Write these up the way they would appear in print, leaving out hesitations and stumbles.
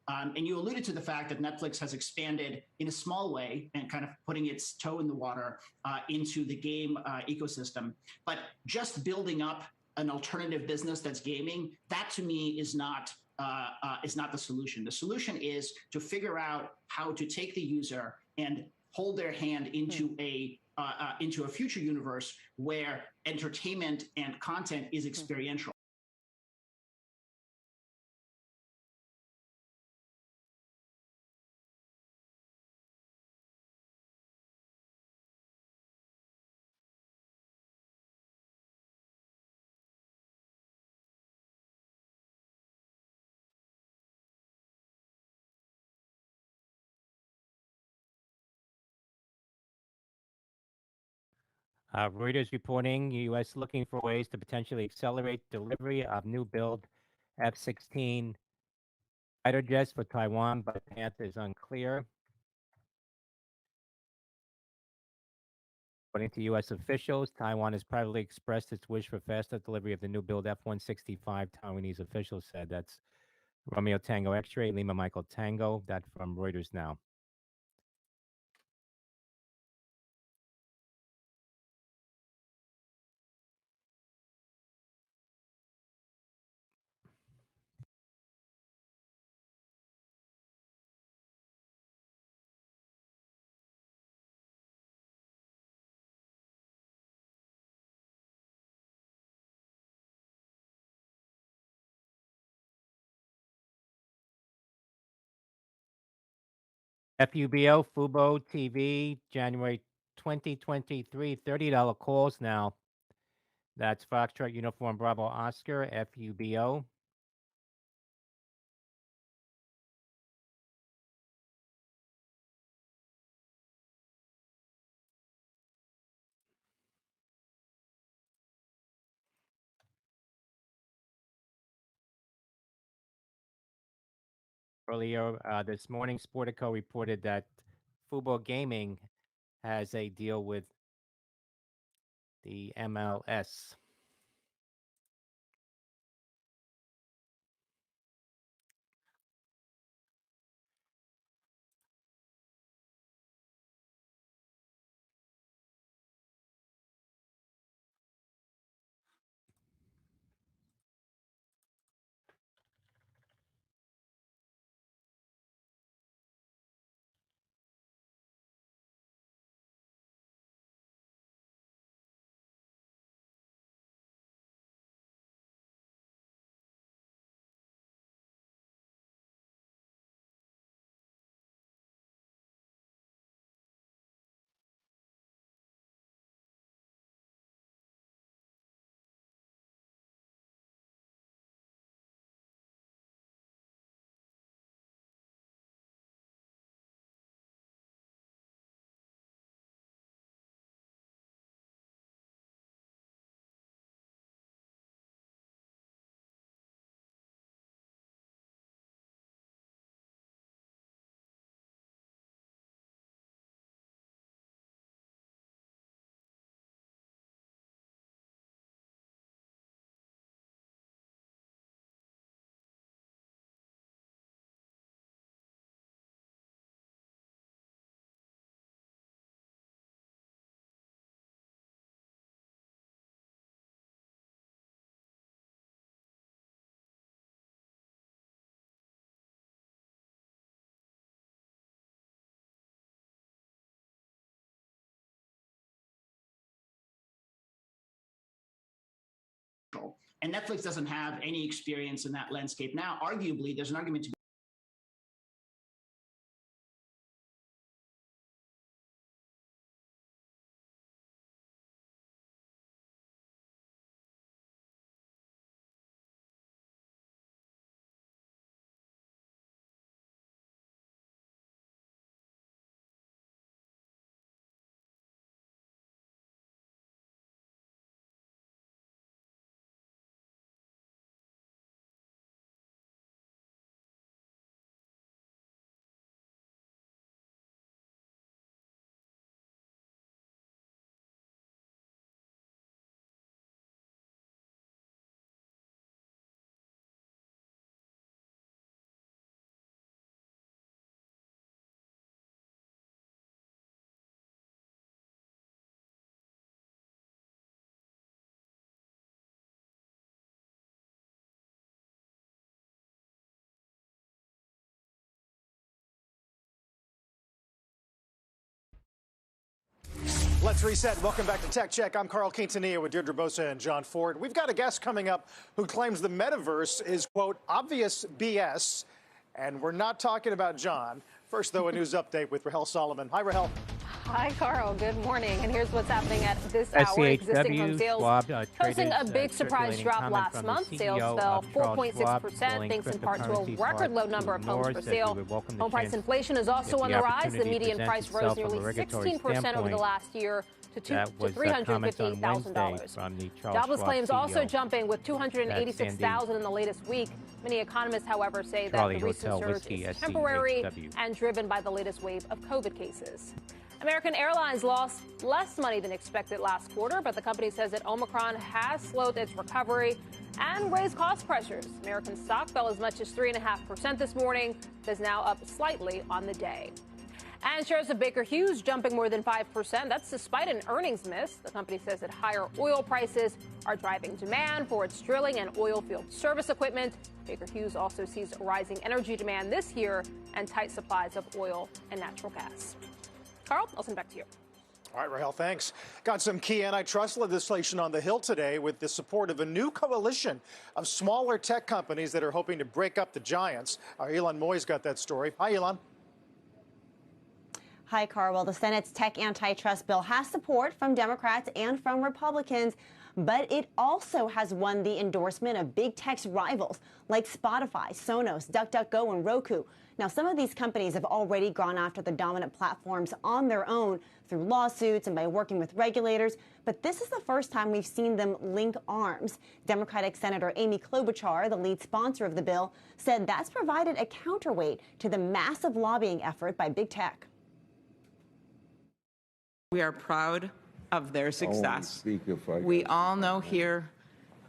And you alluded to the fact that Netflix has expanded in a small way and kind of putting its toe in the water into the game ecosystem. But just building up an alternative business that's gaming, that to me is not the solution. The solution is to figure out how to take the user and hold their hand into a future universe where entertainment and content is experiential. Reuters reporting U.S. looking for ways to potentially accelerate delivery of new build F-16 fighter jets for Taiwan, but the path is unclear. According to U.S. officials, Taiwan has privately expressed its wish for faster delivery of the new build F-165, Taiwanese officials said. That's Romeo Tango X-ray, Lima Michael Tango. That from Reuters now. FUBO, Fubo TV, January 2023, $30 calls now. That's Foxtrot Uniform Bravo Oscar, FUBO. Earlier this morning, Sportico reported that Fubo Gaming has a deal with the MLS. And Netflix doesn't have any experience in that landscape now. Arguably, there's an argument to be Let's reset. Welcome back to Tech Check. I'm Carl Quintanilla with Deirdre Bosa and John Ford. We've got a guest coming up who claims the metaverse is, quote, obvious BS. And we're not talking about John. First, though, a news update with Rahel Solomon. Hi, Rahel. Hi, Carl. Good morning. And here's what's happening at this hour. Existing home sales posting a big surprise drop last month. Sales fell 4.6%, thanks in part to a record low number of homes for sale. Home price inflation is also on the rise. The median price rose nearly 16% over the last year to $358,000. Jobless claims also jumping with 286,000 in the latest week. Many economists, however, say that the recent surge is temporary and driven by the latest wave of COVID cases. American Airlines lost less money than expected last quarter, but the company says that Omicron has slowed its recovery and raised cost pressures. American stock fell as much as 3.5% this morning, but is now up slightly on the day. And shares of Baker Hughes jumping more than 5%. That's despite an earnings miss. The company says that higher oil prices are driving demand for its drilling and oil field service equipment. Baker Hughes also sees rising energy demand this year and tight supplies of oil and natural gas. Carl, I'll send it back to you. All right, Rahel, thanks. Got some key antitrust legislation on the Hill today with the support of a new coalition of smaller tech companies that are hoping to break up the giants. Our Elon Moy's got that story. Hi, Elon. Hi, Carl. Well, the Senate's tech antitrust bill has support from Democrats and from Republicans, but it also has won the endorsement of big tech's rivals like Spotify, Sonos, DuckDuckGo, and Roku. Now, some of these companies have already gone after the dominant platforms on their own through lawsuits and by working with regulators, but this is the first time we've seen them link arms. Democratic Senator Amy Klobuchar, the lead sponsor of the bill, said that's provided a counterweight to the massive lobbying effort by big tech. We are proud of their success. We all know here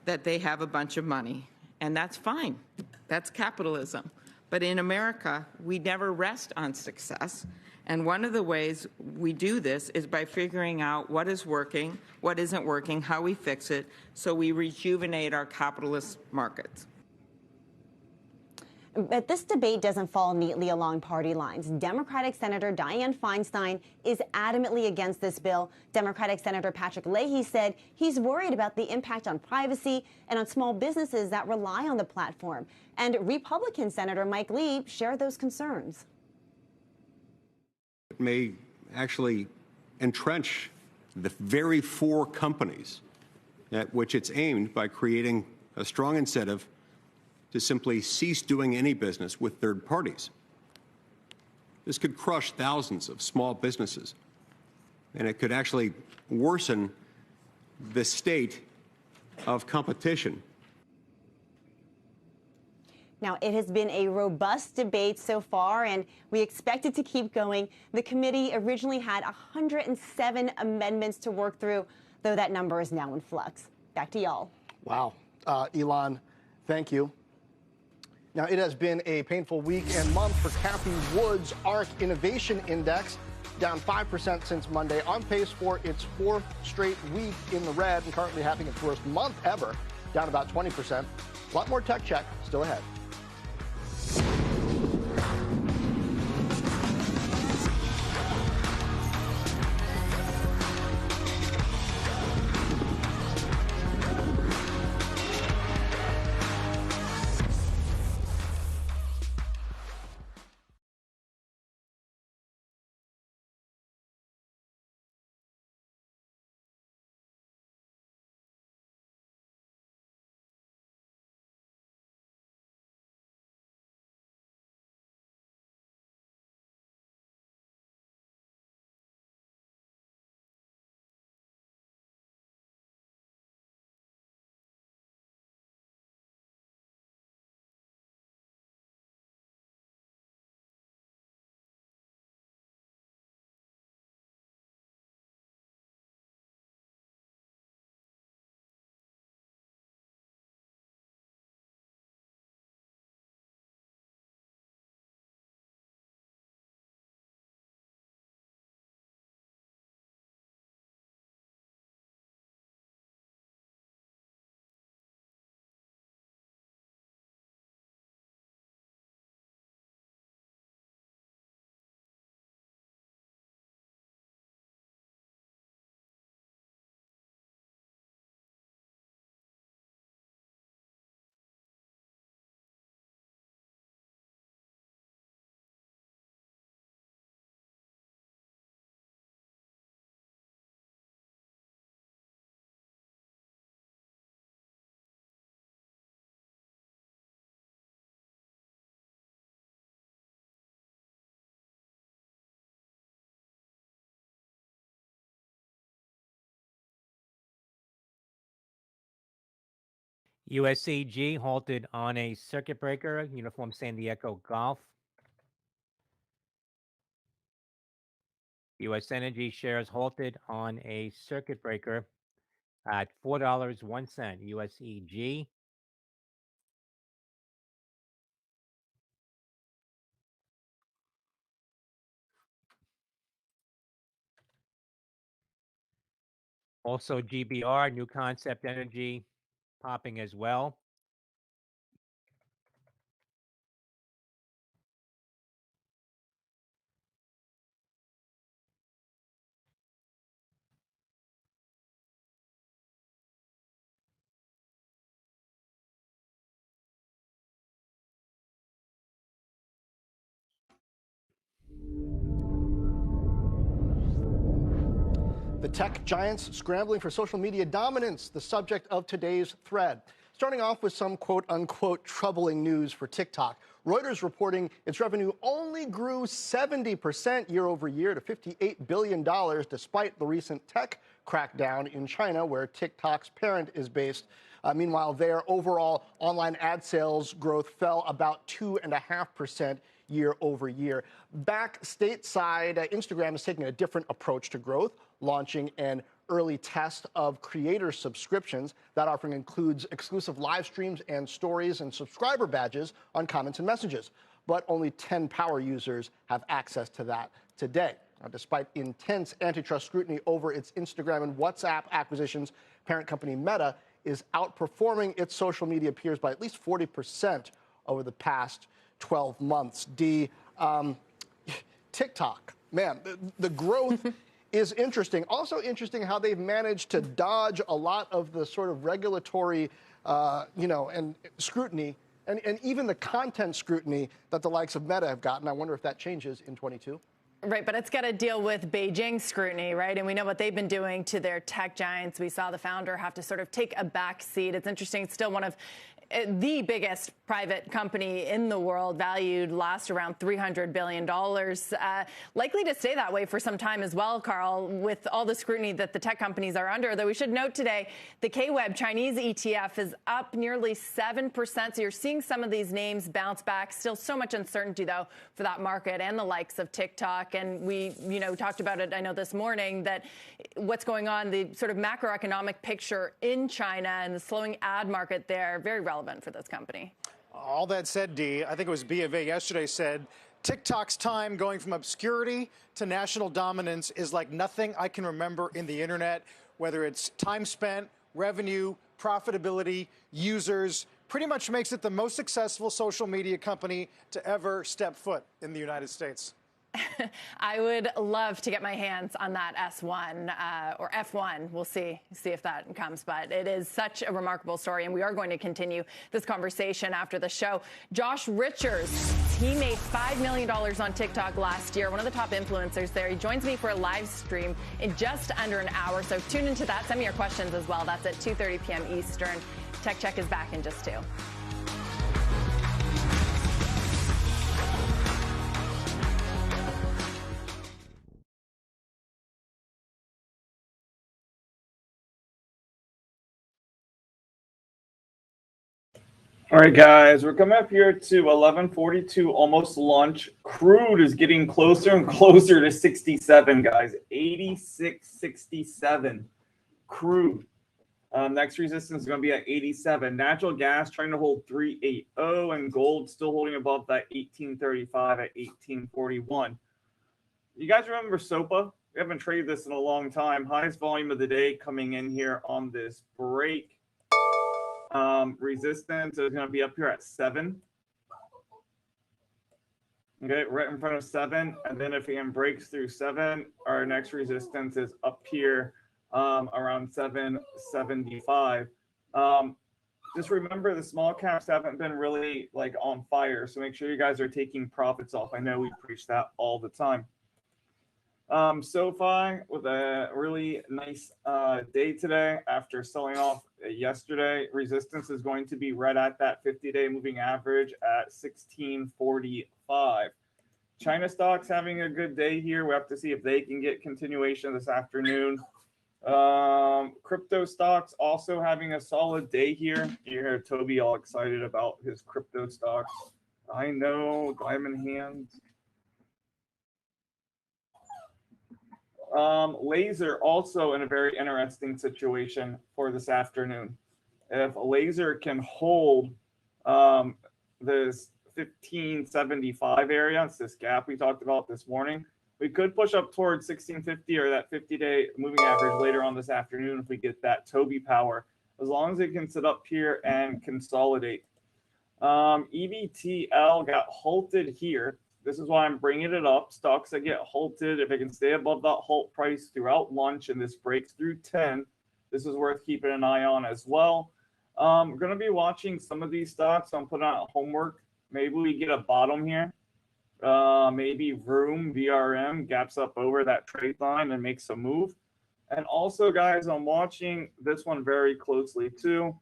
that they have a bunch of money, and that's fine. That's capitalism. But in America, we never rest on success. And one of the ways we do this is by figuring out what is working, what isn't working, how we fix it, so we rejuvenate our capitalist markets. But this debate doesn't fall neatly along party lines. Democratic Senator Dianne Feinstein is adamantly against this bill. Democratic Senator Patrick Leahy said he's worried about the impact on privacy and on small businesses that rely on the platform. And Republican Senator Mike Lee shared those concerns. It may actually entrench the very four companies at which it's aimed by creating a strong incentive to simply cease doing any business with third parties. This could crush thousands of small businesses, and it could actually worsen the state of competition. Now, it has been a robust debate so far, and we expect it to keep going. The committee originally had 107 amendments to work through, though that number is now in flux. Back to y'all. Wow. Elon, thank you. Now, it has been a painful week and month for Cathie Wood's ARC Innovation Index, down 5% since Monday, on pace for its fourth straight week in the red, and currently having its worst month ever, down about 20%. A lot more Tech Check still ahead. USCG halted on a circuit breaker, Uniform San Diego Golf. U.S. Energy shares halted on a circuit breaker at $4.01 USEG. Also GBR, New Concept Energy, popping as well. The tech giants scrambling for social media dominance, the subject of today's thread. Starting off with some quote-unquote troubling news for TikTok. Reuters reporting its revenue only grew 70% year over year to $58 billion, despite the recent tech crackdown in China, where TikTok's parent is based. Meanwhile, their overall online ad sales growth fell about 2.5% year over year. Back stateside, Instagram is taking a different approach to growth, launching an early test of creator subscriptions. That offering includes exclusive live streams and stories and subscriber badges on comments and messages. But only 10 power users have access to that today. Now, despite intense antitrust scrutiny over its Instagram and WhatsApp acquisitions, parent company Meta is outperforming its social media peers by at least 40% over the past 12 months. TikTok, man, the growth is interesting. Also interesting how they've managed to dodge a lot of the sort of regulatory, and scrutiny, and even the content scrutiny that the likes of Meta have gotten. I wonder if that changes in 22. Right, but it's got to deal with Beijing scrutiny, right? And we know what they've been doing to their tech giants. We saw the founder have to sort of take a back seat. It's interesting. It's still one of the biggest private company in the world, valued last around $300 billion. Likely to stay that way for some time as well, Carl, with all the scrutiny that the tech companies are under. Though we should note today, the KWEB Chinese ETF is up nearly 7%. So you're seeing some of these names bounce back. Still so much uncertainty, though, for that market and the likes of TikTok. And we, talked about it, I know, this morning, that what's going on, the sort of macroeconomic picture in China and the slowing ad market there, very relevant for this company. All that said, Dee, I think it was B of A yesterday said, TikTok's time going from obscurity to national dominance is like nothing I can remember in the internet, whether it's time spent, revenue, profitability, users, pretty much makes it the most successful social media company to ever step foot in the United States. I would love to get my hands on that S1 or F1. We'll see if that comes. But it is such a remarkable story, and we are going to continue this conversation after the show. Josh Richards, he made $5 million on TikTok last year, one of the top influencers there. He joins me for a live stream in just under an hour, so tune into that. Send me your questions as well. That's at 2:30 p.m. Eastern. Tech Check is back in just 2. All right, guys, we're coming up here to 11:42, almost lunch. Crude is getting closer and closer to 67, guys. 86.67 crude. Next resistance is going to be at 87. Natural gas trying to hold 380, and gold still holding above that 1835 at 1841. You guys remember SOPA? We haven't traded this in a long time. Highest volume of the day coming in here on this break. Resistance is going to be up here at 7. Okay, right in front of 7. And then if it breaks through 7, our next resistance is up here around 775. Just remember, the small caps haven't been really on fire, so make sure you guys are taking profits off. I know we preach that all the time. SoFi with a really nice day today after selling off yesterday. Resistance is going to be right at that 50-day moving average at 1645. China stocks having a good day here. We have to see if they can get continuation this afternoon. Crypto stocks also having a solid day here. You hear Toby all excited about his crypto stocks. I know, diamond hands. Laser also in a very interesting situation for this afternoon. If Laser can hold this 1575 area, it's this gap we talked about this morning, we could push up towards 1650 or that 50-day moving average later on this afternoon if we get that Toby power, as long as it can sit up here and consolidate. EVTL got halted here. This is why I'm bringing it up. Stocks that get halted, if it can stay above that halt price throughout lunch and this breaks through 10, this is worth keeping an eye on as well. We're going to be watching some of these stocks. I'm putting out homework. Maybe we get a bottom here. Maybe Vroom, VRM, gaps up over that trade line and makes a move. And also, guys, I'm watching this one very closely too.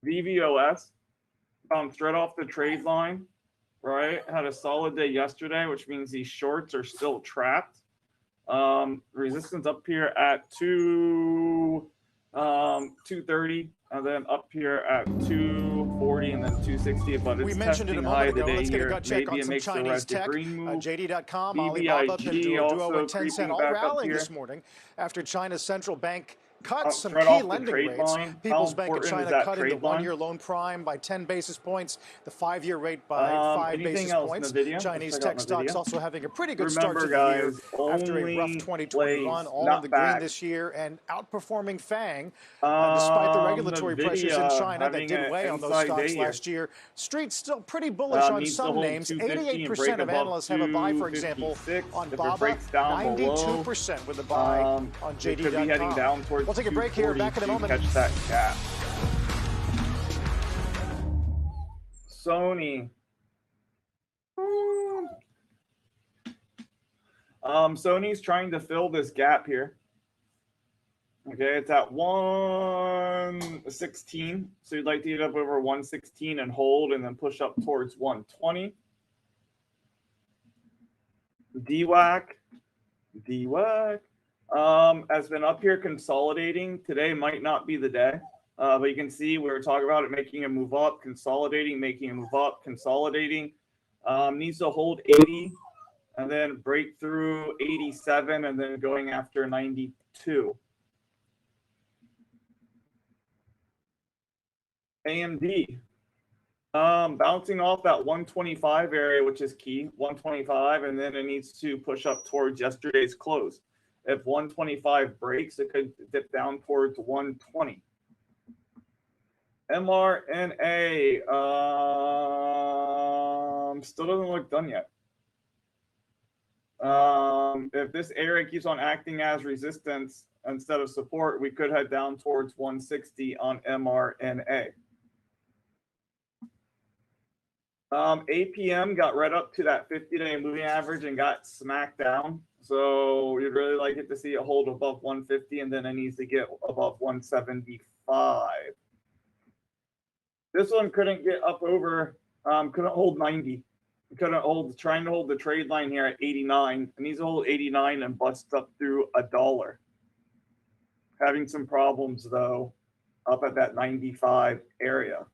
VVOS straight off the trade line, right? Had a solid day yesterday, which means these shorts are still trapped. Resistance up here at 230, and then up here at 240, and then 260. But it's testing high of the day here. Maybe it makes the rest of green move. JD.com, Alibaba, Pinduoduo, and Tencent all rallying here this morning after China's central bank cut some right key off lending the trade rates. line. People's How Bank of important is China that cutting the trade line? one-year loan prime by 10 basis points, the 5-year rate by 5 basis points. Chinese tech stocks also having a pretty good start to the year after a rough 2021, all in the green this year, and outperforming FANG despite the regulatory pressures in China that did weigh on those stocks last year. Street's still pretty bullish on some names. 88% of analysts have a buy, for example, on Baba, 92% with a buy on JD.com. We'll take a break here. Back in a moment. Catch that gap. Sony. Sony's trying to fill this gap here. Okay, it's at 116. So you'd like to get up over 116 and hold and then push up towards 120. DWAC has been up here consolidating. Today might not be the day, but you can see we were talking about it making a move up, consolidating, making a move up, consolidating. Needs to hold 80 and then break through 87 and then going after 92. AMD. Bouncing off that 125 area, which is key, 125, and then it needs to push up towards yesterday's close. If 125 breaks, it could dip down towards 120. mRNA still doesn't look done yet. If this area keeps on acting as resistance instead of support, we could head down towards 160 on mRNA. APM got right up to that 50-day moving average and got smacked down. So we'd really like it to see it hold above 150, and then it needs to get above 175. This one couldn't get up over, couldn't hold 90. Couldn't hold, trying to hold the trade line here at 89. It needs to hold 89 and bust up through $1. Having some problems though, up at that 95 area.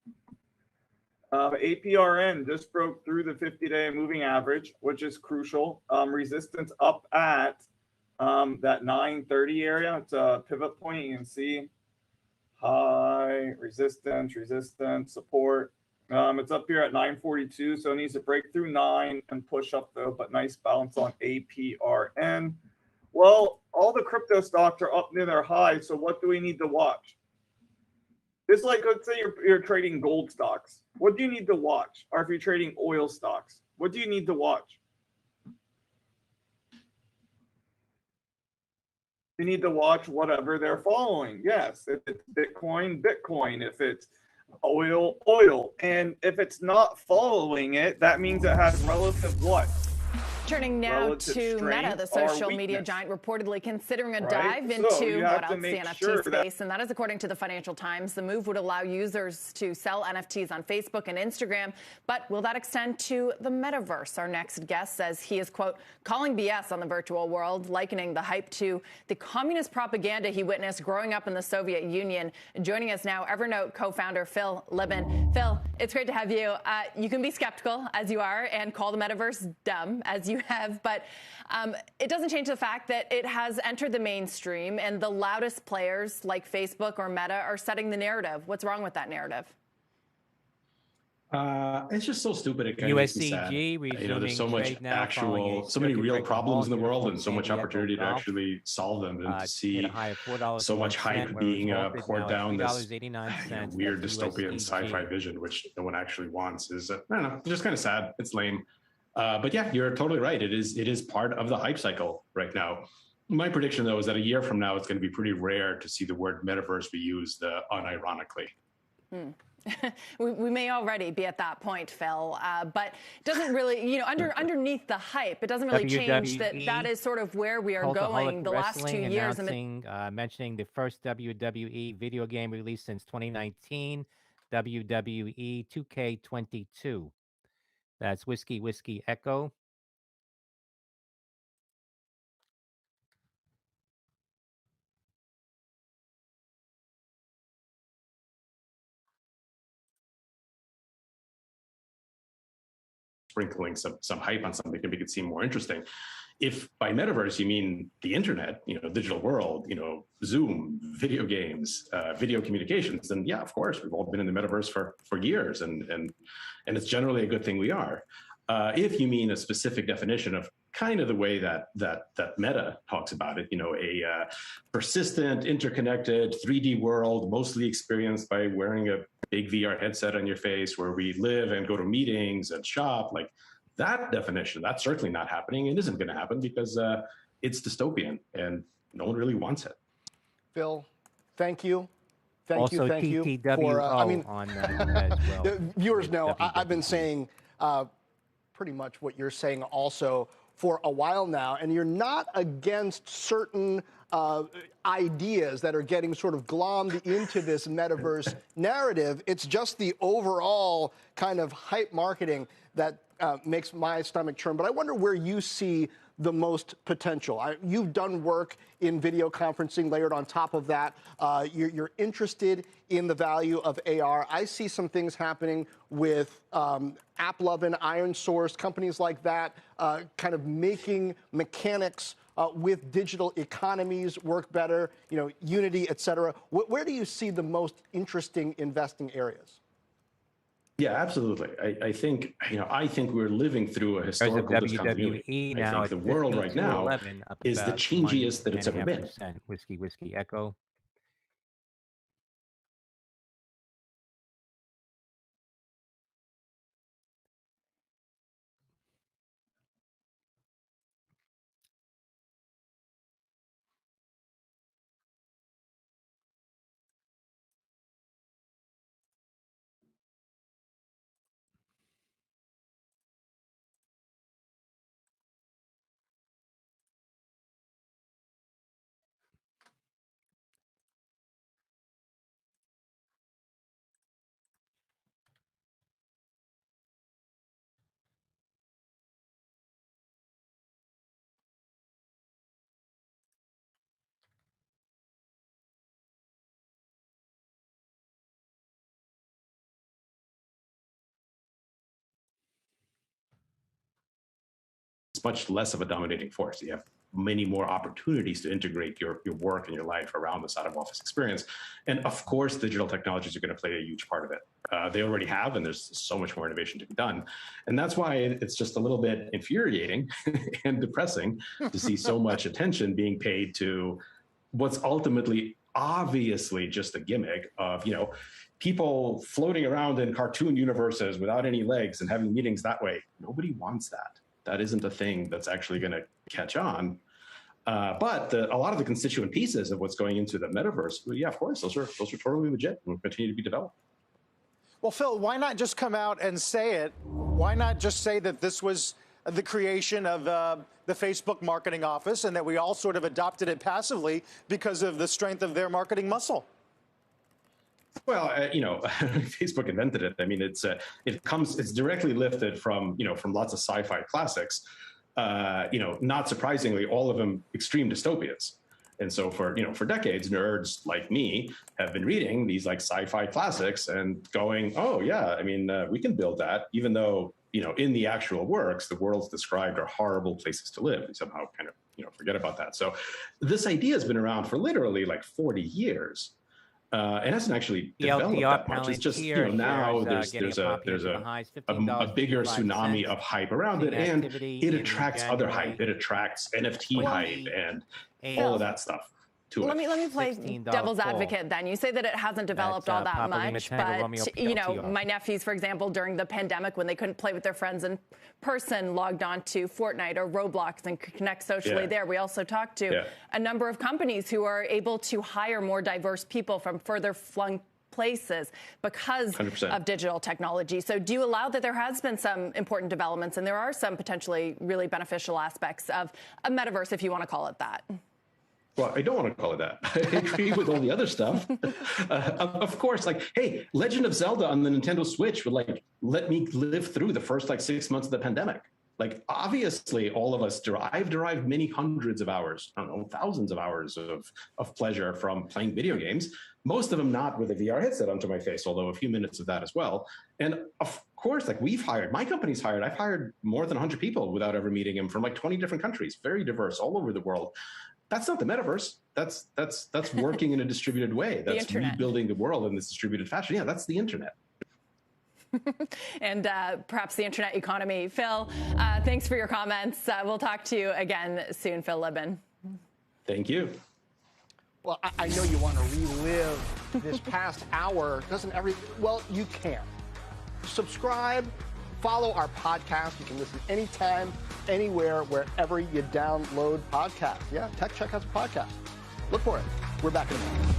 APRN just broke through the 50-day moving average, which is crucial. Resistance up at that 930 area. It's a pivot point. You can see high, resistance, support. It's up here at 942, so it needs to break through 9 and push up though, but nice bounce on APRN. Well, all the crypto stocks are up near their high, so what do we need to watch? It's like, let's say you're trading gold stocks. What do you need to watch? Or if you're trading oil stocks, what do you need to watch? You need to watch whatever they're following. Yes, if it's Bitcoin, Bitcoin. If it's oil, oil. And if it's not following it, that means it has relative what? Turning now to Meta, the social media giant reportedly considering a dive into what else the NFT space, and that is according to the Financial Times. The move would allow users to sell NFTs on Facebook and Instagram, but will that extend to the metaverse? Our next guest says he is, quote, calling BS on the virtual world, likening the hype to the communist propaganda he witnessed growing up in the Soviet Union. Joining us now, Evernote co-founder Phil Libin. Phil, it's great to have you. You can be skeptical, as you are, and call the metaverse dumb, as you have, but it doesn't change the fact that it has entered the mainstream, and the loudest players like Facebook or Meta are setting the narrative. What's wrong with that narrative? It's just so stupid. It kind of makes me sad. There's so much so many real problems in the world, and so much opportunity to actually solve them, and to see so much hype being poured down this weird dystopian sci-fi vision, which no one actually wants. Is I don't know, just kind of sad. It's lame. But yeah, you're totally right. It is part of the hype cycle right now. My prediction, though, is that a year from now, it's going to be pretty rare to see the word metaverse be used unironically. We may already be at that point, Phil, but it doesn't really, underneath the hype, it doesn't really change that is sort of where we are going the last 2 years. Mentioning the first WWE video game released since 2019, WWE 2K22. That's Whiskey Echo. Sprinkling some hype on something to make it seem more interesting. If by metaverse you mean the internet, digital world, Zoom, video games, video communications, then yeah, of course, we've all been in the metaverse for years, and it's generally a good thing we are. If you mean a specific definition of kind of the way that Meta talks about it, a persistent, interconnected 3D world, mostly experienced by wearing a big VR headset on your face, where we live and go to meetings and shop, like that definition, that's certainly not happening. It isn't going to happen because it's dystopian and no one really wants it. Phil, thank you. Thank you for, on as well. Viewers know I've been saying pretty much what you're saying also for a while now, and you're not against certain ideas that are getting sort of glommed into this metaverse narrative. It's just the overall kind of hype marketing that makes my stomach churn. But I wonder where you see the most potential. You've done work in video conferencing layered on top of that. You're interested in the value of AR. I see some things happening with AppLovin, Iron Source, companies like that, kind of making mechanics with digital economies work better, Unity, et cetera. Where do you see the most interesting investing areas? Yeah, absolutely. I think we're living through a historical discontinuity. I think the world right now is the changiest that it's ever been. Whiskey Echo. Much less of a dominating force. You have many more opportunities to integrate your work and your life around this out-of-office experience. And of course, digital technologies are going to play a huge part of it. They already have, and there's so much more innovation to be done. And that's why it's just a little bit infuriating and depressing to see so much attention being paid to what's ultimately obviously just a gimmick of, people floating around in cartoon universes without any legs and having meetings that way. Nobody wants that. That isn't a thing that's actually going to catch on. But a lot of the constituent pieces of what's going into the metaverse, well, yeah, of course, those are totally legit and continue to be developed. Well, Phil, why not just come out and say it? Why not just say that this was the creation of the Facebook marketing office and that we all sort of adopted it passively because of the strength of their marketing muscle? Well, Facebook invented it. I mean, it's directly lifted from lots of sci-fi classics. Not surprisingly, all of them extreme dystopias. And so for decades, nerds like me have been reading these like sci-fi classics and going, oh yeah, I mean, we can build that, even though, in the actual works, the worlds described are horrible places to live. We somehow kind of, forget about that. So this idea has been around for literally like 40 years. It hasn't actually developed that much. It's just now there's a bigger tsunami of hype around it, and it attracts other hype. It attracts NFT hype and all of that stuff. Let me play devil's advocate then. You say that it hasn't developed all that much, but my nephews, for example, during the pandemic when they couldn't play with their friends in person, logged on to Fortnite or Roblox and could connect socially there. We also talked to a number of companies who are able to hire more diverse people from further flung places because 100%. Of digital technology. So do you allow that there has been some important developments and there are some potentially really beneficial aspects of a metaverse, if you want to call it that? Well, I don't want to call it that. I agree with all the other stuff. Of course, like, hey, Legend of Zelda on the Nintendo Switch would let me live through the first 6 months of the pandemic. Like, obviously, all of us derived many hundreds of hours, I don't know, thousands of hours of pleasure from playing video games. Most of them not with a VR headset onto my face, although a few minutes of that as well. And of course, my company's hired, I've hired more than 100 people without ever meeting them from 20 different countries, very diverse, all over the world. That's not the metaverse. That's working in a distributed way. That's rebuilding the world in this distributed fashion. Yeah, that's the internet. And perhaps the internet economy. Phil, thanks for your comments. We'll talk to you again soon, Phil Libben. Thank you. Well, I know you want to relive this past hour. Well, you can. Subscribe, follow our podcast. You can listen anytime, anywhere, wherever you download podcasts. Yeah, Tech Check has a podcast. Look for it. We're back in a minute.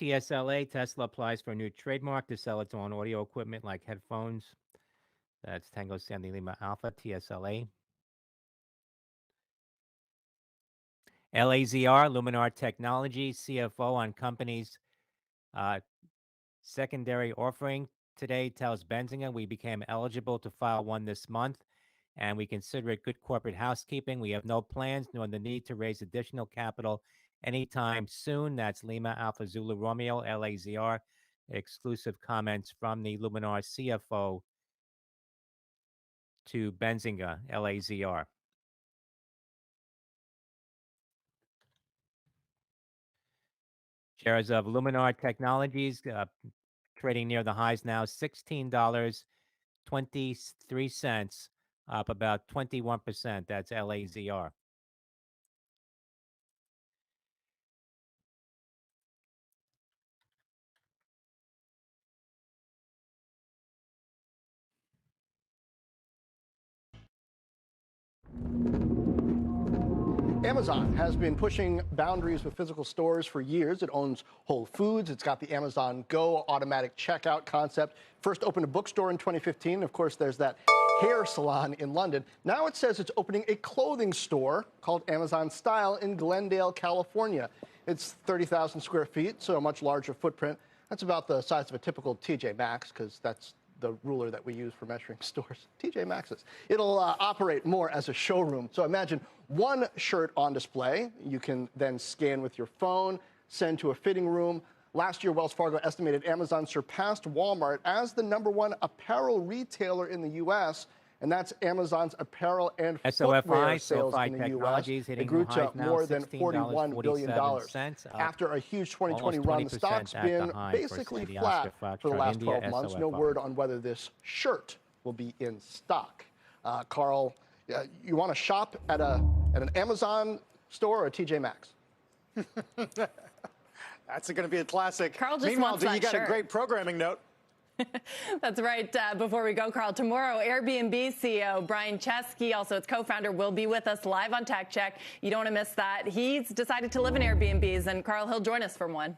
TSLA, Tesla applies for a new trademark to sell its own audio equipment like headphones. That's Tango Sandy Lima Alpha, TSLA. LAZR, Luminar Technology, CFO on company's secondary offering today tells Benzinga we became eligible to file one this month, and we consider it good corporate housekeeping. We have no plans nor the need to raise additional capital anytime soon. That's Lima Alpha Zulu Romeo, LAZR. Exclusive comments from the Luminar CFO to Benzinga, LAZR. Shares of Luminar Technologies trading near the highs now, $16.23, up about 21%. That's LAZR. Amazon has been pushing boundaries with physical stores for years. It owns Whole Foods. It's got the Amazon Go automatic checkout concept. First opened a bookstore in 2015. Of course, there's that hair salon in London. Now it says it's opening a clothing store called Amazon Style in Glendale, California. It's 30,000 square feet, so a much larger footprint. That's about the size of a typical TJ Maxx, because that's the ruler that we use for measuring stores, TJ Maxx's. It'll operate more as a showroom. So imagine one shirt on display. You can then scan with your phone, send to a fitting room. Last year, Wells Fargo estimated Amazon surpassed Walmart as the #1 apparel retailer in the U.S., and that's Amazon's apparel and footwear sales in the U.S. It grew to more than $41 billion. After a huge 2020 run, the stock's been basically flat for the last 12 months. No word on whether this shirt will be in stock. Carl, you want to shop at an Amazon store or a TJ Maxx? That's going to be a classic. Carl just Meanwhile, wants that you got shirt. a great programming note. That's right. Before we go, Carl, tomorrow, Airbnb CEO Brian Chesky, also its co-founder, will be with us live on Tech Check. You don't want to miss that. He's decided to live in Airbnbs, and Carl, he'll join us from one.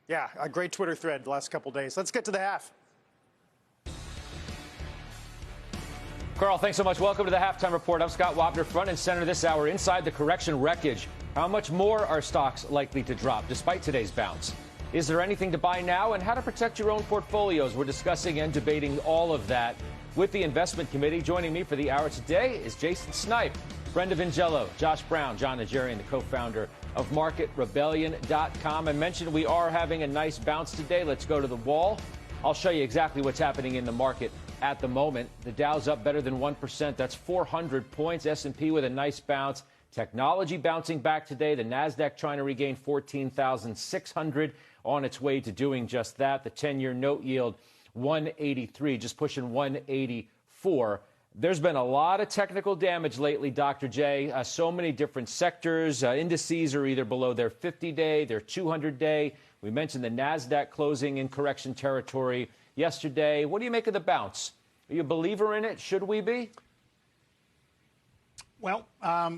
Yeah, a great Twitter thread the last couple days. Let's get to the half. Carl, thanks so much. Welcome to the Halftime Report. I'm Scott Wapner, front and center this hour inside the correction wreckage. How much more are stocks likely to drop despite today's bounce? Is there anything to buy now, and how to protect your own portfolios? We're discussing and debating all of that with the investment committee. Joining me for the hour today is Jason Snipe, Brenda Vingello, Josh Brown, John Najarian, the co-founder of MarketRebellion.com. I mentioned we are having a nice bounce today. Let's go to the wall. I'll show you exactly what's happening in the market at the moment. The Dow's up better than 1%. That's 400 points. S&P with a nice bounce. Technology bouncing back today. The Nasdaq trying to regain 14,600. On its way to doing just that. The 10-year note yield, 183, just pushing 184. There's been a lot of technical damage lately, Dr. J. So many different sectors. Indices are either below their 50-day, their 200-day. We mentioned the Nasdaq closing in correction territory yesterday. What do you make of the bounce? Are you a believer in it? Should we be? Well,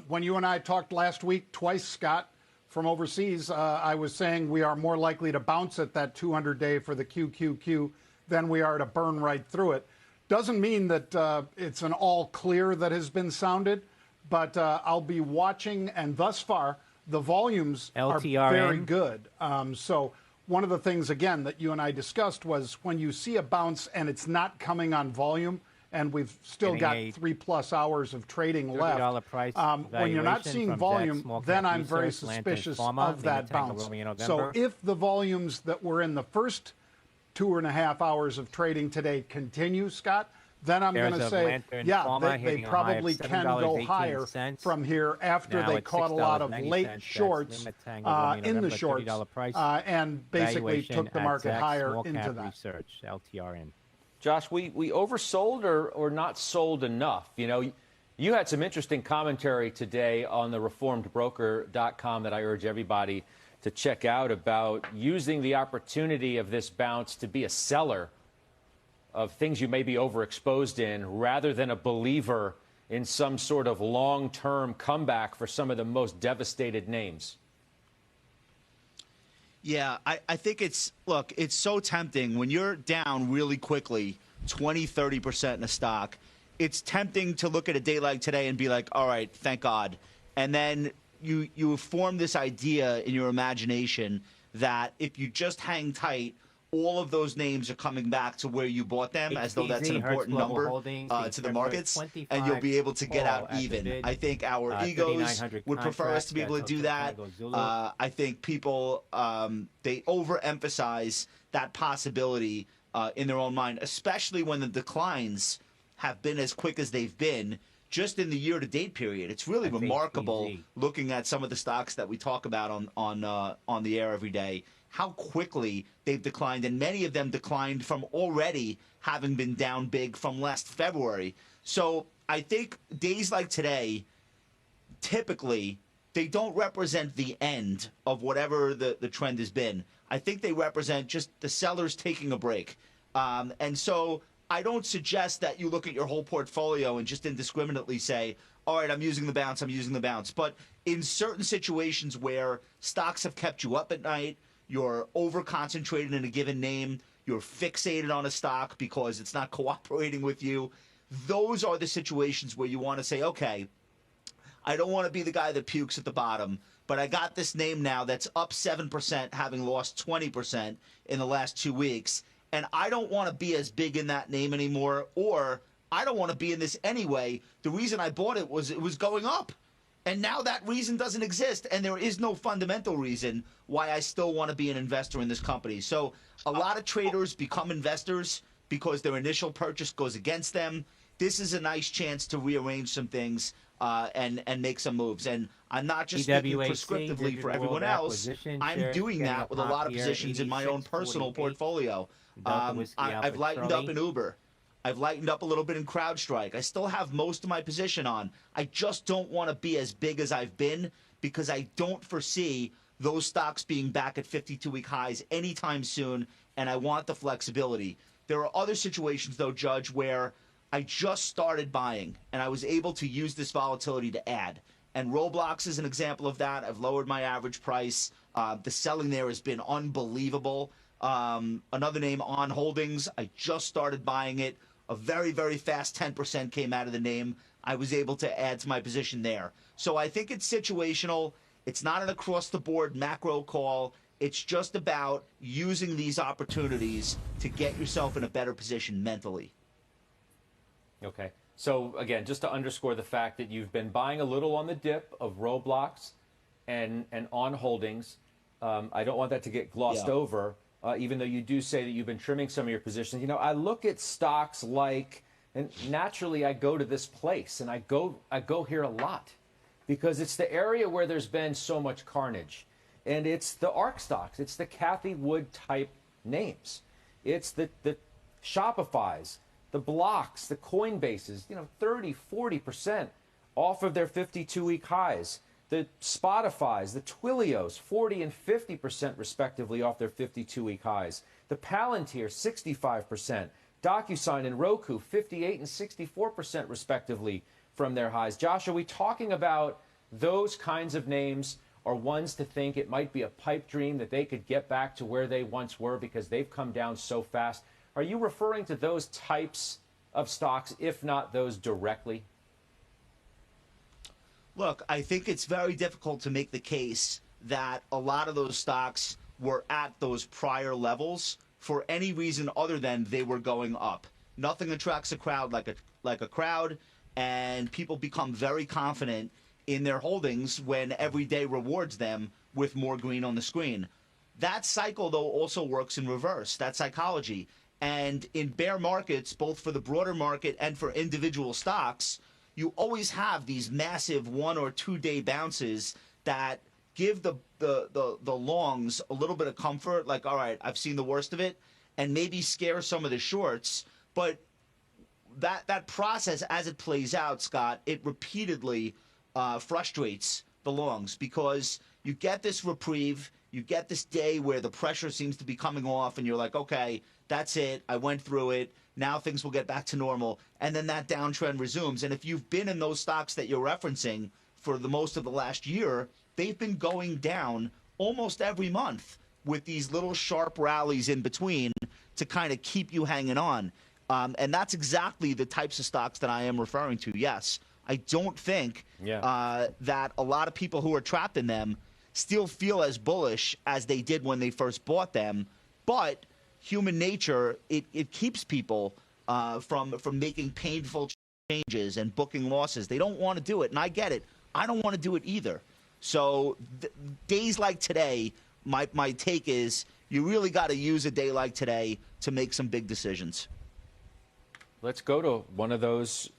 when you and I talked last week twice, Scott, from overseas, I was saying we are more likely to bounce at that 200-day for the QQQ than we are to burn right through it. Doesn't mean that it's an all clear that has been sounded, but I'll be watching, and thus far, the volumes are very good. So one of the things, again, that you and I discussed was when you see a bounce and it's not coming on volume, and we've still got 3+ hours of trading left. When you're not seeing volume, then I'm very suspicious of that bounce. So if the volumes that were in the first 2.5 hours of trading today continue, Scott, then I'm going to say, yeah, they probably can go higher from here after they caught a lot of late shorts in the shorts and basically took the market higher into that. LTRN. Josh, we oversold or not sold enough? You know, you had some interesting commentary today on the reformedbroker.com that I urge everybody to check out about using the opportunity of this bounce to be a seller of things you may be overexposed in rather than a believer in some sort of long-term comeback for some of the most devastated names. Yeah, I think it's so tempting when you're down really quickly, 20, 30% in a stock. It's tempting to look at a day like today and be like, all right, thank God. And then you form this idea in your imagination that if you just hang tight, all of those names are coming back to where you bought them, as though that's an important number to the markets, and you'll be able to get out even. I think our egos would prefer us to be able to do that. I think people, they overemphasize that possibility in their own mind, especially when the declines have been as quick as they've been just in the year-to-date period. It's really remarkable looking at some of the stocks that we talk about on the air every day, how quickly they've declined, and many of them declined from already having been down big from last February. So I think days like today, typically, they don't represent the end of whatever the trend has been. I think they represent just the sellers taking a break. And so I don't suggest that you look at your whole portfolio and just indiscriminately say, all right, I'm using the bounce, I'm using the bounce. But in certain situations where stocks have kept you up at night, you're over-concentrated in a given name, you're fixated on a stock because it's not cooperating with you, those are the situations where you want to say, okay, I don't want to be the guy that pukes at the bottom, but I got this name now that's up 7%, having lost 20% in the last 2 weeks, and I don't want to be as big in that name anymore, or I don't want to be in this anyway. The reason I bought it was going up. And now that reason doesn't exist, and there is no fundamental reason why I still want to be an investor in this company. So a lot of traders become investors because their initial purchase goes against them. This is a nice chance to rearrange some things and make some moves. And I'm not just speaking prescriptively for everyone else. I'm doing that with a lot of positions in my own personal portfolio. I've lightened up in Uber. I've lightened up a little bit in CrowdStrike. I still have most of my position on. I just don't want to be as big as I've been because I don't foresee those stocks being back at 52-week highs anytime soon, and I want the flexibility. There are other situations, though, Judge, where I just started buying, and I was able to use this volatility to add. And Roblox is an example of that. I've lowered my average price. The selling there has been unbelievable. Another name, On Holdings, I just started buying it. A very, very fast 10% came out of the name. I was able to add to my position there. So I think it's situational. It's not an across-the-board macro call. It's just about using these opportunities to get yourself in a better position mentally. Okay. So, again, just to underscore the fact that you've been buying a little on the dip of Roblox and On Holdings. I don't want that to get glossed over. Even though you do say that you've been trimming some of your positions. You know, I look at stocks like, and naturally I go to this place, and I go here a lot because it's the area where there's been so much carnage. And it's the ARK stocks. It's the Cathie Wood type names. It's the Shopifys, the Blocks, the Coinbases, 30, 40% off of their 52-week highs. The Spotifys, the Twilios, 40 and 50% respectively off their 52-week highs. The Palantir, 65%. DocuSign and Roku, 58 and 64% respectively from their highs. Josh, are we talking about those kinds of names or ones to think it might be a pipe dream that they could get back to where they once were because they've come down so fast? Are you referring to those types of stocks, if not those directly? Look, I think it's very difficult to make the case that a lot of those stocks were at those prior levels for any reason other than they were going up. Nothing attracts a crowd like a crowd, and people become very confident in their holdings when every day rewards them with more green on the screen. That cycle, though, also works in reverse, that psychology. And in bear markets, both for the broader market and for individual stocks, you always have these massive 1 or 2 day bounces that give the longs a little bit of comfort, like, all right, I've seen the worst of it, and maybe scare some of the shorts. But that process, as it plays out, Scott, it repeatedly frustrates the longs because you get this reprieve, you get this day where the pressure seems to be coming off, and you're like, okay, that's it, I went through it. Now things will get back to normal, and then that downtrend resumes. And if you've been in those stocks that you're referencing for the most of the last year, they've been going down almost every month with these little sharp rallies in between to kind of keep you hanging on. And that's exactly the types of stocks that I am referring to, yes. I don't think that a lot of people who are trapped in them still feel as bullish as they did when they first bought them, but human nature, it keeps people from making painful changes and booking losses. They don't want to do it, and I get it. I don't want to do it either. So days like today, my take is you really got to use a day like today to make some big decisions. Let's go to one of those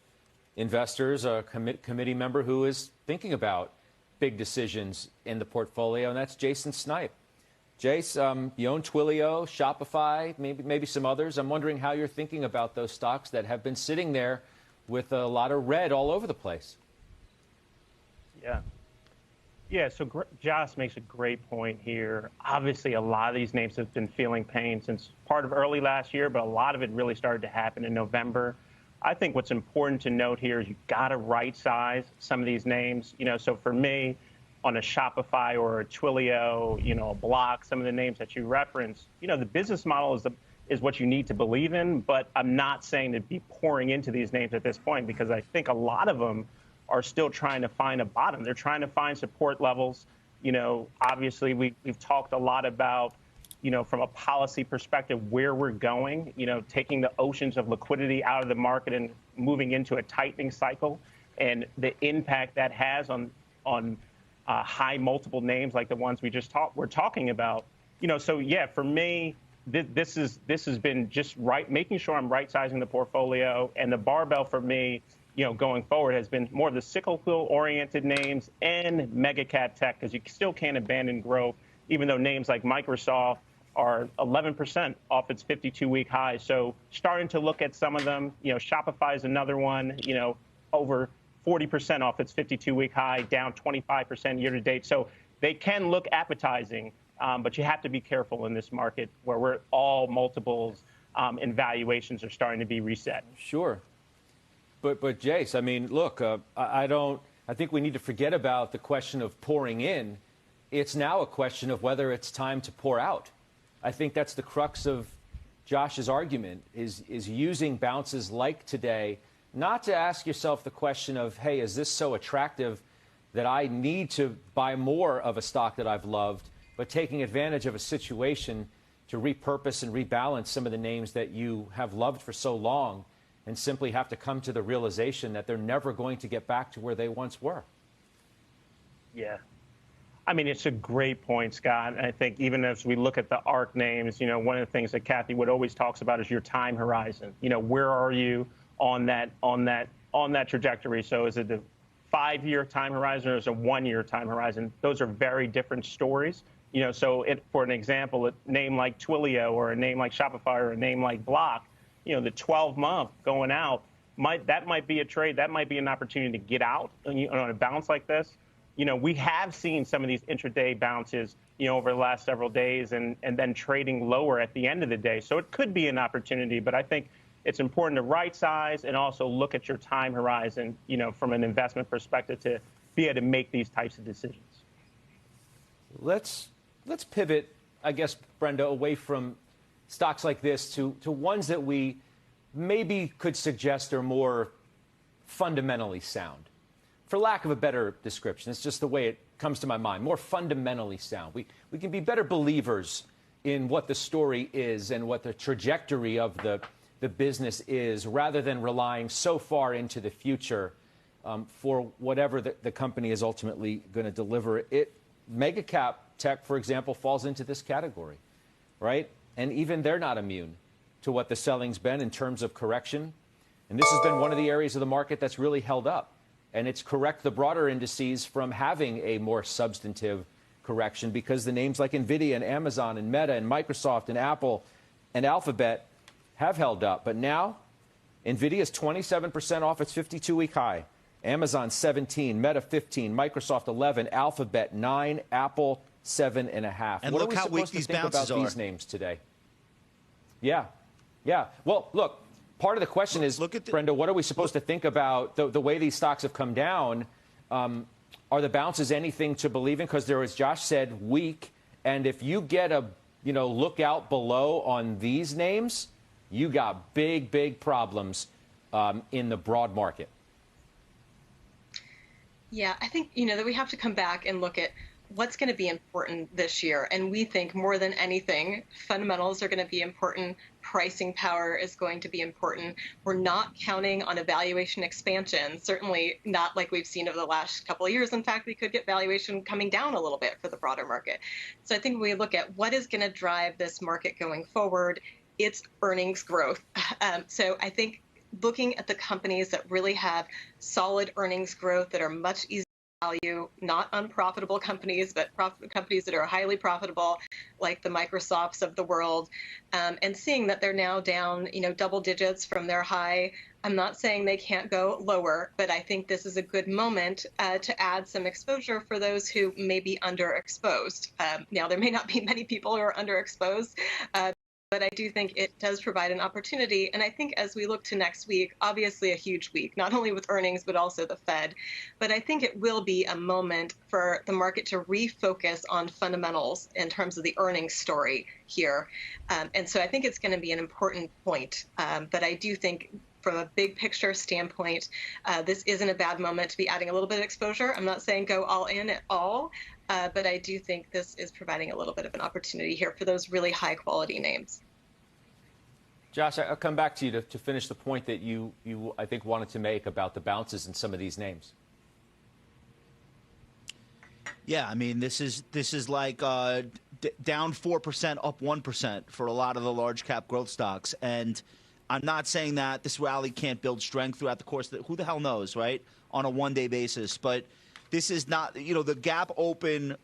investors, a committee member who is thinking about big decisions in the portfolio, and that's Jason Snipe. Jace, you own Twilio, Shopify, maybe some others. I'm wondering how you're thinking about those stocks that have been sitting there with a lot of red all over the place. Yeah, so Josh makes a great point here. Obviously, a lot of these names have been feeling pain since part of early last year, but a lot of it really started to happen in November. I think what's important to note here is you've got to right size some of these names. So for me, on a Shopify or a Twilio, a Block, some of the names that you referenced, the business model is what you need to believe in, but I'm not saying to be pouring into these names at this point, because I think a lot of them are still trying to find a bottom. They're trying to find support levels. Obviously we've talked a lot about, from a policy perspective, where we're going, taking the oceans of liquidity out of the market and moving into a tightening cycle, and the impact that has on high multiple names like the ones we're talking about. So yeah, for me, this has been just making sure I'm right sizing the portfolio, and the barbell for me, going forward has been more of the cyclical-oriented names and mega cap tech, because you still can't abandon growth, even though names like Microsoft are 11% off its 52-week high. So starting to look at some of them, Shopify is another one, over 40% off its 52-week high, down 25% year to date. So they can look appetizing, but you have to be careful in this market where all multiples and valuations are starting to be reset. Sure. But Jace, I mean, look, I think we need to forget about the question of pouring in. It's now a question of whether it's time to pour out. I think that's the crux of Josh's argument, is using bounces like today, not to ask yourself the question of, hey, is this so attractive that I need to buy more of a stock that I've loved, but taking advantage of a situation to repurpose and rebalance some of the names that you have loved for so long, and simply have to come to the realization that they're never going to get back to where they once were. Yeah. I mean, it's a great point, Scott. And I think even as we look at the ARC names, one of the things that Kathy Wood always talks about is your time horizon. Where are you on that trajectory? So is it the 5-year time horizon or is it a 1-year time horizon? Those are very different stories. So for an example, a name like Twilio or a name like Shopify or a name like Block, the 12-month going out, that might be a trade. That might be an opportunity to get out on a bounce like this. We have seen some of these intraday bounces, over the last several days and then trading lower at the end of the day. So it could be an opportunity, but I think it's important to right size and also look at your time horizon, from an investment perspective to be able to make these types of decisions. Let's pivot, I guess, Brenda, away from stocks like this to ones that we maybe could suggest are more fundamentally sound. For lack of a better description, it's just the way it comes to my mind, more fundamentally sound. We can be better believers in what the story is and what the trajectory of the business is, rather than relying so far into the future for whatever the company is ultimately going to deliver. Mega cap tech, for example, falls into this category, right? And even they're not immune to what the selling's been in terms of correction. And this has been one of the areas of the market that's really held up. And it's correct the broader indices from having a more substantive correction, because the names like NVIDIA and Amazon and Meta and Microsoft and Apple and Alphabet have held up. But now, NVIDIA is 27% off its 52-week high. Amazon 17, Meta 15, Microsoft 11, Alphabet 9, Apple 7.5. And look how weak these bounces are. These names today. Yeah. Well, look, part of the question is, Brenda, what are we supposed to think about the way these stocks have come down? Are the bounces anything to believe in? Because there, as Josh said, weak. And if you get a look out below on these names, you got big problems in the broad market. Yeah, I think, that we have to come back and look at what's going to be important this year. And we think more than anything, fundamentals are going to be important. Pricing power is going to be important. We're not counting on a valuation expansion, certainly not like we've seen over the last couple of years. In fact, we could get valuation coming down a little bit for the broader market. So I think when we look at what is going to drive this market going forward, it's earnings growth. So I think looking at the companies that really have solid earnings growth that are much easier value, not unprofitable companies, but companies that are highly profitable, like the Microsofts of the world, and seeing that they're now down, double digits from their high. I'm not saying they can't go lower, but I think this is a good moment to add some exposure for those who may be underexposed. Now, there may not be many people who are underexposed, but I do think it does provide an opportunity. And I think as we look to next week, obviously a huge week, not only with earnings, but also the Fed. But I think it will be a moment for the market to refocus on fundamentals in terms of the earnings story here. And so I think it's going to be an important point. But I do think from a big picture standpoint, this isn't a bad moment to be adding a little bit of exposure. I'm not saying go all in at all, but I do think this is providing a little bit of an opportunity here for those really high quality names. Josh, I'll come back to you to finish the point that you I think wanted to make about the bounces in some of these names. Yeah, I mean, this is like down 4%, up 1% for a lot of the large cap growth stocks. And I'm not saying that this rally can't build strength throughout the course. Who the hell knows, right? On a one-day basis. But this is not, the gap open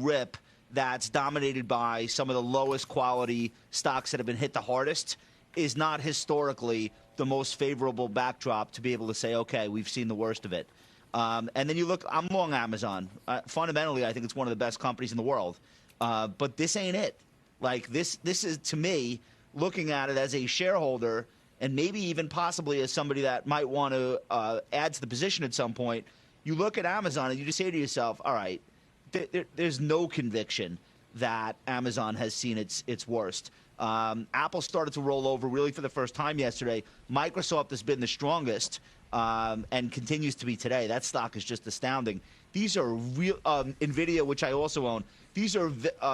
rip that's dominated by some of the lowest quality stocks that have been hit the hardest is not historically the most favorable backdrop to be able to say, okay, we've seen the worst of it. And then you look, I'm long Amazon. Fundamentally, I think it's one of the best companies in the world. But this ain't it. Like, this is, to me, looking at it as a shareholder and maybe even possibly as somebody that might want to add to the position at some point, you look at Amazon and you just say to yourself, all right, there's no conviction that Amazon has seen its worst. Apple started to roll over really for the first time yesterday. Microsoft has been the strongest and continues to be today. That stock is just astounding. These are real NVIDIA, which I also own. These are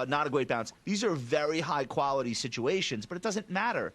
not a great bounce. These are very high-quality situations, but it doesn't matter.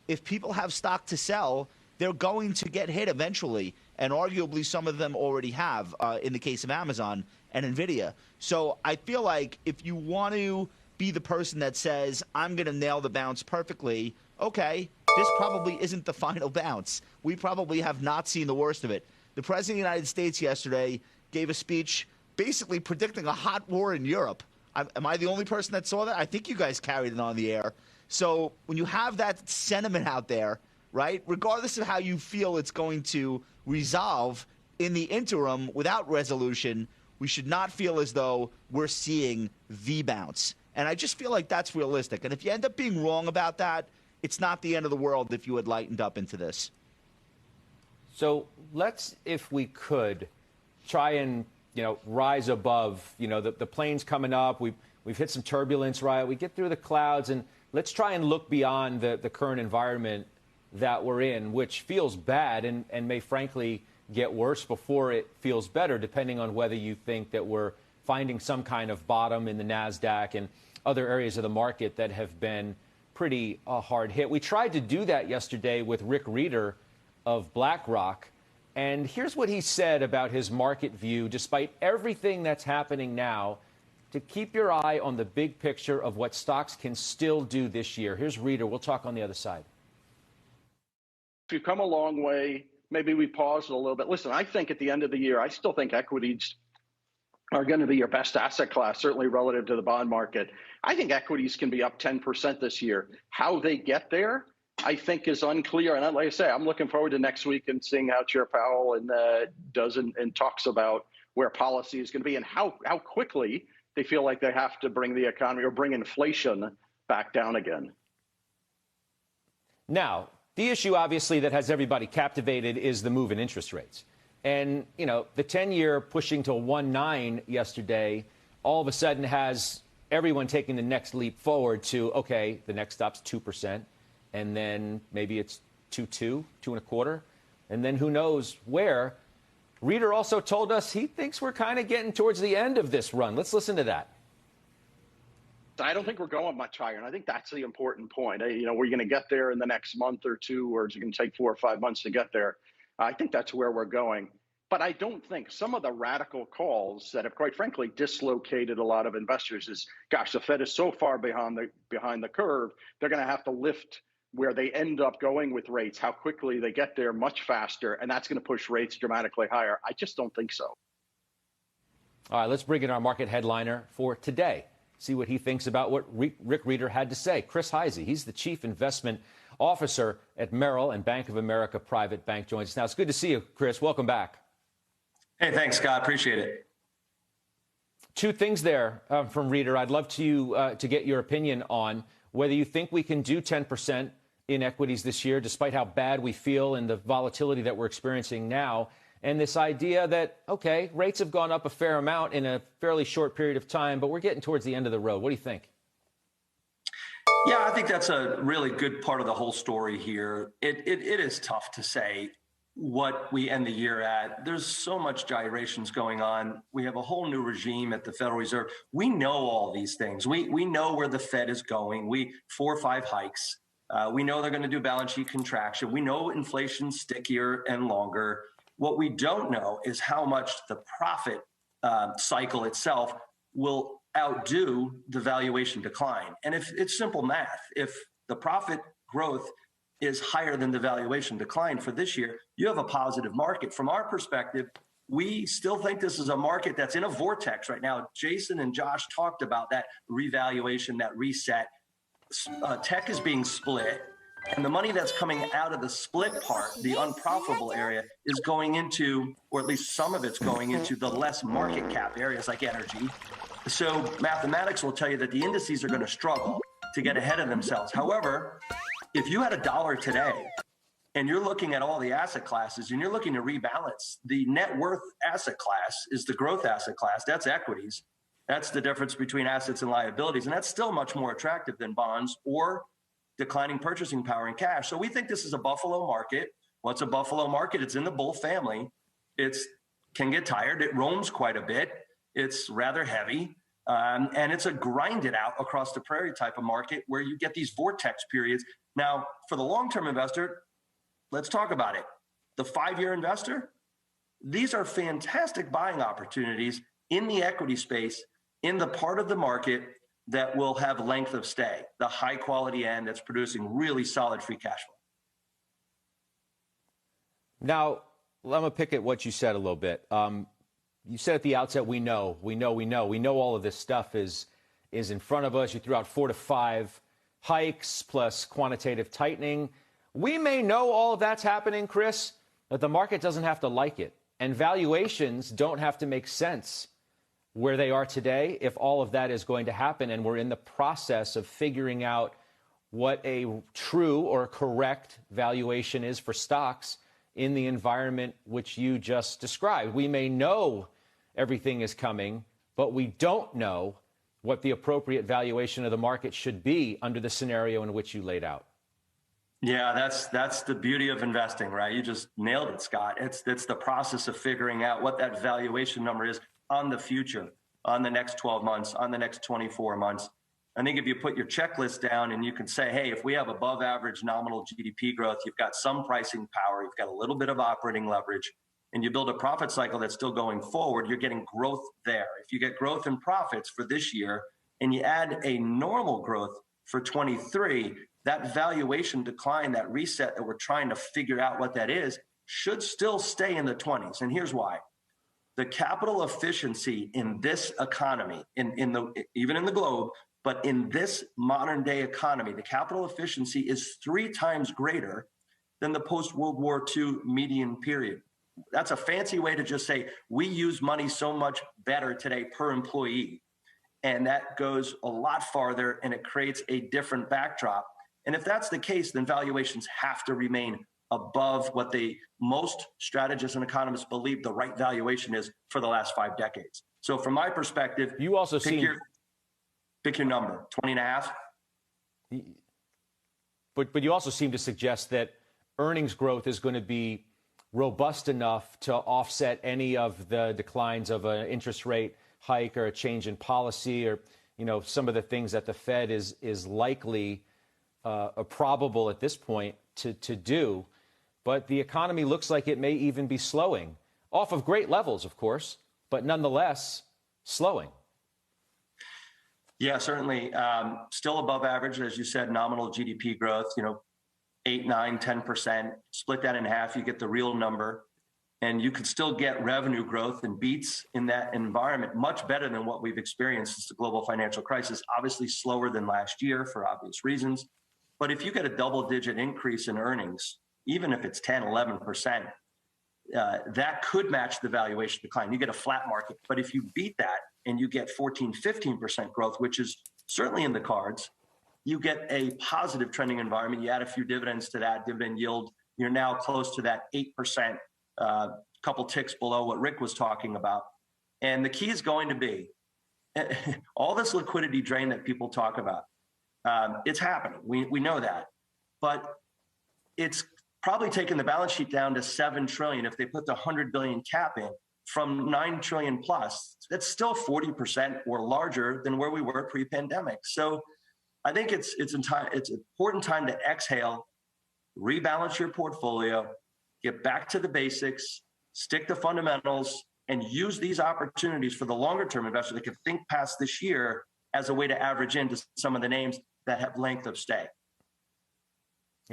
If people have stock to sell, they're going to get hit eventually, and arguably some of them already have in the case of Amazon and NVIDIA. So I feel like if you want to be the person that says, I'm going to nail the bounce perfectly, okay, this probably isn't the final bounce. We probably have not seen the worst of it. The President of the United States yesterday gave a speech basically predicting a hot war in Europe. Am I the only person that saw that? I think you guys carried it on the air. So when you have that sentiment out there, right, regardless of how you feel it's going to resolve in the interim without resolution, we should not feel as though we're seeing the bounce. And I just feel like that's realistic. And if you end up being wrong about that, it's not the end of the world if you had lightened up into this. So let's, if we could, try and rise above, the plane's coming up. We've hit some turbulence, right? We get through the clouds, and let's try and look beyond the current environment that we're in, which feels bad and may frankly get worse before it feels better, depending on whether you think that we're finding some kind of bottom in the NASDAQ and other areas of the market that have been pretty hard hit. We tried to do that yesterday with Rick Reeder of BlackRock. And here's what he said about his market view, despite everything that's happening now, to keep your eye on the big picture of what stocks can still do this year. Here's Reeder. We'll talk on the other side. We've come a long way. Maybe we paused a little bit. Listen, I think at the end of the year, I still think equities are going to be your best asset class, certainly relative to the bond market. I think equities can be up 10% this year. How they get there, I think, is unclear. And like I say, I'm looking forward to next week and seeing how Chair Powell does and talks about where policy is going to be and how quickly they feel like they have to bring the economy or bring inflation back down again. Now, the issue, obviously, that has everybody captivated is the move in interest rates. And, the 10-year pushing to 1.9 yesterday all of a sudden has everyone taking the next leap forward to, okay, the next stop's 2%, and then maybe it's 2.2, 2.25, and then who knows where. Reeder also told us he thinks we're kind of getting towards the end of this run. Let's listen to that. I don't think we're going much higher, and I think that's the important point. We're going to get there in the next month or two, or is it going to take 4 or 5 months to get there? I think that's where we're going. But I don't think some of the radical calls that have, quite frankly, dislocated a lot of investors is, gosh, the Fed is so far behind the curve, they're going to have to lift where they end up going with rates, how quickly they get there much faster, and that's going to push rates dramatically higher. I just don't think so. All right, let's bring in our market headliner for today. See what he thinks about what Rick Reeder had to say. Chris Heisey, he's the Chief Investment Officer at Merrill and Bank of America Private Bank, joins us now. It's good to see you, Chris. Welcome back. Hey, thanks, Scott. Appreciate it. Two things there from Reeder. I'd love to get your opinion on whether you think we can do 10% in equities this year, despite how bad we feel and the volatility that we're experiencing now. And this idea that, okay, rates have gone up a fair amount in a fairly short period of time, but we're getting towards the end of the road. What do you think? Yeah, I think that's a really good part of the whole story here. It is tough to say what we end the year at. There's so much gyrations going on. We have a whole new regime at the Federal Reserve. We know all these things. We know where the Fed is going. 4 or 5 hikes. We know they're going to do balance sheet contraction. We know inflation's stickier and longer. What we don't know is how much the profit cycle itself will outdo the valuation decline. And if it's simple math, if the profit growth is higher than the valuation decline for this year, you have a positive market. From our perspective, we still think this is a market that's in a vortex right now. Jason and Josh talked about that revaluation, that reset. Tech is being split, and the money that's coming out of the split part, the unprofitable area, is going into, or at least some of it's going into the less market cap areas like energy. So mathematics will tell you that the indices are going to struggle to get ahead of themselves. However, if you had $1 today and you're looking at all the asset classes and you're looking to rebalance, the net worth asset class is the growth asset class. That's equities. That's the difference between assets and liabilities. And that's still much more attractive than bonds or declining purchasing power in cash. So we think this is a Buffalo market. What's a Buffalo market? It's in the bull family. It can get tired. It roams quite a bit. It's rather heavy. And it's a grind it out across the prairie type of market where you get these vortex periods. Now, for the long-term investor, let's talk about it. The 5-year investor, these are fantastic buying opportunities in the equity space, in the part of the market that will have length of stay, the high quality end that's producing really solid free cash flow. Now, I'm going to pick at what you said a little bit. You said at the outset, we know all of this stuff is in front of us. You threw out 4 to 5 hikes plus quantitative tightening. We may know all of that's happening, Chris, but the market doesn't have to like it. And valuations don't have to make sense where they are today if all of that is going to happen. And we're in the process of figuring out what a true or correct valuation is for stocks in the environment which you just described. We may know everything is coming, but we don't know what the appropriate valuation of the market should be under the scenario in which you laid out. Yeah, that's the beauty of investing, right? You just nailed it, Scott. It's the process of figuring out what that valuation number is on the future, on the next 12 months, on the next 24 months. I think if you put your checklist down and you can say, hey, if we have above average nominal GDP growth, you've got some pricing power, you've got a little bit of operating leverage, and you build a profit cycle that's still going forward, you're getting growth there. If you get growth in profits for this year and you add a normal growth for 23, that valuation decline, that reset that we're trying to figure out what that is, should still stay in the 20s. And here's why. The capital efficiency in this economy, even in the globe, but in this modern day economy, the capital efficiency is 3 times greater than the post-World War II median period. That's a fancy way to just say we use money so much better today per employee. And that goes a lot farther and it creates a different backdrop. And if that's the case, then valuations have to remain above what most strategists and economists believe the right valuation is for the last 5 decades. So from my perspective, you also pick your number, 20 and a half. But you also seem to suggest that earnings growth is going to be robust enough to offset any of the declines of an interest rate hike or a change in policy or, some of the things that the Fed is likely probable at this point to do. But the economy looks like it may even be slowing off of great levels, of course, but nonetheless slowing. Yeah, certainly. Still above average, as you said, nominal GDP growth, 8, 9, 10%. Split that in half, you get the real number. And you could still get revenue growth and beats in that environment much better than what we've experienced since the global financial crisis, obviously slower than last year for obvious reasons. But if you get a double-digit increase in earnings, even if it's 10, 11%, that could match the valuation decline. You get a flat market. But if you beat that and you get 14, 15% growth, which is certainly in the cards, you get a positive trending environment. You add a few dividends to that dividend yield, you're now close to that 8%, couple ticks below what Rick was talking about. And the key is going to be all this liquidity drain that people talk about. It's happening. We know that. But it's probably taken the balance sheet down to $7 trillion if they put the $100 billion cap in from $9 trillion plus. That's still 40% or larger than where we were pre-pandemic. So I think it's an important time to exhale, rebalance your portfolio, get back to the basics, stick to fundamentals, and use these opportunities for the longer term investor that can think past this year as a way to average into some of the names that have length of stay.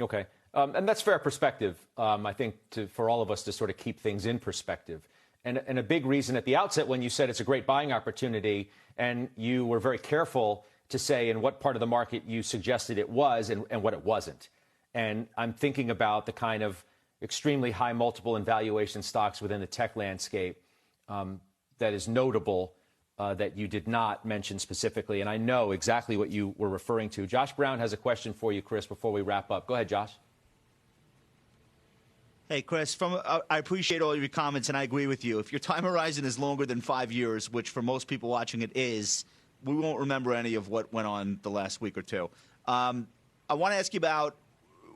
Okay. And that's fair perspective, I think, for all of us to sort of keep things in perspective. And a big reason at the outset when you said it's a great buying opportunity, and you were very careful to say in what part of the market you suggested it was and what it wasn't. And I'm thinking about the kind of extremely high multiple and valuation stocks within the tech landscape that is notable that you did not mention specifically. And I know exactly what you were referring to. Josh Brown has a question for you, Chris, before we wrap up. Go ahead, Josh. Hey, Chris, I appreciate all your comments, and I agree with you. If your time horizon is longer than 5 years, which for most people watching it is, we won't remember any of what went on the last week or two. I want to ask you about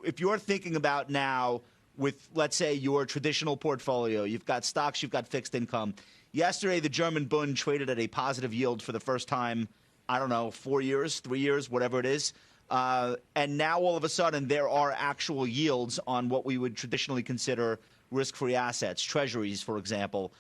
if you're thinking about now with, let's say, your traditional portfolio. You've got stocks, you've got fixed income. Yesterday, the German Bund traded at a positive yield for the first time, I don't know, 4 years, 3 years, whatever it is. And now all of a sudden there are actual yields on what we would traditionally consider risk-free assets, treasuries, for example.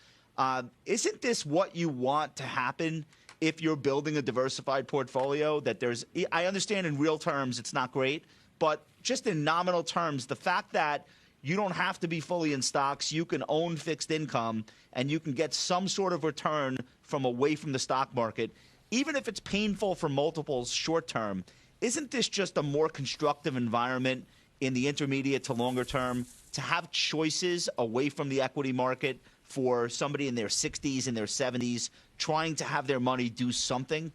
Isn't this what you want to happen if you're building a diversified portfolio? That I understand in real terms it's not great, but just in nominal terms, the fact that you don't have to be fully in stocks, you can own fixed income, and you can get some sort of return from away from the stock market, even if it's painful for multiples short term. Isn't this just a more constructive environment in the intermediate to longer term to have choices away from the equity market for somebody in their 60s and their 70s trying to have their money do something?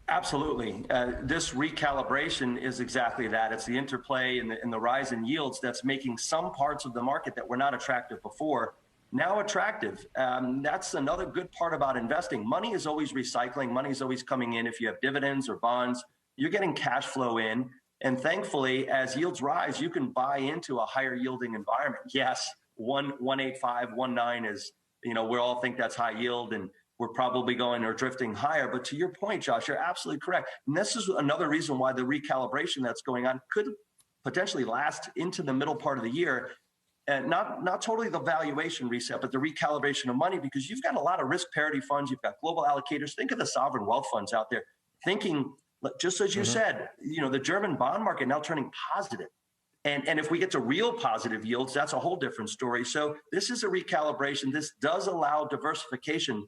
Absolutely. This recalibration is exactly that. It's the interplay and the rise in yields that's making some parts of the market that were not attractive before now attractive. That's another good part about investing. Money is always recycling. Money is always coming in. If you have dividends or bonds, you're getting cash flow in. And thankfully, as yields rise, you can buy into a higher yielding environment. Yes, 185, 19 is, we all think that's high yield, and we're probably going or drifting higher. But to your point, Josh, you're absolutely correct. And this is another reason why the recalibration that's going on could potentially last into the middle part of the year. And not totally the valuation reset, but the recalibration of money, because you've got a lot of risk parity funds. You've got global allocators. Think of the sovereign wealth funds out there thinking, just as you said, the German bond market now turning positive. And if we get to real positive yields, that's a whole different story. So this is a recalibration. This does allow diversification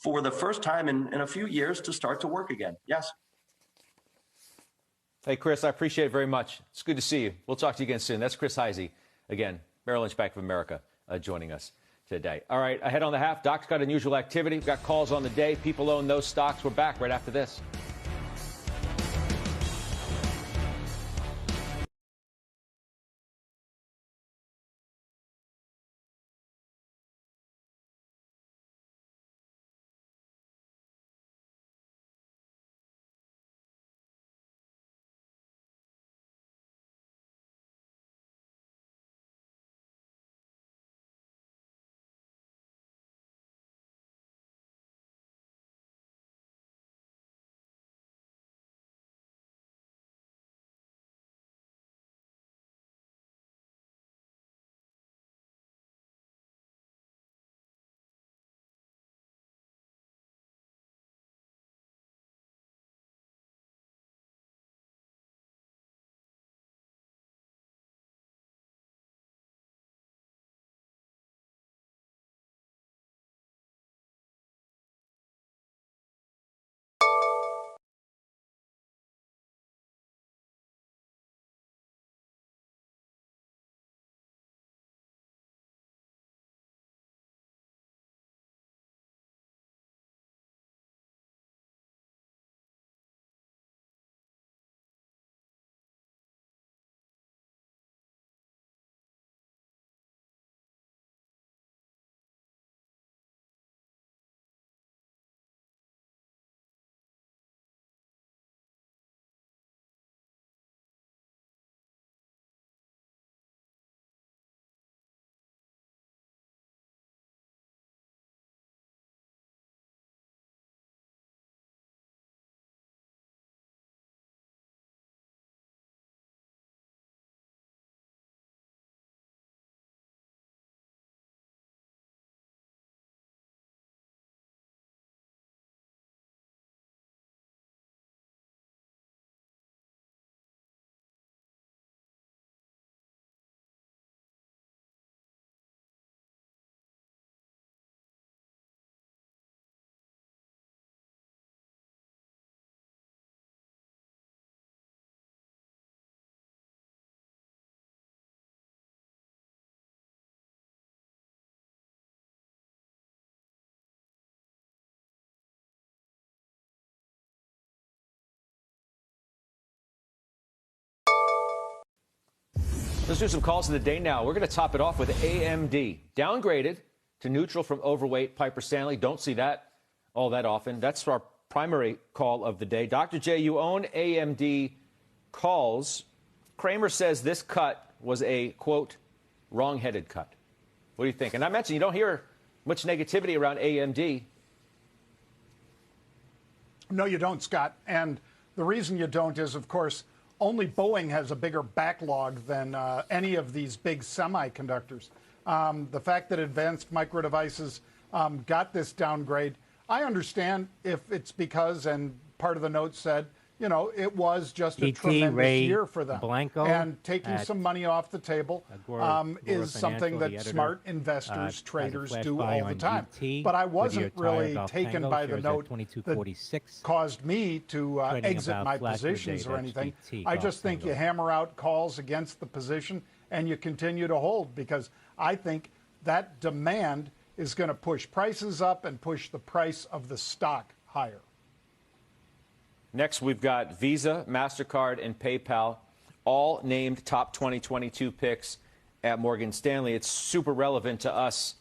for the first time in a few years to start to work again. Yes. Hey, Chris, I appreciate it very much. It's good to see you. We'll talk to you again soon. That's Chris Heisey, again, Merrill Lynch Bank of America, joining us today. All right, ahead on the half, Doc's got unusual activity. We've got calls on the day. People own those stocks. We're back right after this. Let's do some calls of the day now. We're going to top it off with AMD. Downgraded to neutral from overweight. Piper Stanley. Don't see that all that often. That's our primary call of the day. Dr. J, you own AMD calls. Kramer says this cut was a, quote, wrong-headed cut. What do you think? And I mentioned you don't hear much negativity around AMD. No, you don't, Scott. And the reason you don't is, of course, only Boeing has a bigger backlog than any of these big semiconductors. The fact that Advanced Micro Devices got this downgrade, I understand if it's because, and part of the note said, you know, it was just a tremendous year for them. Blanco and taking some money off the table is something that smart investors, traders do all the time. But I wasn't really taken by the note that caused me to exit my positions or anything. I just think you hammer out calls against the position and you continue to hold, because I think that demand is going to push prices up and push the price of the stock higher. Next, we've got Visa, Mastercard, and PayPal, all named top 2022 picks at Morgan Stanley. It's super relevant to us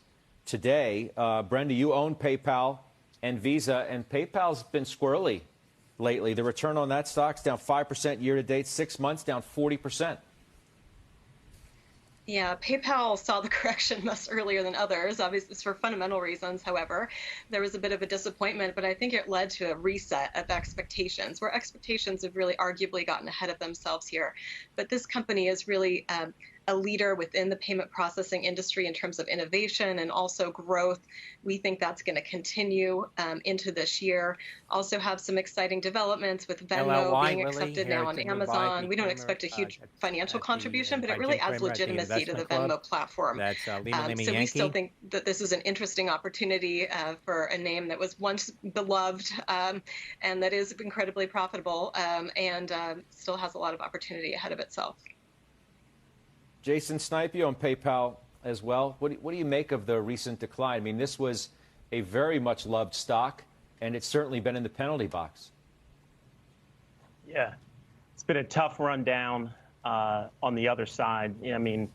today. Brenda, you own PayPal and Visa, and PayPal's been squirrely lately. The return on that stock's down 5% year to date, 6 months down 40%. Yeah, PayPal saw the correction much earlier than others, obviously for fundamental reasons. However, there was a bit of a disappointment, but I think it led to a reset of expectations, where expectations have really arguably gotten ahead of themselves here. But this company is really a leader within the payment processing industry in terms of innovation and also growth. We think that's going to continue into this year. Also have some exciting developments with Venmo being accepted now on Amazon. We don't expect a huge financial contribution, but it really adds legitimacy to the Venmo platform. So we still think that this is an interesting opportunity for a name that was once beloved and that is incredibly profitable and still has a lot of opportunity ahead of itself. Jason Snipe, you on PayPal as well. What do you make of the recent decline? I mean, this was a very much loved stock, and it's certainly been in the penalty box. Yeah, it's been a tough run down on the other side. I mean,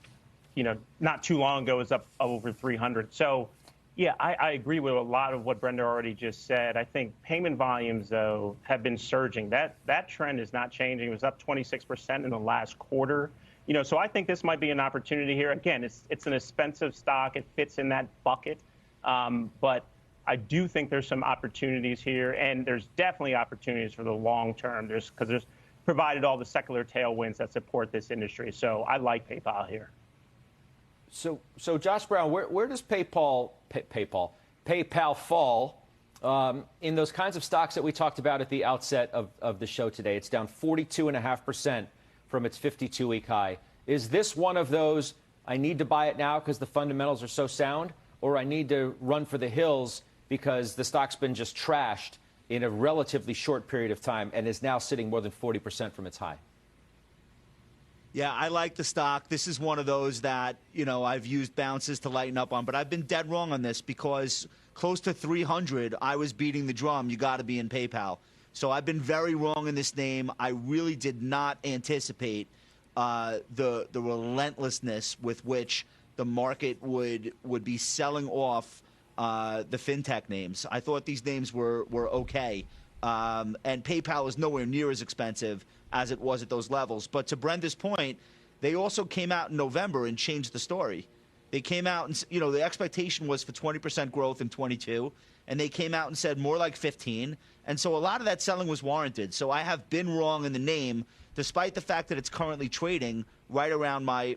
you know, not too long ago it was up over 300. So, yeah, I agree with a lot of what Brenda already just said. I think payment volumes, though, have been surging. That trend is not changing. It was up 26% in the last quarter. You know, so I think this might be an opportunity here. Again, it's an expensive stock. It fits in that bucket. But I do think there's some opportunities here, and there's definitely opportunities for the long term. Because there's provided all the secular tailwinds that support this industry. So I like PayPal here. So Josh Brown, where does PayPal fall in those kinds of stocks that we talked about at the outset of the show today? It's down 42.5%. From its 52-week high. Is this one of those, I need to buy it now because the fundamentals are so sound, or I need to run for the hills because the stock's been just trashed in a relatively short period of time and is now sitting more than 40% from its high? Yeah, I like the stock. This is one of those that, you know, I've used bounces to lighten up on, but I've been dead wrong on this because close to 300, I was beating the drum. You got to be in PayPal. So I've been very wrong in this name. I really did not anticipate the relentlessness with which the market would be selling off the fintech names. I thought these names were okay. And PayPal is nowhere near as expensive as it was at those levels. But to Brenda's point, they also came out in November and changed the story. They came out and, you know, the expectation was for 20% growth in 22, and they came out and said more like 15. And so a lot of that selling was warranted. So I have been wrong in the name, despite the fact that it's currently trading right around my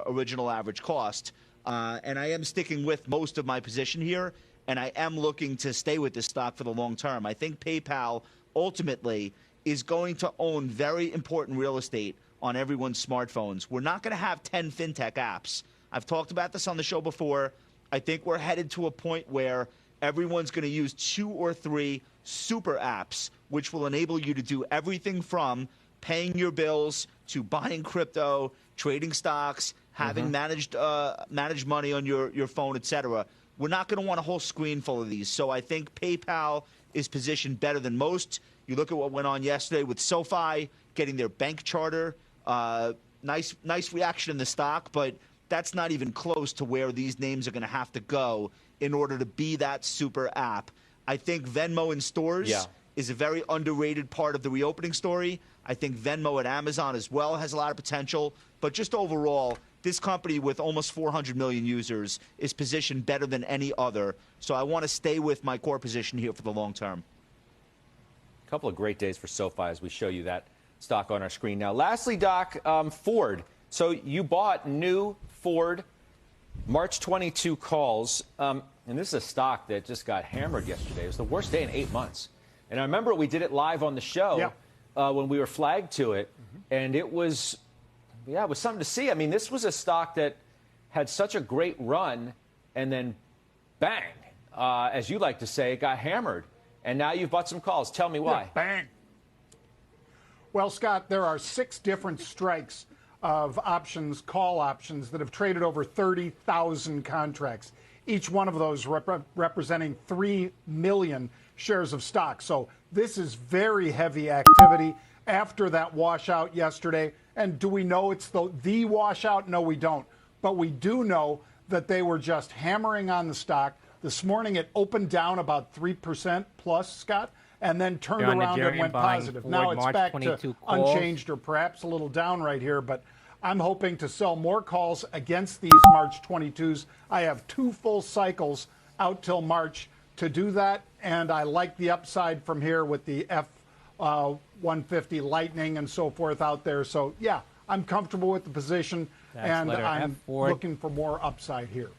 original average cost. And I am sticking with most of my position here, and I am looking to stay with this stock for the long term. I think PayPal ultimately is going to own very important real estate on everyone's smartphones. We're not going to have 10 fintech apps. I've talked about this on the show before. I think we're headed to a point where everyone's going to use 2 or 3 super apps, which will enable you to do everything from paying your bills to buying crypto, trading stocks, having managed money on your phone, etc. We're not going to want a whole screen full of these. So I think PayPal is positioned better than most. You look at what went on yesterday with SoFi getting their bank charter. nice reaction in the stock, but that's not even close to where these names are going to have to go in order to be that super app. I think Venmo in stores is a very underrated part of the reopening story. I think Venmo at Amazon as well has a lot of potential. But just overall, this company with almost 400 million users is positioned better than any other. So I want to stay with my core position here for the long term. A couple of great days for SoFi as we show you that stock on our screen now. Lastly, Doc, Ford. So you bought new Ford March 22 calls. And this is a stock that just got hammered yesterday. It was the worst day in 8 months. And I remember we did it live on the show when we were flagged to it. And it was, it was something to see. I mean, this was a stock that had such a great run and then bang, as you like to say, it got hammered. And now you've bought some calls. Tell me why. Yeah, bang. Well, Scott, there are 6 different strikes of options, call options, that have traded over 30,000 contracts, each one of those representing 3 million shares of stock. So this is very heavy activity after that washout yesterday. And do we know it's the washout? No, we don't. But we do know that they were just hammering on the stock. This morning it opened down about 3% plus, Scott, and then turned around and went positive. Ford, now it's March back 22 to calls. unchanged or perhaps a little down right here, but I'm hoping to sell more calls against these March 22s. I have 2 full cycles out till March to do that, and I like the upside from here with the F-150 Lightning and so forth out there. So, yeah, I'm comfortable with the position, and I'm looking for more upside here.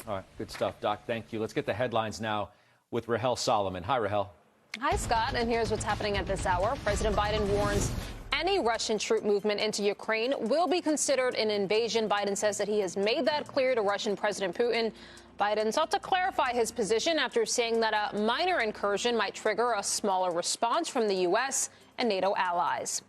All right, good stuff, Doc. Thank you. Let's get the headlines now with Rahel Solomon. Hi, Rahel. Hi, Scott, and here's what's happening at this hour. President Biden warns any Russian troop movement into Ukraine will be considered an invasion. Biden says that he has made that clear to Russian President Putin. Biden sought to clarify his position after saying that a minor incursion might trigger a smaller response from the U.S. and NATO allies.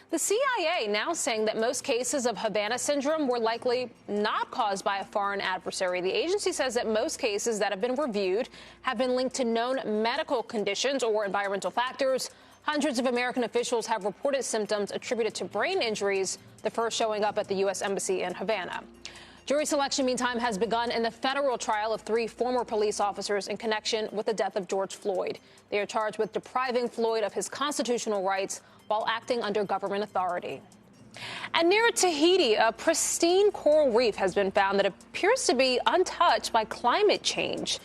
The CIA now saying that most cases of Havana syndrome were likely not caused by a foreign adversary. The agency says that most cases that have been reviewed have been linked to known medical conditions or environmental factors. Hundreds of American officials have reported symptoms attributed to brain injuries, the first showing up at the U.S. Embassy in Havana. Jury selection, meantime, has begun in the federal trial of 3 former police officers in connection with the death of George Floyd. They are charged with depriving Floyd of his constitutional rights while acting under government authority. And near Tahiti, a pristine coral reef has been found that appears to be untouched by climate change.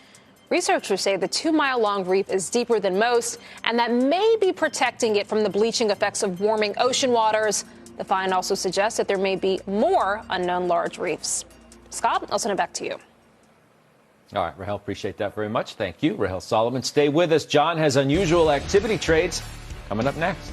Researchers say the 2-mile-long reef is deeper than most, and that may be protecting it from the bleaching effects of warming ocean waters. The find also suggests that there may be more unknown large reefs. Scott, I'll send it back to you. All right, Rahel, appreciate that very much. Thank you. Rahel Solomon, stay with us. John has unusual activity trades coming up next.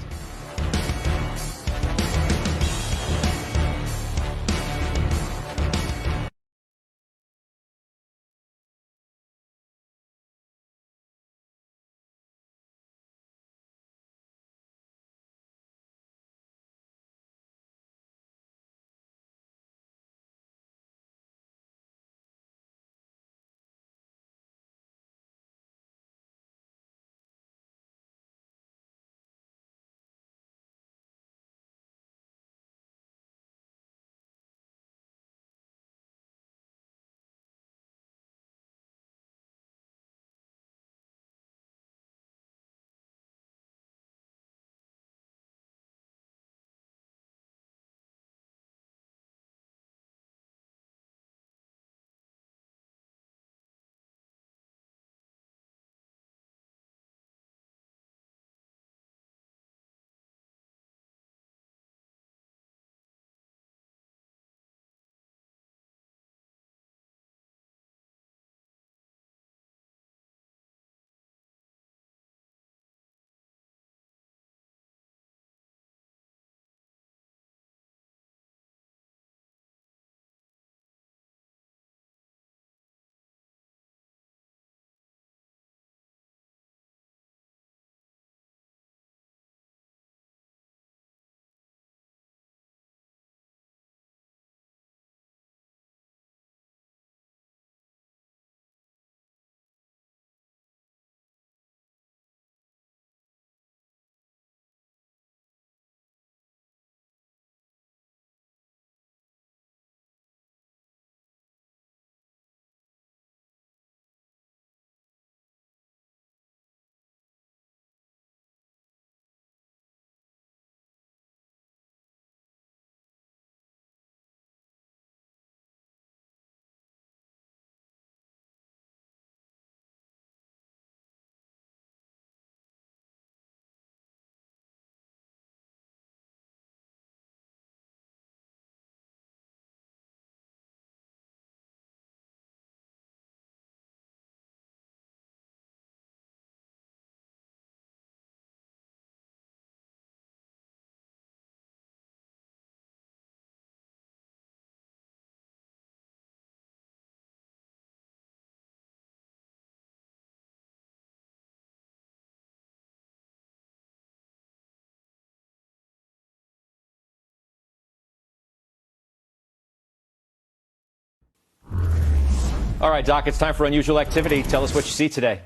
All right, Doc, it's time for unusual activity. Tell us what you see today.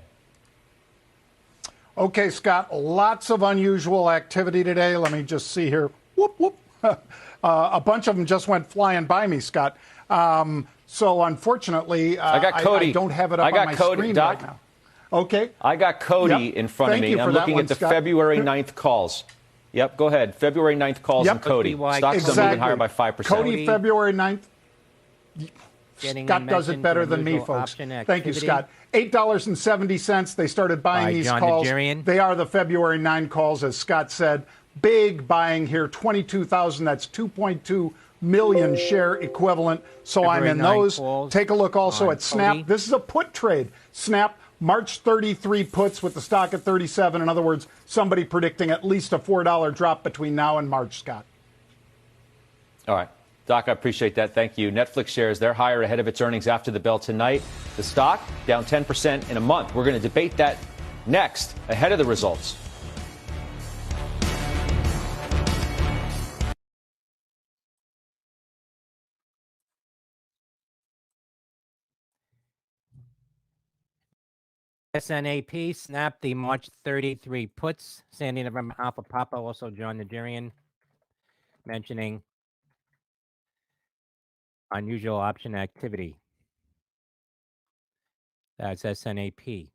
Okay, Scott, lots of unusual activity today. Let me just see here. Whoop, whoop. A bunch of them just went flying by me, Scott. So unfortunately, I got Cody. I don't have it up on my screen Doc. right now. Okay. I got Cody in front of me. I'm looking at the Scott. February 9th calls. Yep, go ahead. February 9th calls and Cody. Stocks exactly. moving higher by 5%. Cody, February 9th. Getting Scott does it better than me, folks. Thank you, Scott. $8.70. They started buying these John calls. Nigerian. They are the February 9 calls, as Scott said. Big buying here, 22,000. That's 2.2 million share equivalent. So February I'm in those. calls Take a look also at Snap. Cody. This is a put trade. Snap, March 33 puts with the stock at 37. In other words, somebody predicting at least a $4 drop between now and March, Scott. All right. Doc, I appreciate that. Thank you. Netflix shares, they're higher ahead of its earnings after the bell tonight. The stock down 10% in a month. We're going to debate that next, ahead of the results. SNAP snapped the March 33 puts. Sandy November Alpha Papa, also John Nigerian, mentioning unusual option activity. That's SNAP.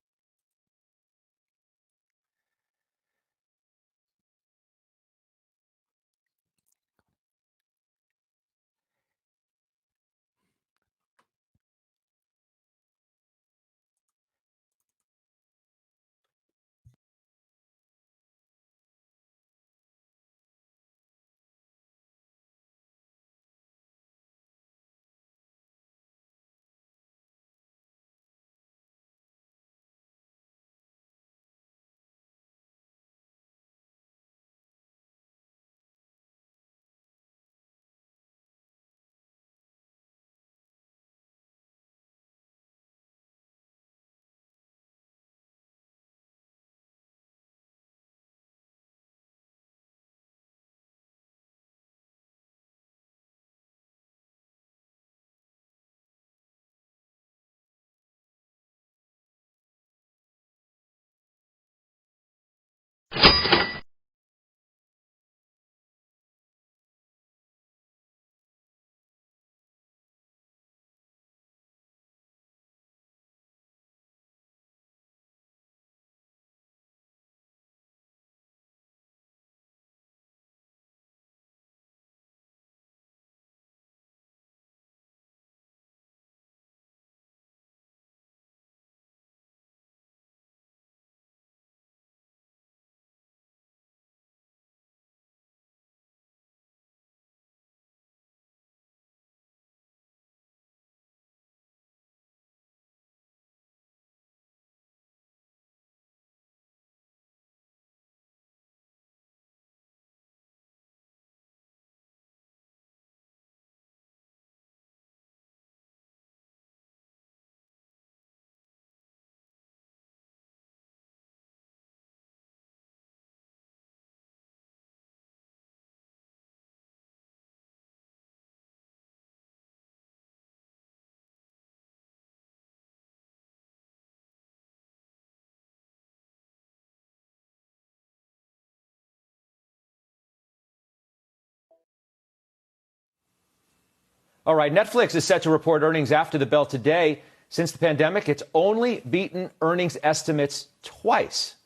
All right, Netflix is set to report earnings after the bell today. Since the pandemic, it's only beaten earnings estimates twice.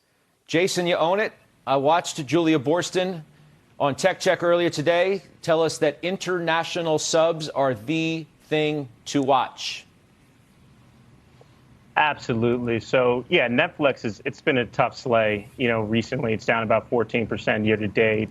Jason, you own it. I watched Julia Borston on Tech Check earlier today tell us that international subs are the thing to watch. Absolutely. So, yeah, Netflix it's been a tough sleigh. Recently it's down about 14% year to date.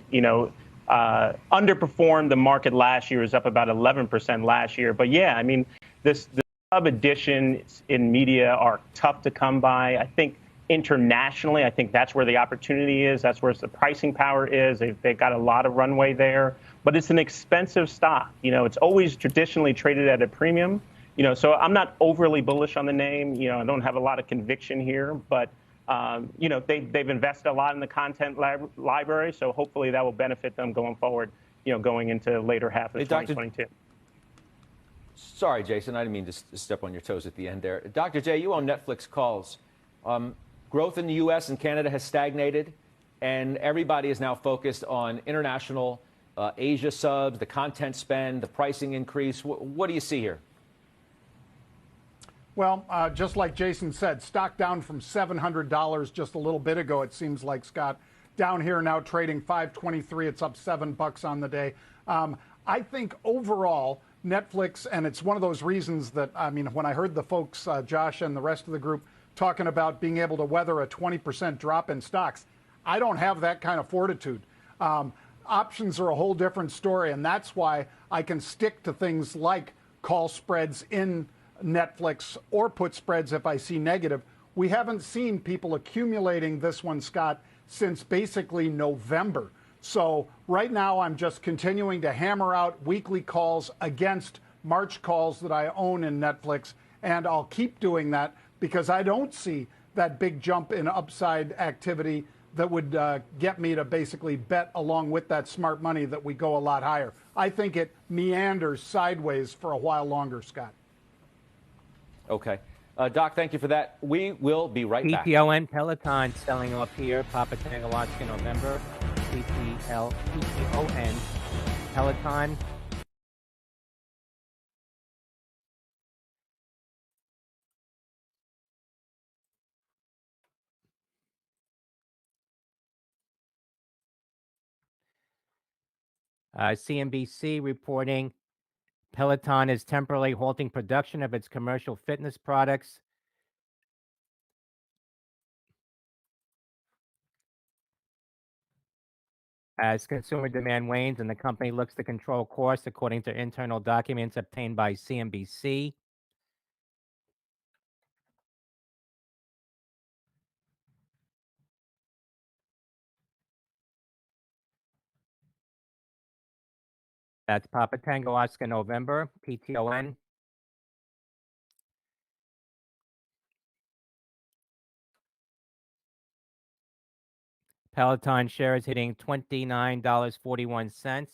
Underperformed the market last year, is up about 11% last year. But yeah, I mean, the sub additions in media are tough to come by. I think internationally, I think that's where the opportunity is. That's where the pricing power is. They've got a lot of runway there. But it's an expensive stock. It's always traditionally traded at a premium. So I'm not overly bullish on the name. I don't have a lot of conviction here, but they've invested a lot in the content library, so hopefully that will benefit them going forward, going into the later half of 2022. Sorry, Jason, I didn't mean to step on your toes at the end there. Dr. J, you own Netflix calls. Growth in the U.S. and Canada has stagnated, and everybody is now focused on international Asia subs, the content spend, the pricing increase. What do you see here? Well, just like Jason said, stock down from $700 just a little bit ago, it seems like, Scott. Down here now trading $523. It's up $7 on the day. I think overall, Netflix, and it's one of those reasons that, I mean, when I heard the folks, Josh and the rest of the group, talking about being able to weather a 20% drop in stocks, I don't have that kind of fortitude. Options are a whole different story, and that's why I can stick to things like call spreads in Netflix or put spreads if I see negative. We haven't seen people accumulating this one, Scott, since basically November. So right now I'm just continuing to hammer out weekly calls against March calls that I own in Netflix, and I'll keep doing that because I don't see that big jump in upside activity that would get me to basically bet along with that smart money that we go a lot higher. I think it meanders sideways for a while longer, Scott. Okay. Doc, thank you for that. We will be right back. PTON, Peloton selling off here. Papa Tango Oscar November. PTON, Peloton. CNBC reporting Peloton is temporarily halting production of its commercial fitness products. As consumer demand wanes and the company looks to control costs, according to internal documents obtained by CNBC. That's Papa Tango Oscar November, PTON. Peloton shares hitting $29.41.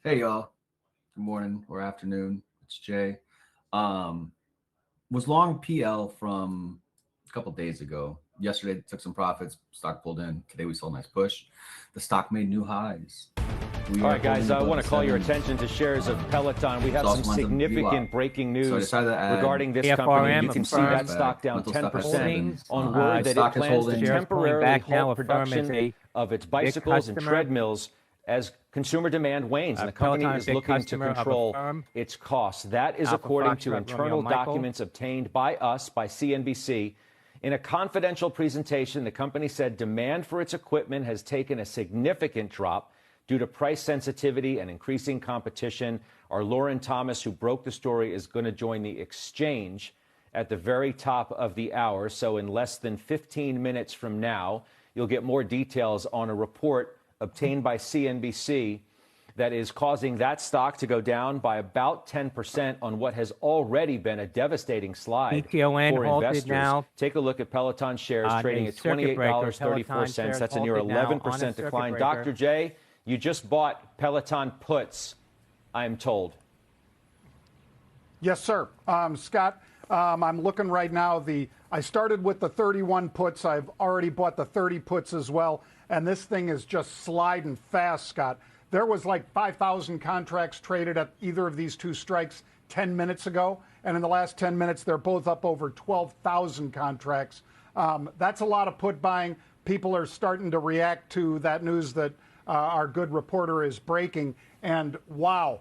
Hey y'all, good morning or afternoon. It's Jay. Was long PL from a couple days ago. Yesterday took some profits, stock pulled in. Today we saw a nice push. The stock made new highs. All right, guys, I want to call your attention to shares of Peloton. We have some significant breaking news regarding this company. You can see that stock down 10% on word that it plans to temporarily halt production of its bicycles and treadmills as consumer demand wanes, and the company is looking to control its costs. That is according to internal documents obtained by us, by CNBC. In a confidential presentation, the company said demand for its equipment has taken a significant drop due to price sensitivity and increasing competition. Our Lauren Thomas, who broke the story, is going to join the exchange at the very top of the hour. So in less than 15 minutes from now, you'll get more details on a report obtained by CNBC that is causing that stock to go down by about 10% on what has already been a devastating slide for investors. Now. Take a look at Peloton shares trading at $28.34. That's a near 11% decline. Dr. J, You just bought Peloton puts, I'm told. Yes, sir. Scott, I'm looking right now. I started with the 31 puts. I've already bought the 30 puts as well. And this thing is just sliding fast, Scott. There was like 5,000 contracts traded at either of these two strikes 10 minutes ago. And in the last 10 minutes, they're both up over 12,000 contracts. That's a lot of put buying. People are starting to react to that news that our good reporter is breaking. And wow,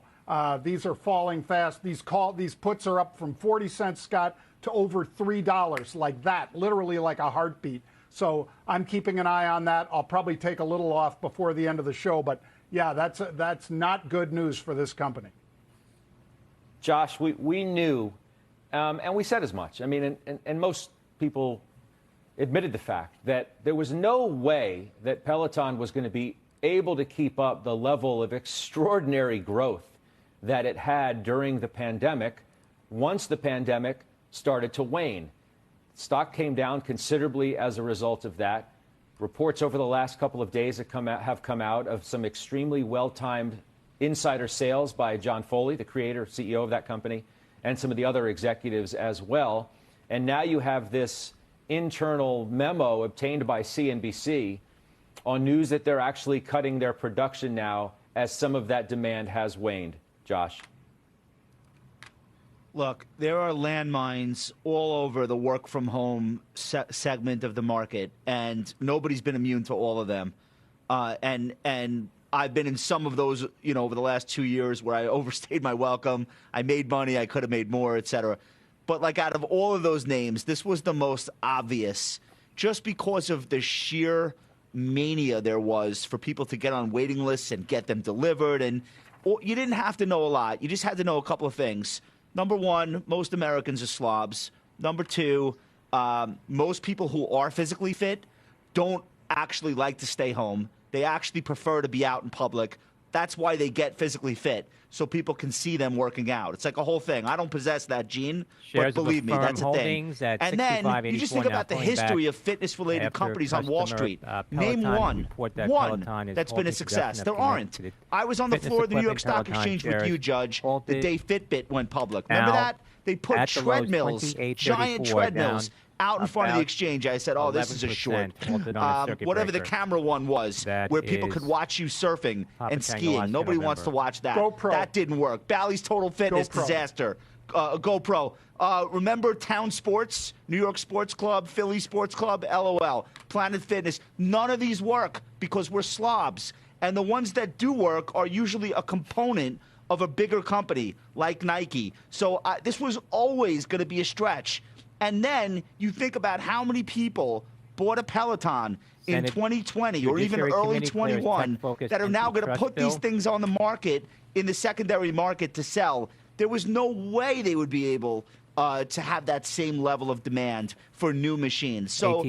these are falling fast. These puts are up from 40 cents, Scott, to over $3, like that, literally like a heartbeat. So I'm keeping an eye on that. I'll probably take a little off before the end of the show, but yeah, that's not good news for this company. Josh, we knew, and we said as much. I mean, and most people admitted the fact that there was no way that Peloton was going to be able to keep up the level of extraordinary growth that it had during the pandemic once the pandemic started to wane. Stock came down considerably as a result of that. Reports over the last couple of days have come out of some extremely well-timed insider sales by John Foley, the creator, CEO of that company, and some of the other executives as well. And now you have this internal memo obtained by CNBC on news that they're actually cutting their production now as some of that demand has waned. Josh. Look, there are landmines all over the work from home segment of the market, and nobody's been immune to all of them. And I've been in some of those, over the last 2 years where I overstayed my welcome. I made money. I could have made more, et cetera. But like out of all of those names, this was the most obvious just because of the sheer mania there was for people to get on waiting lists and get them delivered. And you didn't have to know a lot. You just had to know a couple of things. Number one, most Americans are slobs. Number two, most people who are physically fit don't actually like to stay home. They actually prefer to be out in public. That's why they get physically fit, so people can see them working out. It's like a whole thing. I don't possess that gene, but believe me, that's a thing. And then you just think about the history of fitness-related companies on Wall Street. Name one that's been a success. There aren't. I was on the floor of the New York Stock Exchange with you, Judge, the day Fitbit went public. Remember that? They put treadmills, giant treadmills, out in front of the exchange. I said, oh, this is a short. Whatever the camera one was, where people could watch you surfing and skiing. Nobody wants to watch that. GoPro. That didn't work. Bally's Total Fitness disaster. GoPro. Remember Town Sports, New York Sports Club, Philly Sports Club, LOL, Planet Fitness. None of these work because we're slobs. And the ones that do work are usually a component of a bigger company like Nike. So this was always going to be a stretch. And then you think about how many people bought a Peloton in 2020 or even early 21 that are now going to put these things on the market in the secondary market to sell. There was no way they would be able to have that same level of demand for new machines. So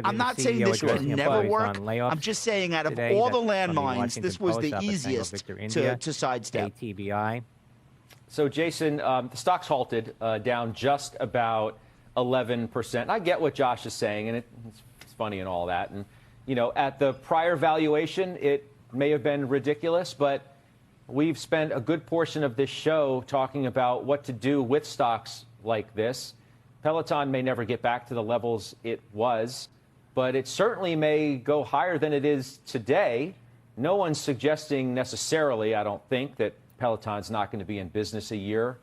I'm not saying this would never work. I'm just saying out of all the landmines, this was the easiest to sidestep. ATVI. So, Jason, the stock's halted down just about 11%. I get what Josh is saying, and it's funny and all that. And, at the prior valuation, it may have been ridiculous, but we've spent a good portion of this show talking about what to do with stocks like this. Peloton may never get back to the levels it was, but it certainly may go higher than it is today. No one's suggesting necessarily, I don't think, that Peloton's not going to be in business a year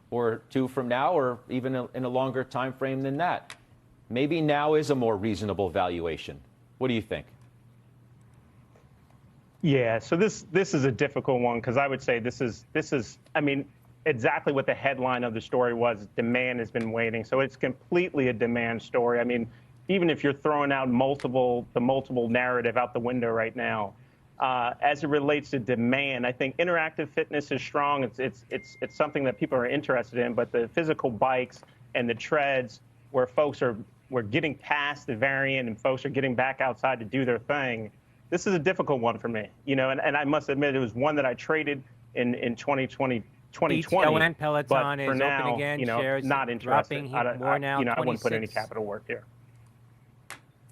or two from now, or even in a longer time frame than that. Maybe now is a more reasonable valuation. What do you think? Yeah, so this is a difficult one because I would say this is I mean, exactly what the headline of the story was. Demand has been waning, so it's completely a demand story. I mean, even if you're throwing out the multiple narrative out the window right now, as it relates to demand, I think interactive fitness is strong. It's something that people are interested in, but the physical bikes and the treads where we're getting past the variant and folks are getting back outside to do their thing. This is a difficult one for me, and I must admit it was one that I traded in 2020. Peloton but for is now, open again. Shares not interested. dropping more now. I wouldn't put any capital work here.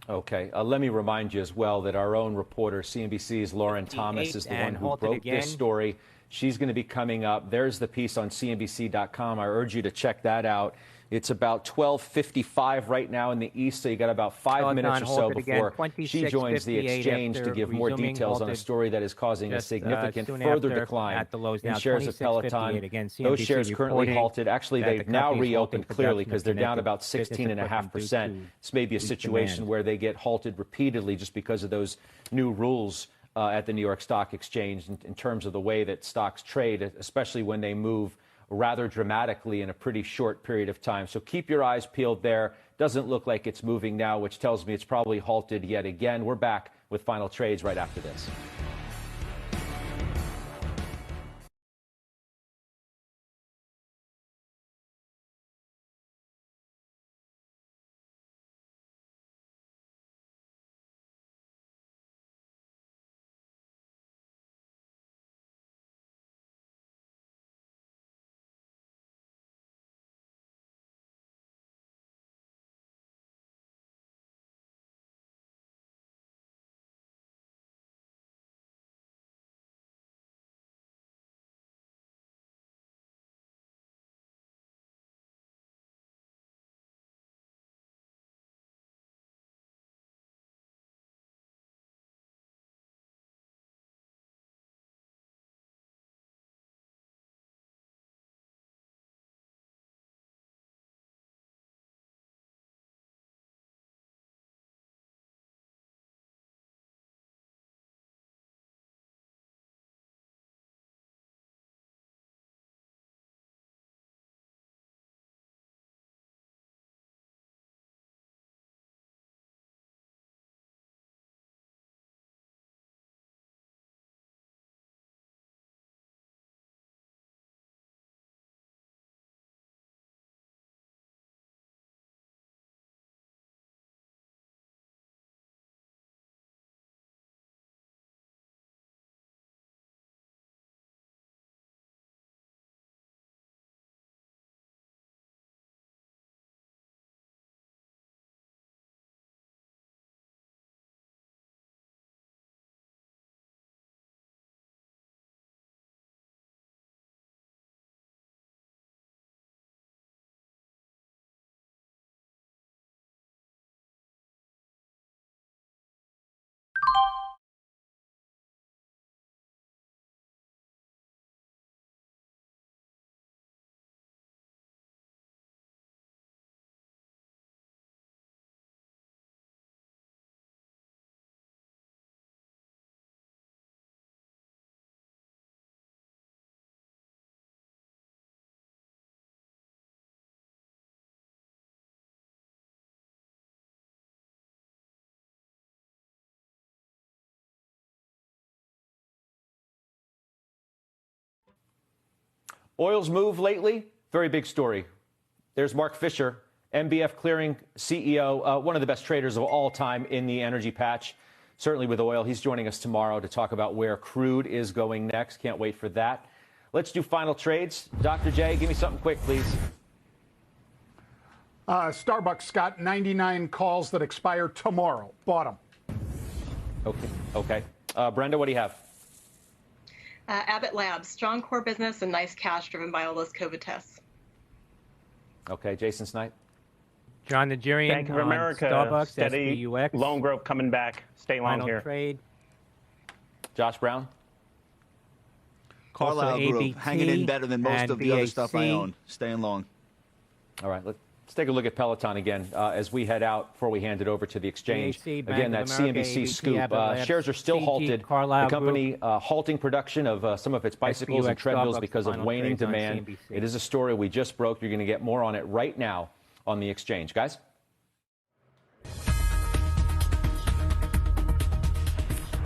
Okay. Let me remind you as well that our own reporter, CNBC's Lauren Thomas, is the one who broke this story. She's going to be coming up. There's the piece on CNBC.com. I urge you to check that out. It's about 12:55 right now in the East, so you got about 5 minutes or so before she joins the exchange to give more details on a story that is causing a significant further decline in shares of Peloton. Those shares currently halted. Actually, they've now reopened clearly because they're down about 16.5%. This may be a situation where they get halted repeatedly just because of those new rules at the New York Stock Exchange in terms of the way that stocks trade, especially when they move rather dramatically in a pretty short period of time. So keep your eyes peeled there. Doesn't look like it's moving now, which tells me it's probably halted yet again. We're back with final trades right after this. Oil's move lately, very big story. There's Mark Fisher, MBF Clearing CEO, one of the best traders of all time in the energy patch, certainly with oil. He's joining us tomorrow to talk about where crude is going next. Can't wait for that. Let's do final trades. Dr. J, give me something quick, please. Starbucks got 99 calls that expire tomorrow. Bought them. Okay. Brenda, what do you have? Abbott Labs, strong core business and nice cash driven by all those COVID tests. Okay, Jason Snipe. John Nigerian. Bank of America, Starbucks, steady SBUX. Loan growth coming back. Stay long Final here. Trade. Josh Brown. Carlisle Group, hanging in better than most of the other stuff I own. Staying long. All right, let's take a look at Peloton again as we head out before we hand it over to the exchange. Again, that CNBC scoop. Shares are still halted. The company halting production of some of its bicycles and treadmills because of waning demand. It is a story we just broke. You're going to get more on it right now on the exchange. Guys?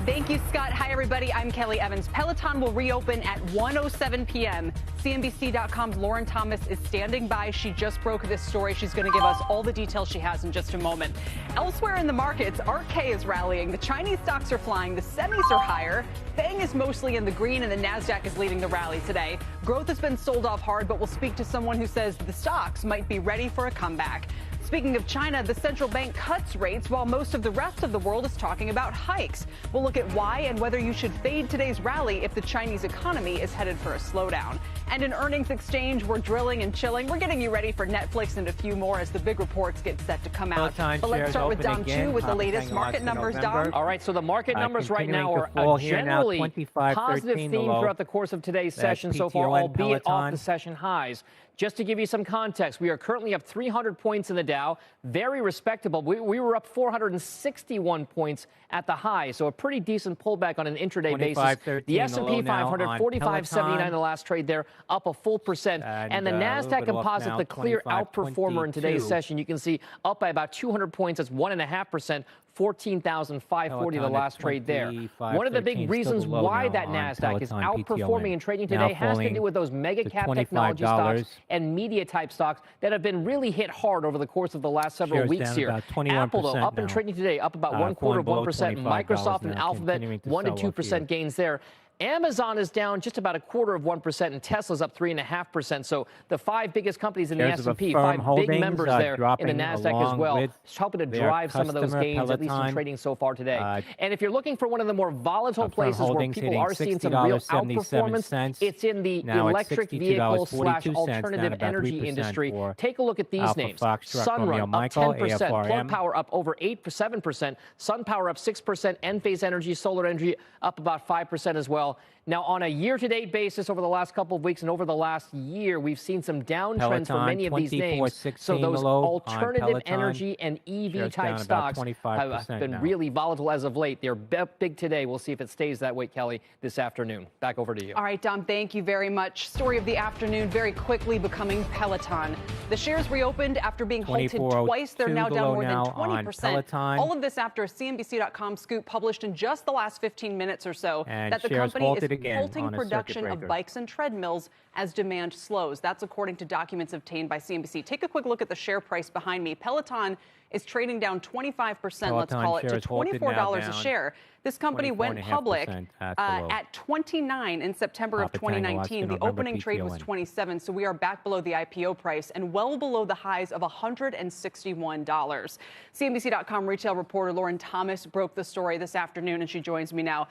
Thank you, Scott. Hi, everybody. I'm Kelly Evans. Peloton will reopen at 1:07 p.m. CNBC.com's Lauren Thomas is standing by. She just broke this story. She's going to give us all the details she has in just a moment. Elsewhere in the markets, RK is rallying. The Chinese stocks are flying. The semis are higher. FANG is mostly in the green, and the NASDAQ is leading the rally today. Growth has been sold off hard, but we'll speak to someone who says the stocks might be ready for a comeback. Speaking of China, the central bank cuts rates while most of the rest of the world is talking about hikes. We'll look at why and whether you should fade today's rally if the Chinese economy is headed for a slowdown. And in earnings exchange, we're drilling and chilling. We're getting you ready for Netflix and a few more as the big reports get set to come out. But let's start with Dom Chu with the latest market numbers, Dom. All right, so the market numbers right now are a generally positive theme throughout the course of today's session so far, albeit off the session highs. Just to give you some context, we are currently up 300 points in the Dow, very respectable. We were up 461 points at the high, so a pretty decent pullback on an intraday basis. The S&P 500, 45.79 the last trade there, up a full percent. And the NASDAQ Composite, the clear outperformer in today's session, you can see up by about 200 points. That's 1.5%. 14,540 the last trade there. One of the big reasons why that NASDAQ is outperforming and trading today has to do with those mega cap technology stocks and media type stocks that have been really hit hard over the course of the last several weeks here. Apple, though, up and trading today, up about 1/4% of 1%. Microsoft and Alphabet, 1 to 2% gains there. Amazon is down just about 1/4%, and Tesla's up 3.5%. So the 5 biggest companies in the S&P, 5 big members there in the NASDAQ as well, helping to drive some of those gains, at least in trading so far today. And if you're looking for one of the more volatile places where people are seeing some real outperformance, it's in the electric vehicle / alternative energy industry. Take a look at these names. Sunrun up 10%, Plug Power up over 7%, SunPower up 6%, Enphase Energy, Solar Energy up about 5% as well. Now, on a year-to-date basis over the last couple of weeks and over the last year, we've seen some downtrends for many of these names. So those alternative energy and EV-type stocks have been really volatile as of late. They're big today. We'll see if it stays that way, Kelly, this afternoon. Back over to you. All right, Dom, thank you very much. Story of the afternoon very quickly becoming Peloton. The shares reopened after being halted twice. They're now down more than 20%. All of this after a CNBC.com scoop published in just the last 15 minutes or so that the company is halting production of bikes and treadmills as demand slows. That's according to documents obtained by CNBC. Take a quick look at the share price behind me. Peloton is trading down 25%, let's call it, to $24 a share. This company went public at 29 in September of 2019. The opening trade was 27, so we are back below the IPO price and well below the highs of $161. CNBC.com retail reporter Lauren Thomas broke the story this afternoon, and she joins me now.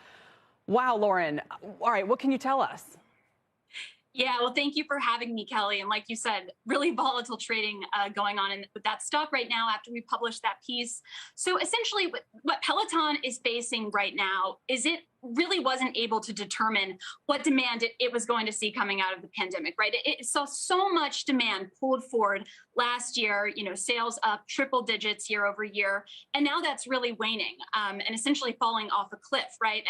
Wow, Lauren. All right, what can you tell us? Yeah, well, thank you for having me, Kelly. And like you said, really volatile trading going on with that stock right now after we published that piece. So essentially what Peloton is facing right now is it really wasn't able to determine what demand it was going to see coming out of the pandemic, right? It saw so much demand pulled forward last year, sales up triple digits year over year. And now that's really waning and essentially falling off a cliff, right?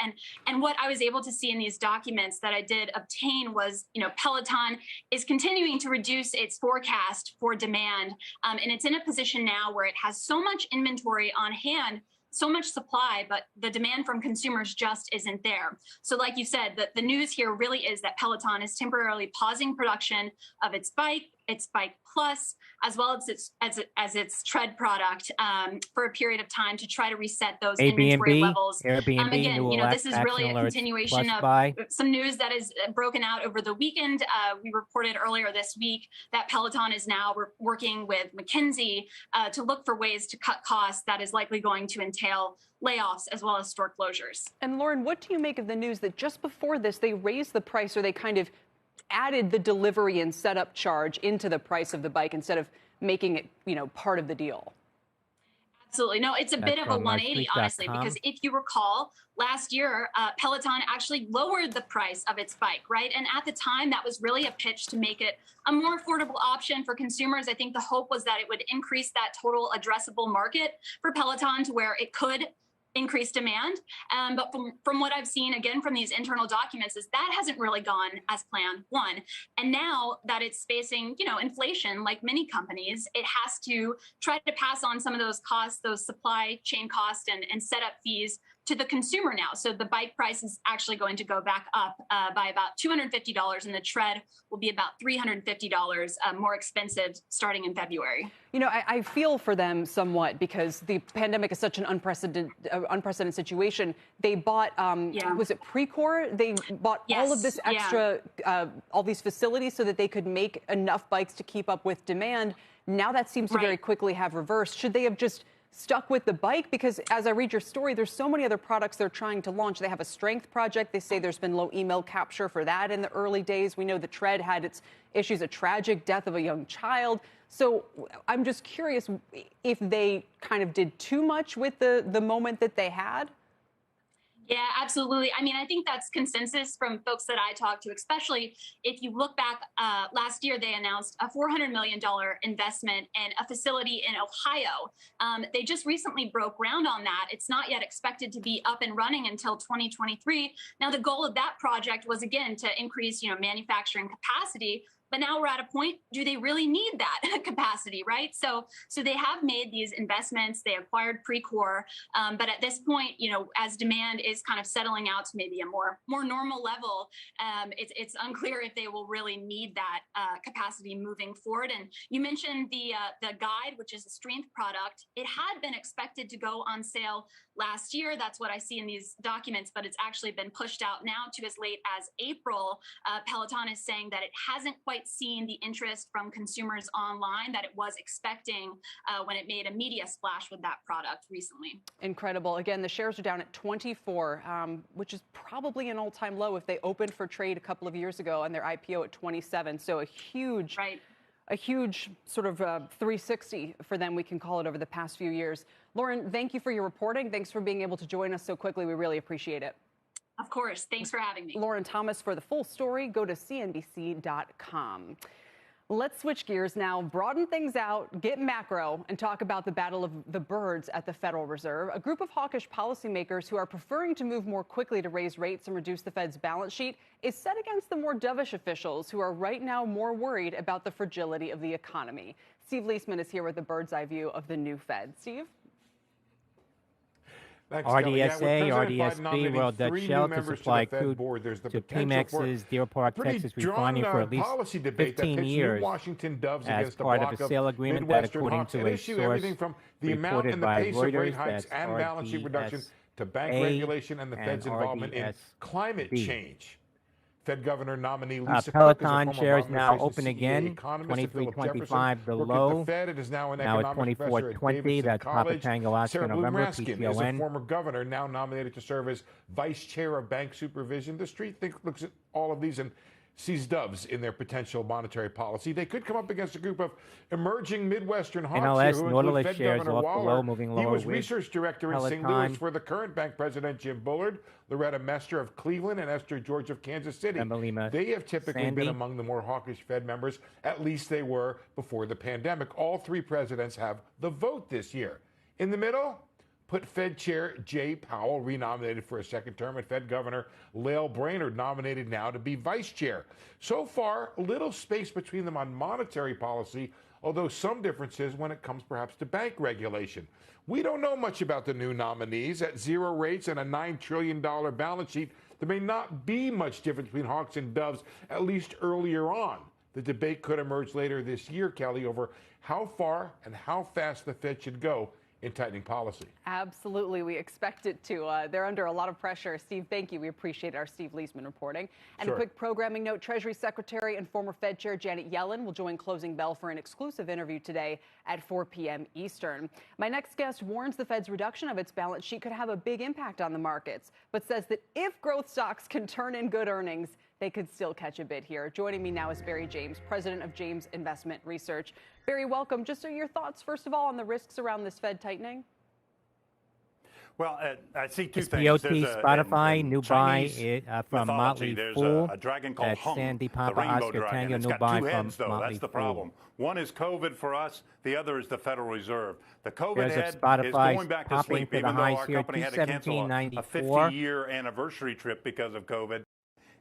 And what I was able to see in these documents that I did obtain was, Peloton is continuing to reduce its forecast for demand. And it's in a position now where it has so much inventory on hand, so much supply, but the demand from consumers just isn't there. So like you said, the news here really is that Peloton is temporarily pausing production of its Bike Plus, as well as its tread product for a period of time to try to reset those inventory levels. Again, this is really a continuation of some news that is broken out over the weekend. We reported earlier this week that Peloton is now working with McKinsey to look for ways to cut costs that is likely going to entail layoffs as well as store closures. And Lauren, what do you make of the news that just before this, they raised the price, or they kind of added the delivery and setup charge into the price of the bike instead of making it, part of the deal? Absolutely. No, it's a bit of a 180, honestly, because if you recall, last year, Peloton actually lowered the price of its bike, right? And at the time, that was really a pitch to make it a more affordable option for consumers. I think the hope was that it would increase that total addressable market for Peloton to where it could increased demand. But from what I've seen, again, from these internal documents, is that hasn't really gone as planned, one. And now that it's facing, inflation, like many companies, it has to try to pass on some of those costs, those supply chain costs and setup fees to the consumer now. So the bike price is actually going to go back up by about $250, and the tread will be about $350 more expensive starting in February. You know, I feel for them somewhat because the pandemic is such an unprecedented situation. They bought, was it Precor? They bought all of this extra, all these facilities so that they could make enough bikes to keep up with demand. Now that seems to very quickly have reversed. Should they have just stuck with the bike? Because as I read your story, there's so many other products they're trying to launch. They have a strength project. They say there's been low email capture for that in the early days. We know the tread had its issues, a tragic death of a young child. So I'm just curious if they kind of did too much with the moment that they had. Yeah, absolutely. I mean, I think that's consensus from folks that I talked to, especially if you look back last year, they announced a $400 million investment in a facility in Ohio. They just recently broke ground on that. It's not yet expected to be up and running until 2023. Now, the goal of that project was, again, to increase, manufacturing capacity. But now we're at a point, do they really need that capacity, right? So they have made these investments. They acquired Precor. But at this point, as demand is kind of settling out to maybe a more normal level, it's unclear if they will really need that capacity moving forward. And you mentioned the Guide, which is a strength product. It had been expected to go on sale last year. That's what I see in these documents, but it's actually been pushed out now to as late as April. Peloton is saying that it hasn't quite seen the interest from consumers online that it was expecting when it made a media splash with that product recently. Incredible. Again, the shares are down at 24, which is probably an all-time low if they opened for trade a couple of years ago and their IPO at 27. So a huge sort of 360 for them, we can call it, over the past few years. Lauren, thank you for your reporting. Thanks for being able to join us so quickly. We really appreciate it. Of course. Thanks for having me. Lauren Thomas. For the full story, go to CNBC.com. Let's switch gears now, broaden things out, get macro, and talk about the battle of the birds at the Federal Reserve. A group of hawkish policymakers who are preferring to move more quickly to raise rates and reduce the Fed's balance sheet is set against the more dovish officials who are right now more worried about the fragility of the economy. Steve Leisman is here with a bird's eye view of the new Fed. Steve? RDSA, RDSB, World Dutch Shell to supply crude to Pemex's Deer Park, Texas refining for at least 15 years as part of a sale agreement that, according to a source reported by Reuters, that's RDSA to bank regulation and the Fed's involvement in climate change. Fed Governor nominee Lisa Peloton shares now open again, 23.25 the low, now at 24.20. That's Papa Tango Oscar November, PTON. Is a former governor now nominated to serve as vice chair of bank supervision. The Street looks at all of these and sees doves in their potential monetary policy. They could come up against a group of emerging Midwestern hawks here who include Fed Governor Waller. He was research director in St. Louis for the current bank president, Jim Bullard, Loretta Mester of Cleveland, and Esther George of Kansas City. They have typically been among the more hawkish Fed members. At least they were before the pandemic. All three presidents have the vote this year. In the middle, put Fed Chair Jay Powell, renominated for a second term, and Fed Governor Lael Brainerd, nominated now to be vice chair. So far, little space between them on monetary policy, although some differences when it comes perhaps to bank regulation. We don't know much about the new nominees. At zero rates and a $9 trillion balance sheet, there may not be much difference between hawks and doves, at least earlier on. The debate could emerge later this year, Kelly, over how far and how fast the Fed should go in tightening policy. Absolutely. We expect it to. They're under a lot of pressure. Steve, thank you. We appreciate our Steve Leisman reporting. And a quick programming note, Treasury Secretary and former Fed Chair Janet Yellen will join Closing Bell for an exclusive interview today at 4 p.m. Eastern. My next guest warns the Fed's reduction of its balance sheet could have a big impact on the markets, but says that if growth stocks can turn in good earnings, they could still catch a bid here. Joining me now is Barry James, president of James Investment Research. Barry, welcome. Just your thoughts, first of all, on the risks around this Fed tightening? Well, I see two things. SBOT, Spotify, new buy from Motley Fool. A dragon called Hung, Sandy Papa the rainbow Oscar dragon. Tango, It's new got buy two from heads, though. Motley That's the Fool. problem. One is COVID for us. The other is the Federal Reserve. The COVID Shares head of Spotify is going back to popping sleep, for the even though highs our here, company had to cancel a 217.94. 50-year anniversary trip because of COVID.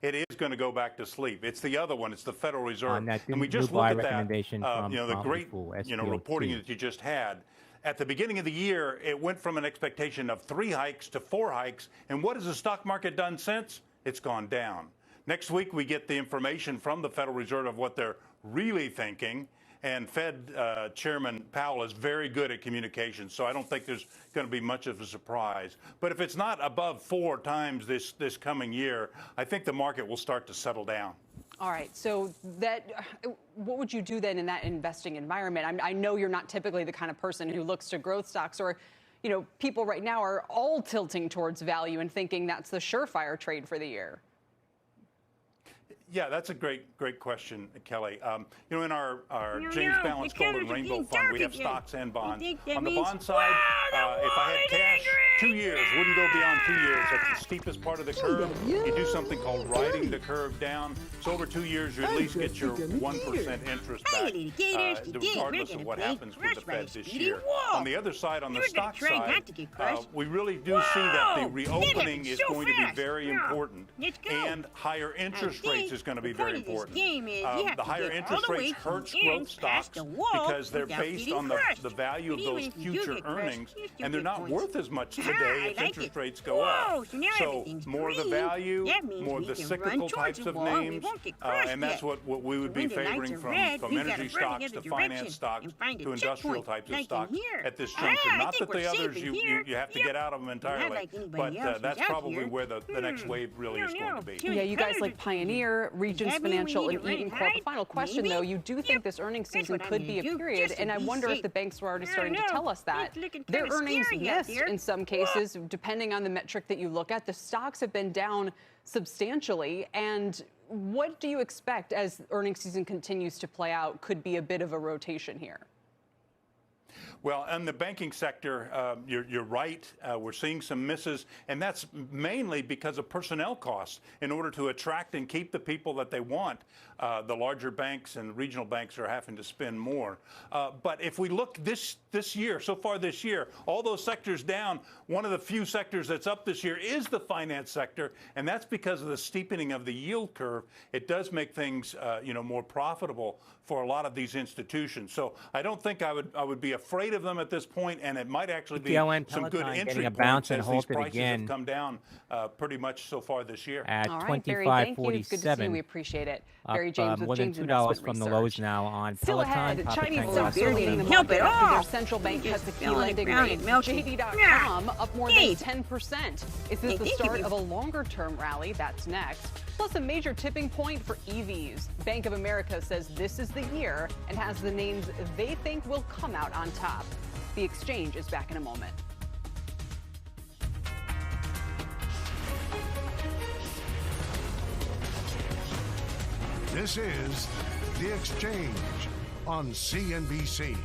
It is going to go back to sleep. It's the other one. It's the Federal Reserve. That And we just new buy look at that, recommendation from the Motley great, Fool, reporting that you just had. At the beginning of the year, it went from an expectation of 3 hikes to 4 hikes. And what has the stock market done since? It's gone down. Next week, we get the information from the Federal Reserve of what they're really thinking. And Fed Chairman Powell is very good at communication, so I don't think there's going to be much of a surprise. But if it's not above 4 times this coming year, I think the market will start to settle down. All right. So what would you do then in that investing environment? I know you're not typically the kind of person who looks to growth stocks, or, people right now are all tilting towards value and thinking that's the surefire trade for the year. Yeah, that's a great question, Kelly. In our James Balanced Golden Rainbow Fund, we have stocks and bonds. On the bond side, if I had cash, 2 years, wouldn't go beyond 2 years. That's the steepest part of the curve. You do something called riding the curve down. So over 2 years, you at least get your 1% interest back, regardless of what happens with the Fed this year. On the other side, on the stock side, we really do see that the reopening is going to be very important, and higher interest rates is going to be very important. The higher interest rates hurts growth stocks because they're based on the value of those future earnings, and they're not worth as much today if interest rates go up. So more of the value, more of the cyclical types of names, and that's what we would be favoring from energy stocks to finance stocks to industrial types of stocks at this juncture. Not that the others, you have to get out of them entirely, but that's probably where the next wave really is going to be. Yeah, you guys like Pioneer, Regions Financial, and Eaton Corp. A final question, though. You do think this earnings season could be a period, and I wonder if the banks were already starting to tell us that. Their earnings missed in some cases, depending on the metric that you look at. The stocks have been down substantially, and what do you expect as earnings season continues to play out? Could be a bit of a rotation here. Well, in the banking sector, you're right. We're seeing some misses, and that's mainly because of personnel costs. In order to attract and keep the people that they want, the larger banks and regional banks are having to spend more. But if we look this year, so far this year, all those sectors down, one of the few sectors that's up this year is the finance sector, and that's because of the steepening of the yield curve. It does make things, more profitable for a lot of these institutions. So I don't think I would be afraid of them at this point, and it might actually be some good entry points as these prices have come down pretty much so far this year. At 25.47, it's good to see you. We appreciate it. Barry James with more than James $2 from the lows now on Still Peloton. ahead, Chinese stocks are leading the market after their central bank cuts the key lending rate. JD.com up more than 10%. Is this the start of a longer-term rally? That's next. Plus, a major tipping point for EVs. Bank of America says this is the year and has the names they think will come out on top. The exchange is back in a moment. This is The Exchange on CNBC.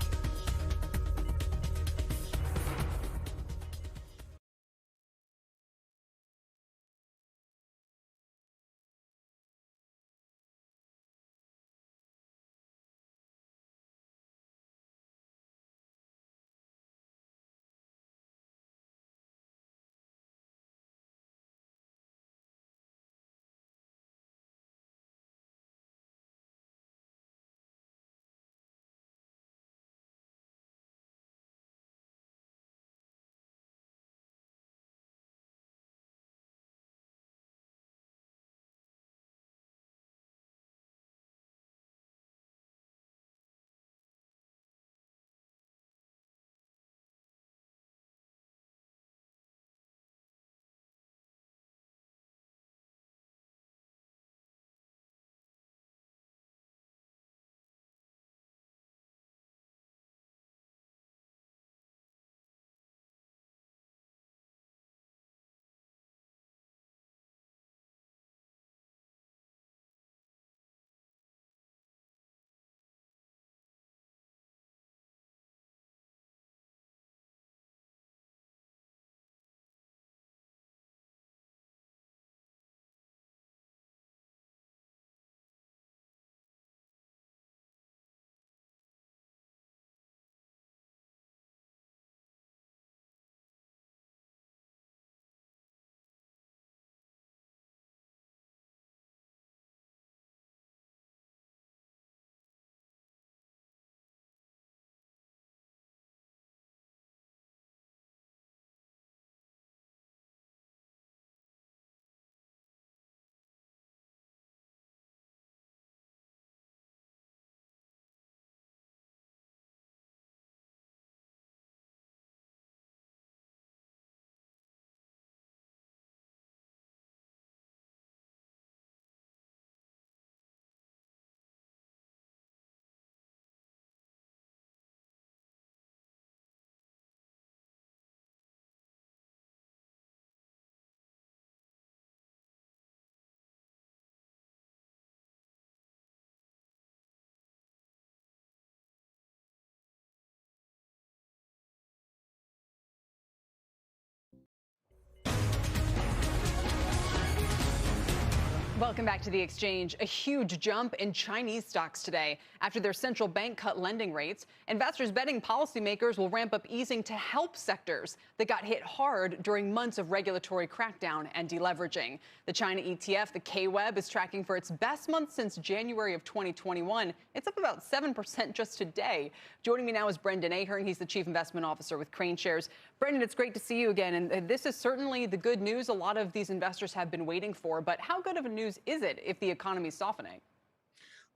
Welcome back to The Exchange. A huge jump in Chinese stocks today after their central bank cut lending rates. Investors betting policymakers will ramp up easing to help sectors that got hit hard during months of regulatory crackdown and deleveraging. The China ETF, the KWEB, is tracking for its best month since January of 2021. It's up about 7% just today. Joining me now is Brendan Ahern. He's the Chief Investment Officer with Crane Shares. Brendan, it's great to see you again. And this is certainly the good news a lot of these investors have been waiting for. But how good of a news is it if the economy is softening?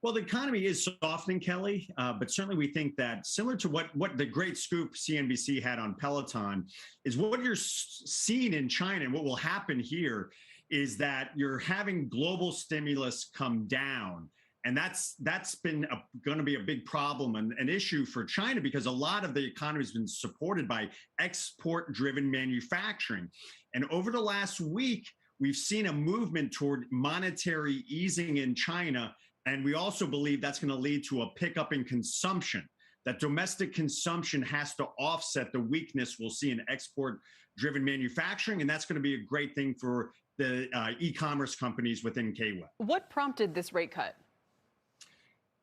Well, the economy is softening, Kelly, but certainly we think that similar to what the great scoop CNBC had on Peloton is what you're seeing in China and what will happen here is that you're having global stimulus come down. And that's been going to be a big problem and an issue for China because a lot of the economy has been supported by export-driven manufacturing. And over the last week, we've seen a movement toward monetary easing in China, and we also believe that's going to lead to a pickup in consumption, that domestic consumption has to offset the weakness we'll see in export-driven manufacturing, and that's going to be a great thing for the e-commerce companies within KWEB. What prompted this rate cut?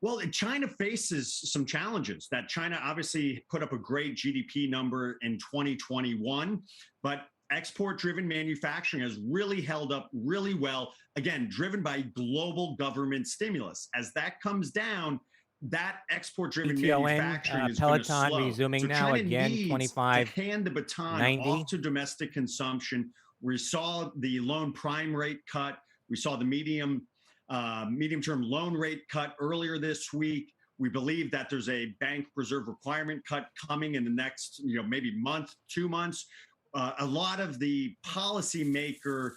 Well, China faces some challenges. That China obviously put up a great GDP number in 2021, but export-driven manufacturing has really held up really well, again, driven by global government stimulus. As that comes down, that export-driven manufacturing is going to Peloton slow. resuming so now China again, needs 25, to hand the baton 90. off to domestic consumption. We saw the loan prime rate cut. We saw the medium-term loan rate cut earlier this week. We believe that there's a bank reserve requirement cut coming in the next, maybe month, 2 months. A lot of the policymaker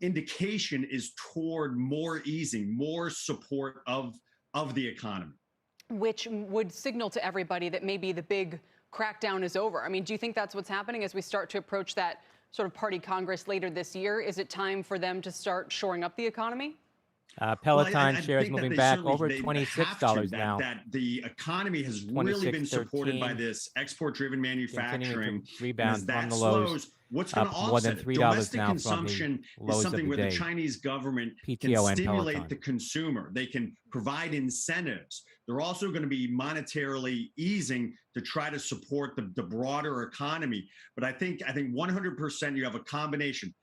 indication is toward more easing, more support of the economy. Which would signal to everybody that maybe the big crackdown is over. I mean, do you think that's what's happening as we start to approach that sort of party Congress later this year? Is it time for them to start shoring up the economy? Peloton shares moving back over $26 now. That the economy has really been supported by this export-driven manufacturing. Rebound that from the slows, lows. what's going to offset more than $3 domestic now consumption from the is lows something of where the the day. Chinese government PTO can and stimulate Peloton. the consumer. They can provide incentives. They're also going to be monetarily easing to try to support the broader economy. But I think 100% you have a combination.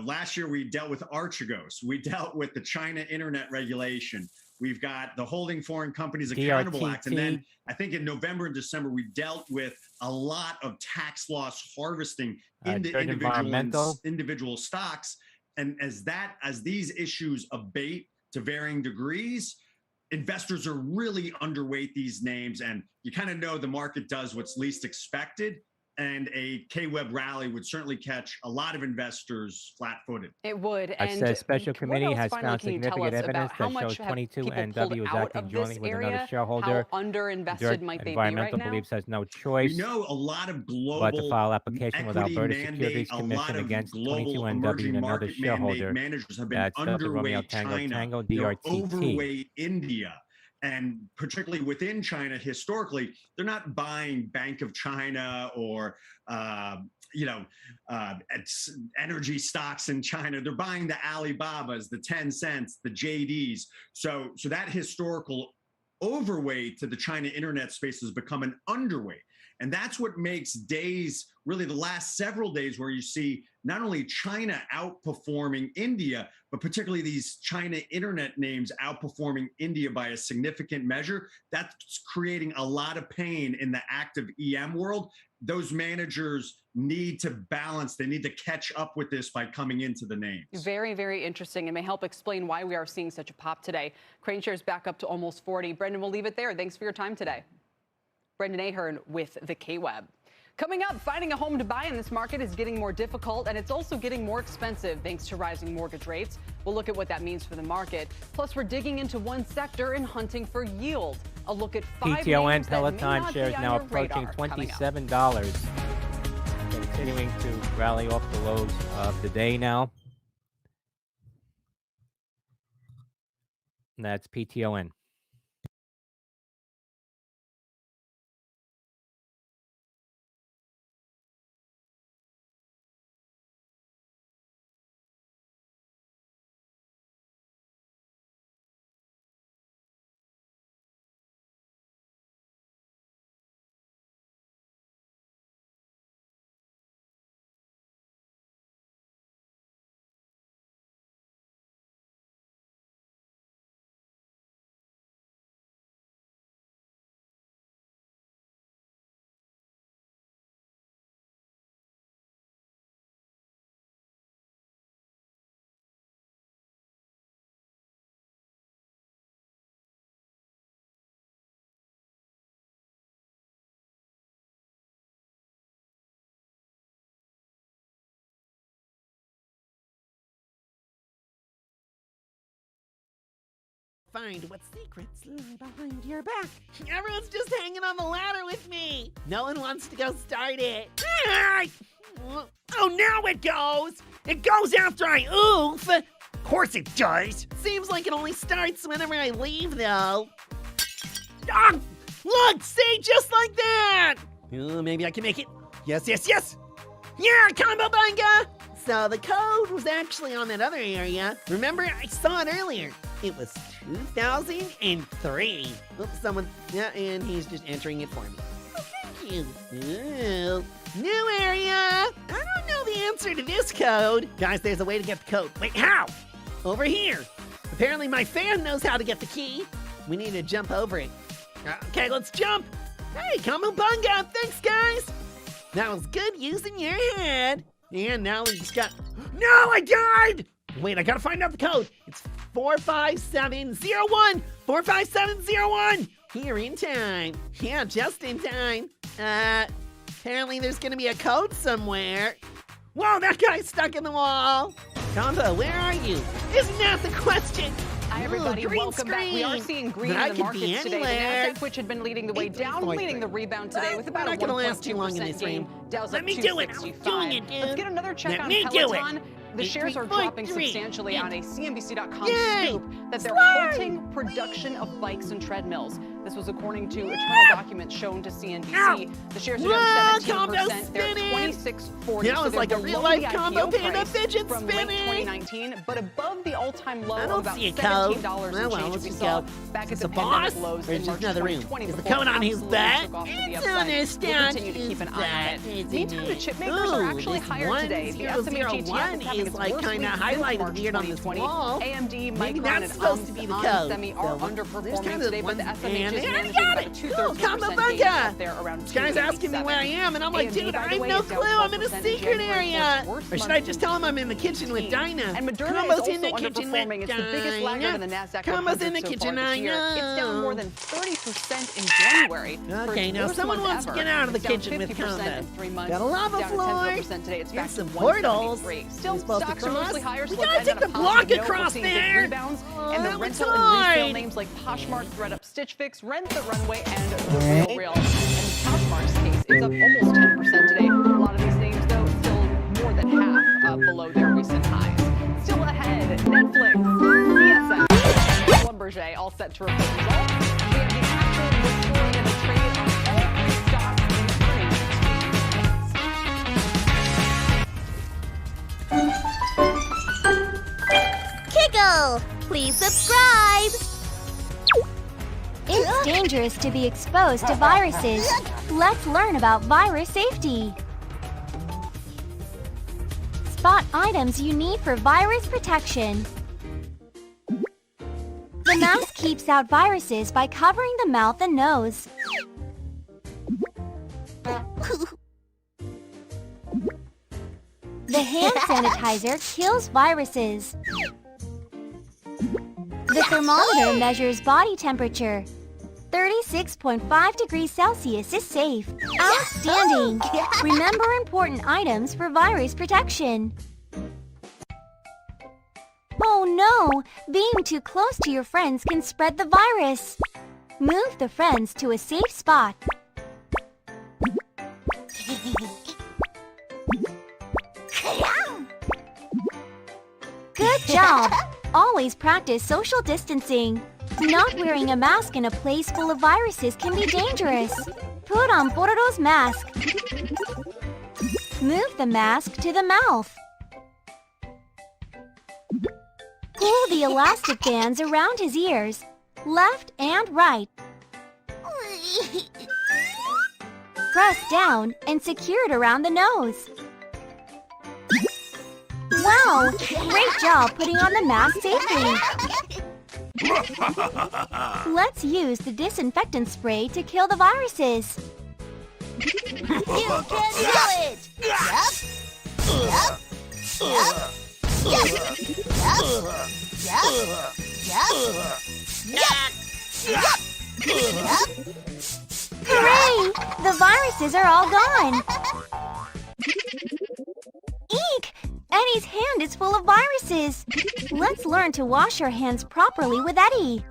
Last year we dealt with Archegos. We dealt with the China internet regulation. We've got the Holding Foreign Companies Accountable Act. And then I think in November and December, we dealt with a lot of tax loss harvesting into individual stocks. And as these issues abate to varying degrees, investors are really underweight these names. And you kind of know the market does what's least expected. And a KWEB rally would certainly catch a lot of investors flat-footed. It would. And a special committee has found significant evidence that shows 22NW is acting jointly with another shareholder. How underinvested might they be Environmental right now? believes has no choice We know a lot of global but to file application with equity Alberta mandate, Securities a lot Commission of against global 22NW emerging and another market shareholder. mandate managers have been That's Delta Romeo underweight Tango China. Tango They're DRTT. overweight India. And particularly within China, historically, they're not buying Bank of China or energy stocks in China. They're buying the Alibabas, the Tencents, the JDs. So that historical overweight to the China internet space has become an underweight. And that's what makes days, really the last several days, where you see not only China outperforming India, but particularly these China internet names outperforming India by a significant measure. That's creating a lot of pain in the active EM world. Those managers need to balance. They need to catch up with this by coming into the names. Very, very interesting, and may help explain why we are seeing such a pop today. Crane shares back up to almost 40. Brendan, we'll leave it there. Thanks for your time today. Brendan Ahern with the KWEB. Coming up, finding a home to buy in this market is getting more difficult, and it's also getting more expensive thanks to rising mortgage rates. We'll look at what that means for the market. Plus, we're digging into one sector and hunting for yield. A look at 5 PTO names and Peloton that may not shares be on now your approaching radar coming up. $27. Continuing to rally off the lows of the day now. And that's PTON. find what secrets lie behind your back. Everyone's just hanging on the ladder with me. No one wants to go start it. Oh, now it goes. It goes after I oof. Of course it does. Seems like it only starts whenever I leave, though. Ah, look, see, just like that. Maybe I can make it. Yes, yes, yes. Yeah, combo bunga. So the code was actually on that other area. Remember, I saw it earlier. It was 2003. Oops, someone, yeah, and he's just entering it for me. Oh, thank you. Ooh, new area. I don't know the answer to this code. Guys, there's a way to get the code. Wait, how? Over here. Apparently my fan knows how to get the key. We need to jump over it. Okay, let's jump. Hey, combo bunga. Thanks, guys. That was good using your head. And now we just got... No, I died! Wait, I gotta find out the code. It's 45701. 45701. Here in time. Yeah, just in time. Apparently there's gonna be a code somewhere. Whoa, that guy's stuck in the wall. Combo, where are you? Isn't that the question? Hi, everybody. Welcome back. We are seeing green in the markets today. The Nasdaq, which had been leading the way down, leading the rebound today with about a 1.2% gain. Dow's up 265. Let's get another check on Peloton. The shares are dropping substantially on a CNBC.com scoop that they're halting production of bikes and treadmills. This was according to internal documents shown to CNBC. The shares are down 17%. They're $26.40. That was like a real-life combo panda fidget from spinning. late 2019, but above the all-time low of about $17 and change we let's saw go. back at Is the the boss? pandemic lows Or in is March just another room? 2020. Is the before code on his absolutely back? took off to the It's upside. on his We'll continue to keep an eye on it. Meantime, the chip makers are actually higher today. The S&P GTF is having its like worst kind week of since highlighted March weird on this 2020. wall. AMD, Maybe Micron, that's and supposed to be the code. Semi are So, underperforming today, but the SMA and just I managing got about it. a two-thirds Combo percent gain bunga. up there around This guy's asking me where I am, and I'm like, dude, I have no clue. I'm in a secret area. Or should I just tell him I'm in the kitchen with Dinah? And Moderna Combo's is in the also kitchen underperforming. with It's the biggest laggard in the Dinah. Nasdaq Combo's in 100 the so kitchen, far I this year. know. It's down more than 30% in January. Okay, now someone wants to get out of the kitchen with Combo. Got a lava floor. Today. It's back some to portals. Still, stocks are mostly higher. We gotta take the block across there. Rebounds, and the that was rental and resale hard. names like Poshmark, ThredUp, Stitch Fix, Rent the Runway, and The Real. And in Poshmark's case, it's up almost 10% today. A lot of these names, though, still more than half below their recent highs. Still ahead, Netflix, CSX, Schlumberger, all set to report results. We have the actual story and the trade on all three stocks in earnings. Kickle! Please subscribe! It's dangerous to be exposed to viruses. Let's learn about virus safety. Spot items you need for virus protection. The mask keeps out viruses by covering the mouth and nose. The hand sanitizer kills viruses. The thermometer measures body temperature. 36.5 degrees Celsius is safe. Outstanding! Remember important items for virus protection. Oh no! Being too close to your friends can spread the virus. Move the friends to a safe spot. Good job! Always practice social distancing. Not wearing a mask in a place full of viruses can be dangerous. Put on Pororo's mask. Move the mask to the mouth. Pull the elastic bands around his ears, left and right. Press down and secure it around the nose. Wow! Great job putting on the mask safely. Let's use the disinfectant spray to kill the viruses. You can do it! Yup! Yup! Yup! Yup! Yup! Yup! Yup! Hooray! The viruses are all gone! Eek! Any Eddie's hand is full of viruses. Let's learn to wash our hands properly with Eddie.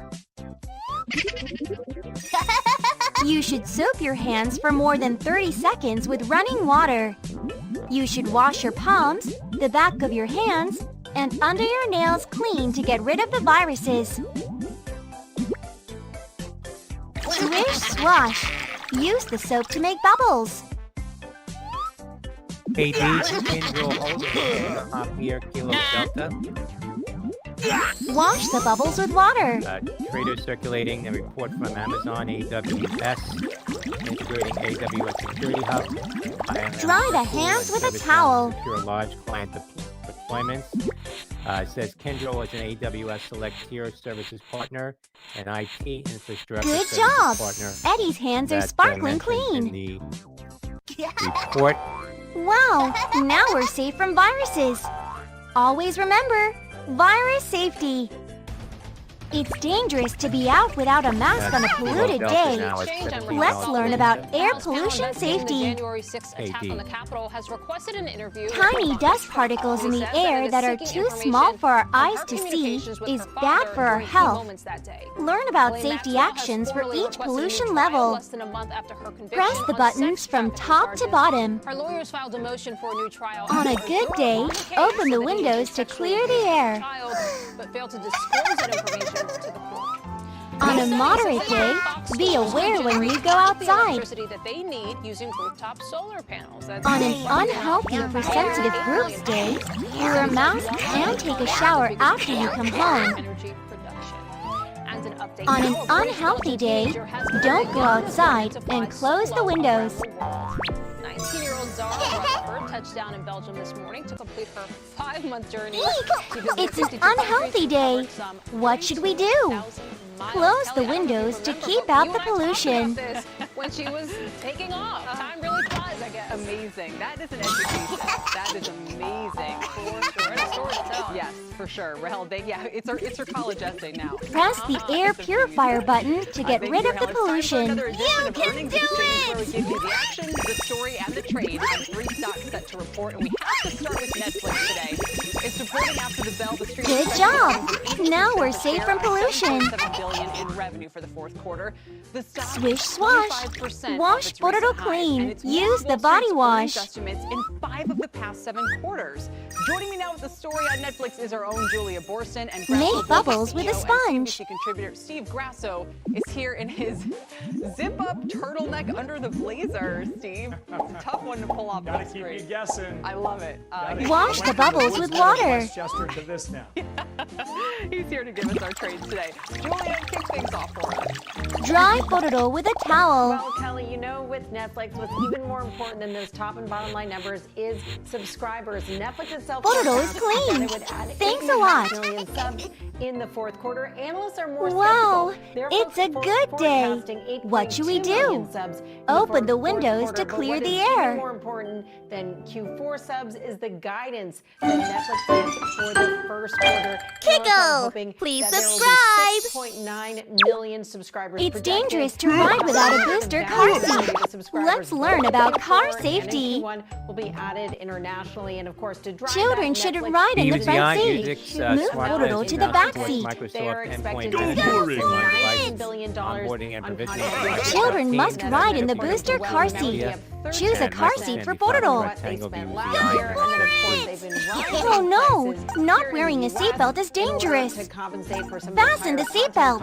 You should soap your hands for more than 30 seconds with running water. You should wash your palms, the back of your hands, and under your nails clean to get rid of the viruses. Swish, swash. Use the soap to make bubbles. AD, Kindle, Hoppier, Kilo, Delta. Wash the bubbles with water. Trader circulating a report from Amazon AWS, integrating AWS Security Hub. Dry the hands with a towel. Secure large client deployments. It says Kyndryl is an AWS Select Tier Services partner, an IT infrastructure Good services job. partner. Eddie's hands are sparkling clean. In the report. Wow, now we're safe from viruses. Always remember, virus safety. It's dangerous to be out without a mask on a polluted day. Let's learn about air pollution safety. The January 6th attack on the Capitol has requested an interview. Tiny dust particles in the air that are too small for our eyes to see is bad for our health. Learn about safety actions for each pollution level. Press the buttons from top to bottom. Our lawyers filed a motion for a new trial. On a good day, open the windows to clear the air. But failed to disclose that information to the court. On a moderate day, be aware when you go outside. That they need using rooftop solar panels. On an unhealthy for sensitive groups day, wear a mask and take a shower after you come home. On an unhealthy day, don't go outside and close the windows. 19-year-old Zara her touchdown in Belgium this morning to complete her 5-month journey. It's an unhealthy day. What should we do? Close the windows to keep out the pollution. When she was taking off. Time really flies, I guess. Amazing. That is an education. That is amazing. For sure. And a story to tell. Yes, for sure. Rahel, it's her college essay now. Press the air purifier button to get rid of the pollution. You can do it! Where we give you the action, the story, and the trade on 3 stocks set to report. And we have to start with Netflix today. It's reporting after the bell. The street. Good job. Now we're safe from pollution. $7 billion in revenue for the 4th quarter. The stock Swish swash. Wash Portal clean. Use the body wash. Estimates in 5 of the past 7 quarters. Joining me now with the story on Netflix is our own Julia Borson and make bubbles with a sponge. CNBC contributor Steve Grasso is here in his zip-up turtleneck under the blazer. Steve, it's a tough one to pull off. Gotta keep you guessing. I love it. Wash the bubbles with water. Westchester to this now. He's here to give us our trades today. Julia, kick things off for us. Dry Portal with a towel. Well, Kelly, you know with Netflix, what's even more important than those top and bottom line numbers is subscribers. Netflix itself Portal is clean. Thanks a lot. Million subs in the 4th quarter. Analysts are more wow, skeptical. It's a good day. What should we do? Open the windows to clear the air. More important than Q4 subs is the guidance that Netflix gives for the 1st quarter. Kiggle! Please subscribe! 6.9 million subscribers. It's dangerous to ride without a booster car seat. Let's learn about car safety. Will be added internationally, and of course, to drive. Children shouldn't ride in the front seat. Move Portal to the back seat. They are expected to $9 billion on Children must ride in the booster car seat. Choose a car seat for Portal. Oh no! Not wearing a seatbelt is dangerous. Fasten the seatbelt.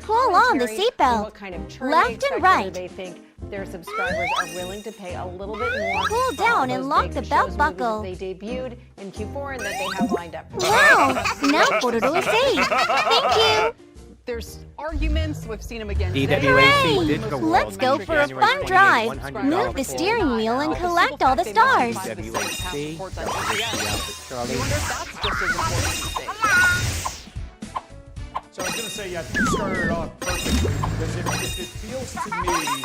Pull on the seatbelt. Left and right. They think their subscribers are willing to pay a little bit more. Pull down and lock the belt buckle. They debuted in Q4 and that they have lined up. Wow! Now Portal is safe. Thank you. There's arguments. We've seen them again. Hooray! Let's go for a fun drive. Move the steering wheel and collect all the stars. So I was going to say, yeah, you started off perfectly because if it feels to me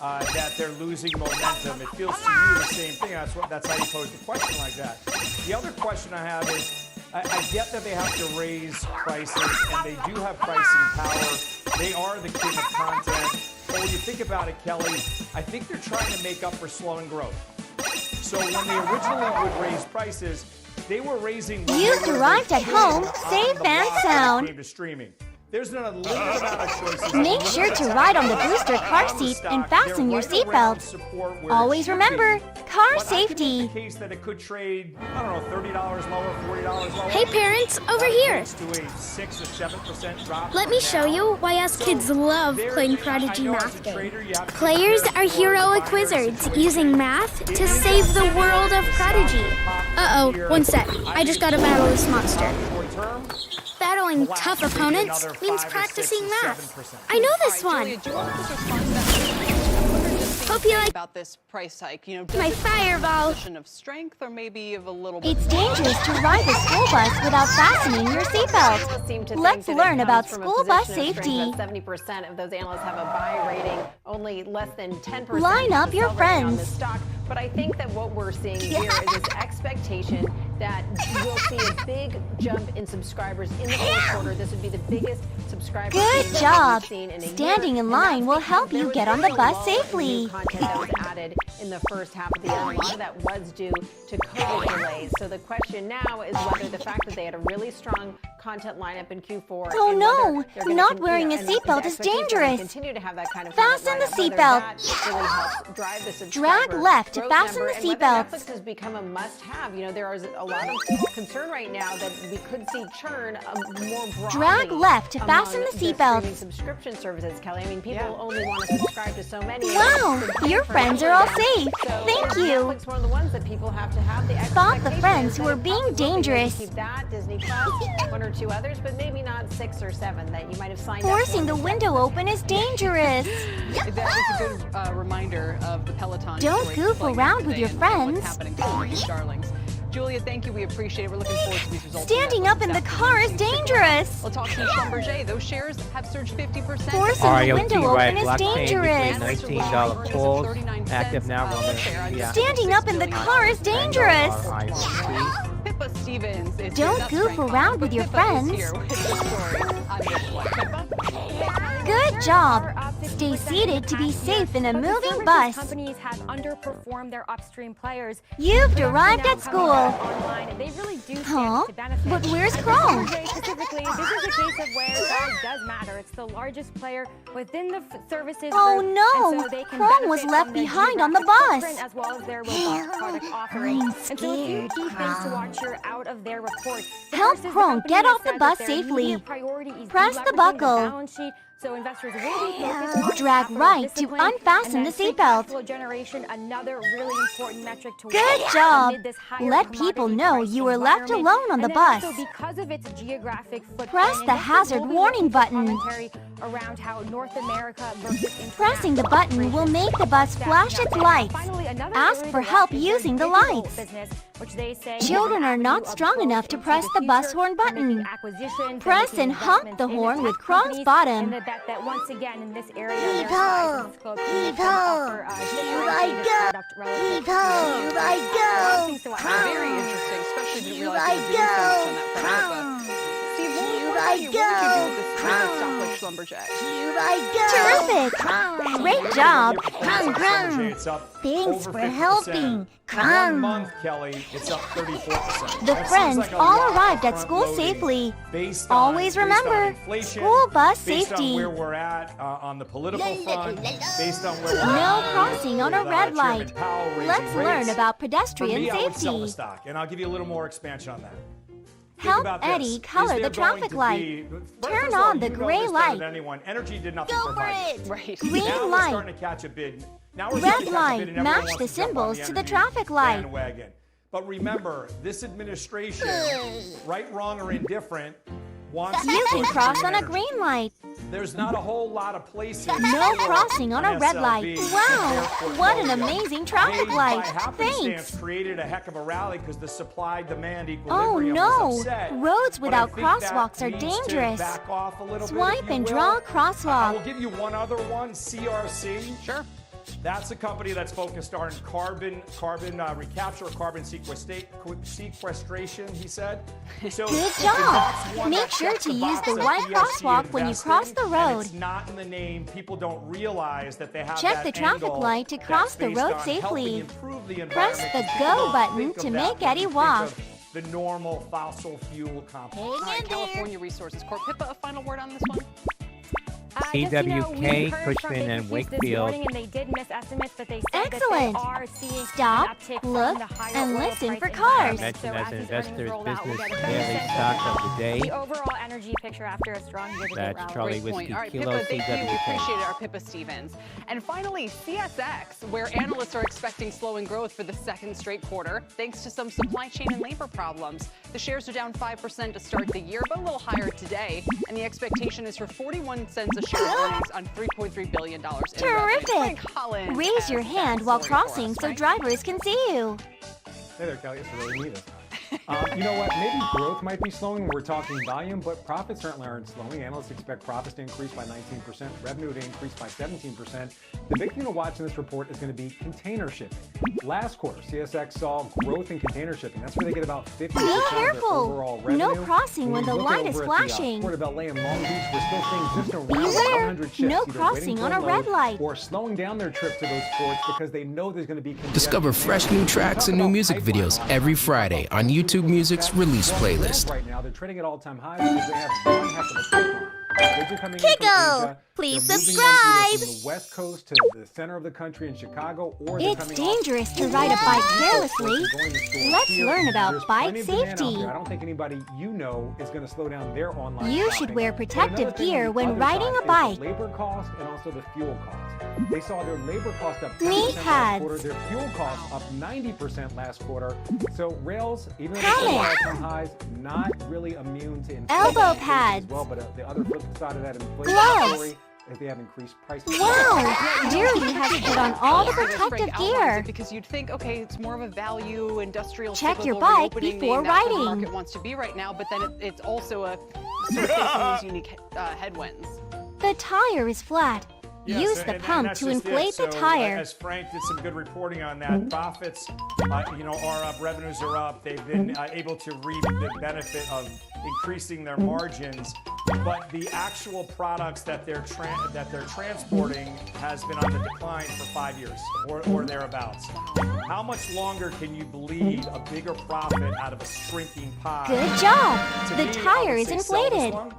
that they're losing momentum, it feels to you the same thing. That's how you pose the question like that. The other question I have is, I get that they have to raise prices, and they do have pricing power. They are the king of content. But when you think about it, Kelly, I think they're trying to make up for slowing growth. So when they originally would raise prices, they were raising. You've arrived at home, safe and sound. Came to streaming. There's an unlimited amount of choices. Make sure to ride on the booster car seat and fasten your seatbelt. Always remember, car safety. Case that it could trade, I don't know, $30 lower, $40 lower. Hey parents, over here. To a 6 or 7% drop. Let me show you why us kids love playing Prodigy Math Game. Players are heroic wizards using math to save the world of Prodigy. Uh-oh, one sec. I just gotta battle this monster. Battling tough opponents means practicing math. I know this one. Hope you like about this price hike. You know, my fireball. Of strength or maybe of a little. It's dangerous to ride the school bus without fastening your seatbelt. Let's learn about school bus safety. 70% of those analysts have a buy rating. Only less than 10%. Line up your friends. But I think that what we're seeing here is this expectation that we'll see a big jump in subscribers in the fourth quarter. This would be the biggest subscriber. Good job. Seen in a Standing year. in line will help you get on the bus safely. Content that was added in the first half of the year. A lot of that was due to COVID delays. So the question now is whether the fact that they had a really strong content lineup in Q4. Oh no! Not wearing a seatbelt is dangerous. Continue to have that kind of fasten the seatbelt. Really helps drive the Drag left to fasten the seatbelt. Netflix has become a must-have. You know, there is a lot of concern right now that we could see churn more broadly. Drag left to fasten the seatbelt. Subscription services, Kelly. I mean, people only want to subscribe to so many. Wow, your friends are all safe. Thank you. Netflix, one of the ones that people have to have the Spot the friends who are being dangerous. Keep that, Disney Plus, one or two others, but maybe not 6 or 7 that you might have signed up for. Forcing the window open is dangerous. That is a good reminder of the Peloton. Don't goof around with your friends. What's happening to your darlings. Julia, thank you. We appreciate it. We're looking forward to these results. Standing up in the car is dangerous. We'll talk to Schlumberger. Those shares have surged 50%. Forcing the window open is dangerous. $19 calls. Active now. Standing up in the car is dangerous. Pippa Stevens is Don't goof around with your friends. Good job. Stay seated to be safe in a moving bus. Companies have underperformed their upstream players. You've arrived at school. Online, they really do stand to benefit. But where's Chrome? Specifically, this is a case of where size does matter. It's the largest player within the services. Oh group, no! and so they can Chrome was benefit left from their behind on the geographic bus. footprint as well as their robust product offering. And so a few key things to watch here out of their report. Help Chrome get off the bus safely. Press the buckle. So investors will be focused on drag right to unfasten the seatbelt. Generation, another really important metric to Good job. Let people know you were left alone on the bus. Because of its geographic footprint, press the hazard warning button. Around how North America versus pressing the button will make the bus flash its lights. Ask for help using the lights. Children are not strong enough to press the bus horn button. Press and honk the horn with Chrome's bottom. That once again in this area, here I go. Here I go. Very interesting, especially didn't realize they were doing so much on that front. Steve, what would you do with this stock like Schlumberger? Terrific! Great job! Thanks for helping. One month, Kelly, it's up 34%. The friends all arrived at school safely. Always remember, school bus safety. Based on where we're at on the political front, based on where we're no crossing on a red light. Let's learn about pedestrian safety. And I'll give you a little more expansion on that. Help Eddie color the traffic light. Turn on the gray light. Energy did nothing for it. Right. Green light. Starting to catch a bid. Red light. Match the symbols to the traffic light. But remember, this administration, right, wrong, or indifferent, wants you can cross on a green light. There's not a whole lot of places. No crossing on a red light. Wow, what an amazing traffic light. Thanks. Created a heck of a rally because the supply-demand equilibrium Oh no, was upset. roads without crosswalks are dangerous. Back off a little Swipe bit, and draw a crosswalk. I will give you one other one, CRC. Sure. That's a company that's focused on carbon recapture or carbon sequestration, he said. So good job. Make sure to use the white crosswalk when you cross the road. It's not in the name. People don't realize that they have Check the traffic light to cross the road safely. Press the go button to make Eddie walk. The normal fossil fuel company. All right, California Resources Corp. Pippa, a final word on this one? CWK, Cushman, and Wakefield. And they did miss estimates, but they said excellent. That they are seeing Stop, an uptick look, from the higher and oil listen for price cars. Mentioned as an investor's business we'll daily stock of the day. The overall energy picture after a strong year-to-date That's rally. Charlie Great Whiskey point. All right, Kilo Pippa, thank you. We CWK. appreciate it, our Pippa Stevens. And finally, CSX, where analysts are expecting slowing growth for the second straight quarter, thanks to some supply chain and labor problems. The shares are down 5% to start the year, but a little higher today. And the expectation is for 41 cents a share earnings on $3.3 billion in Terrific. revenue. Raise your hand while crossing so drivers can see you. Hey there, Kelly. It's really neat. You know what? Maybe growth might be slowing when we're talking volume, but profits certainly aren't slowing. Analysts expect profits to increase by 19%, revenue to increase by 17%. The big thing to watch in this report is going to be container shipping. Last quarter, CSX saw growth in container shipping. That's where they get about 50% of their overall revenue. No crossing when the light is flashing. Port of LA and Long Beach, we're still seeing just around Beware. 100 ships No either crossing waiting on to a red unload light. or slowing down their trip to those ports because they know there's going to be congestion. Discover fresh new tracks and new music videos every Friday on YouTube Music's release playlist. Right now, they're trading at all-time highs because they have one heck of a pipeline. Goods are coming in from Kiko, Asia. please They're moving subscribe. them either from the West Coast to the center of the country in Chicago, or they're It's coming dangerous off to ride a bike the carelessly. East Coast and going to stores Let's here. learn about There's bike plenty of demand out safety. there. I don't think anybody you know is going to slow down their online You shopping. should wear But protective another thing gear on the when other riding side a is bike. the labor cost and also the fuel cost. They saw their labor cost up 10% Knee last pads. quarter, their fuel cost up 90% last quarter. So rails, even though they're Helmet. all-time highs, not really immune to inflation Elbow as pads. well. But the other flip side of that inflation Gloves. story is they have increased prices. Wow, Deary has put on all the Frank protective outlines gear. it because you'd think, okay, it's more of a value industrial Check your cyclical bike reopening before name. That's where the riding. market wants to be right now, but then it's also a sort of facing these unique headwinds. The tire is flat. Yes, Use and- the and pump that's to just inflate it. the So, tire. As Frank did some good reporting on that, profits, are up, revenues are up. They've been able to reap the benefit of increasing their margins, but the actual products that they're transporting has been on the decline for 5 years or thereabouts. How much longer can you bleed a bigger profit out of a shrinking pie? Good job. To The me, I tire would is say sell this inflated. one.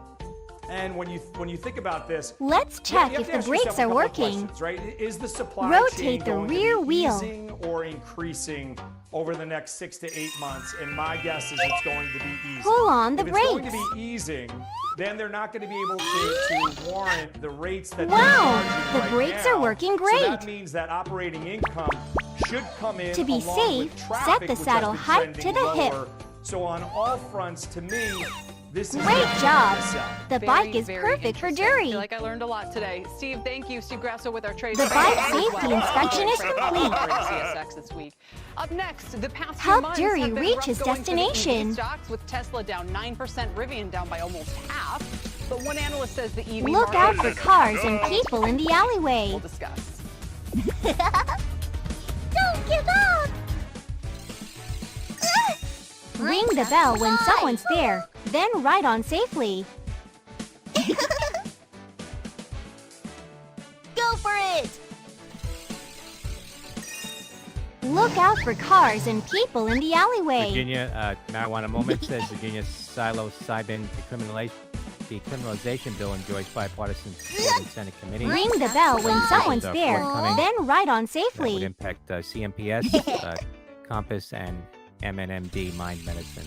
And when you think about this, Let's you have check if to the ask brakes yourself a are couple of working. questions, right? Is the supply Rotate chain the going rear to be wheel. easing or increasing over the next 6 to 8 months? And my guess is it's going to be easing. Pull on the if it's going to brakes. be easing, then they're not going to be able to warrant the rates that Wow, they're charging the right brakes now. are working So that great. means that operating income should come in To be along safe, with set traffic, the which has saddle been height to trending the hip. lower. So on all fronts, to me, this is Great the job. to sell. The Very, bike is very perfect for interesting. I Dury. feel like I learned a lot today. Steve, thank you. Steve Grasso with our trade. The bike safety inspection is complete. CSX this week. Up next, the past few Help months Dury have been reach rough his going for the EV destination. stocks, with Tesla down 9%, Rivian down by almost half. But one analyst says the EV Look out market for cars and people in the alleyway. We'll discuss. Don't give up! Ring the bell when someone's there, then ride on safely. Go for it! Look out for cars and people in the alleyway. Virginia Marijuana Moment says Virginia psilocybin decriminalization bill enjoys bipartisan support in Senate committee. Ring the bell when someone's And, there, forthcoming. then ride on That would safely. impact CMPS, Compass, and MNMD Mind Medicine.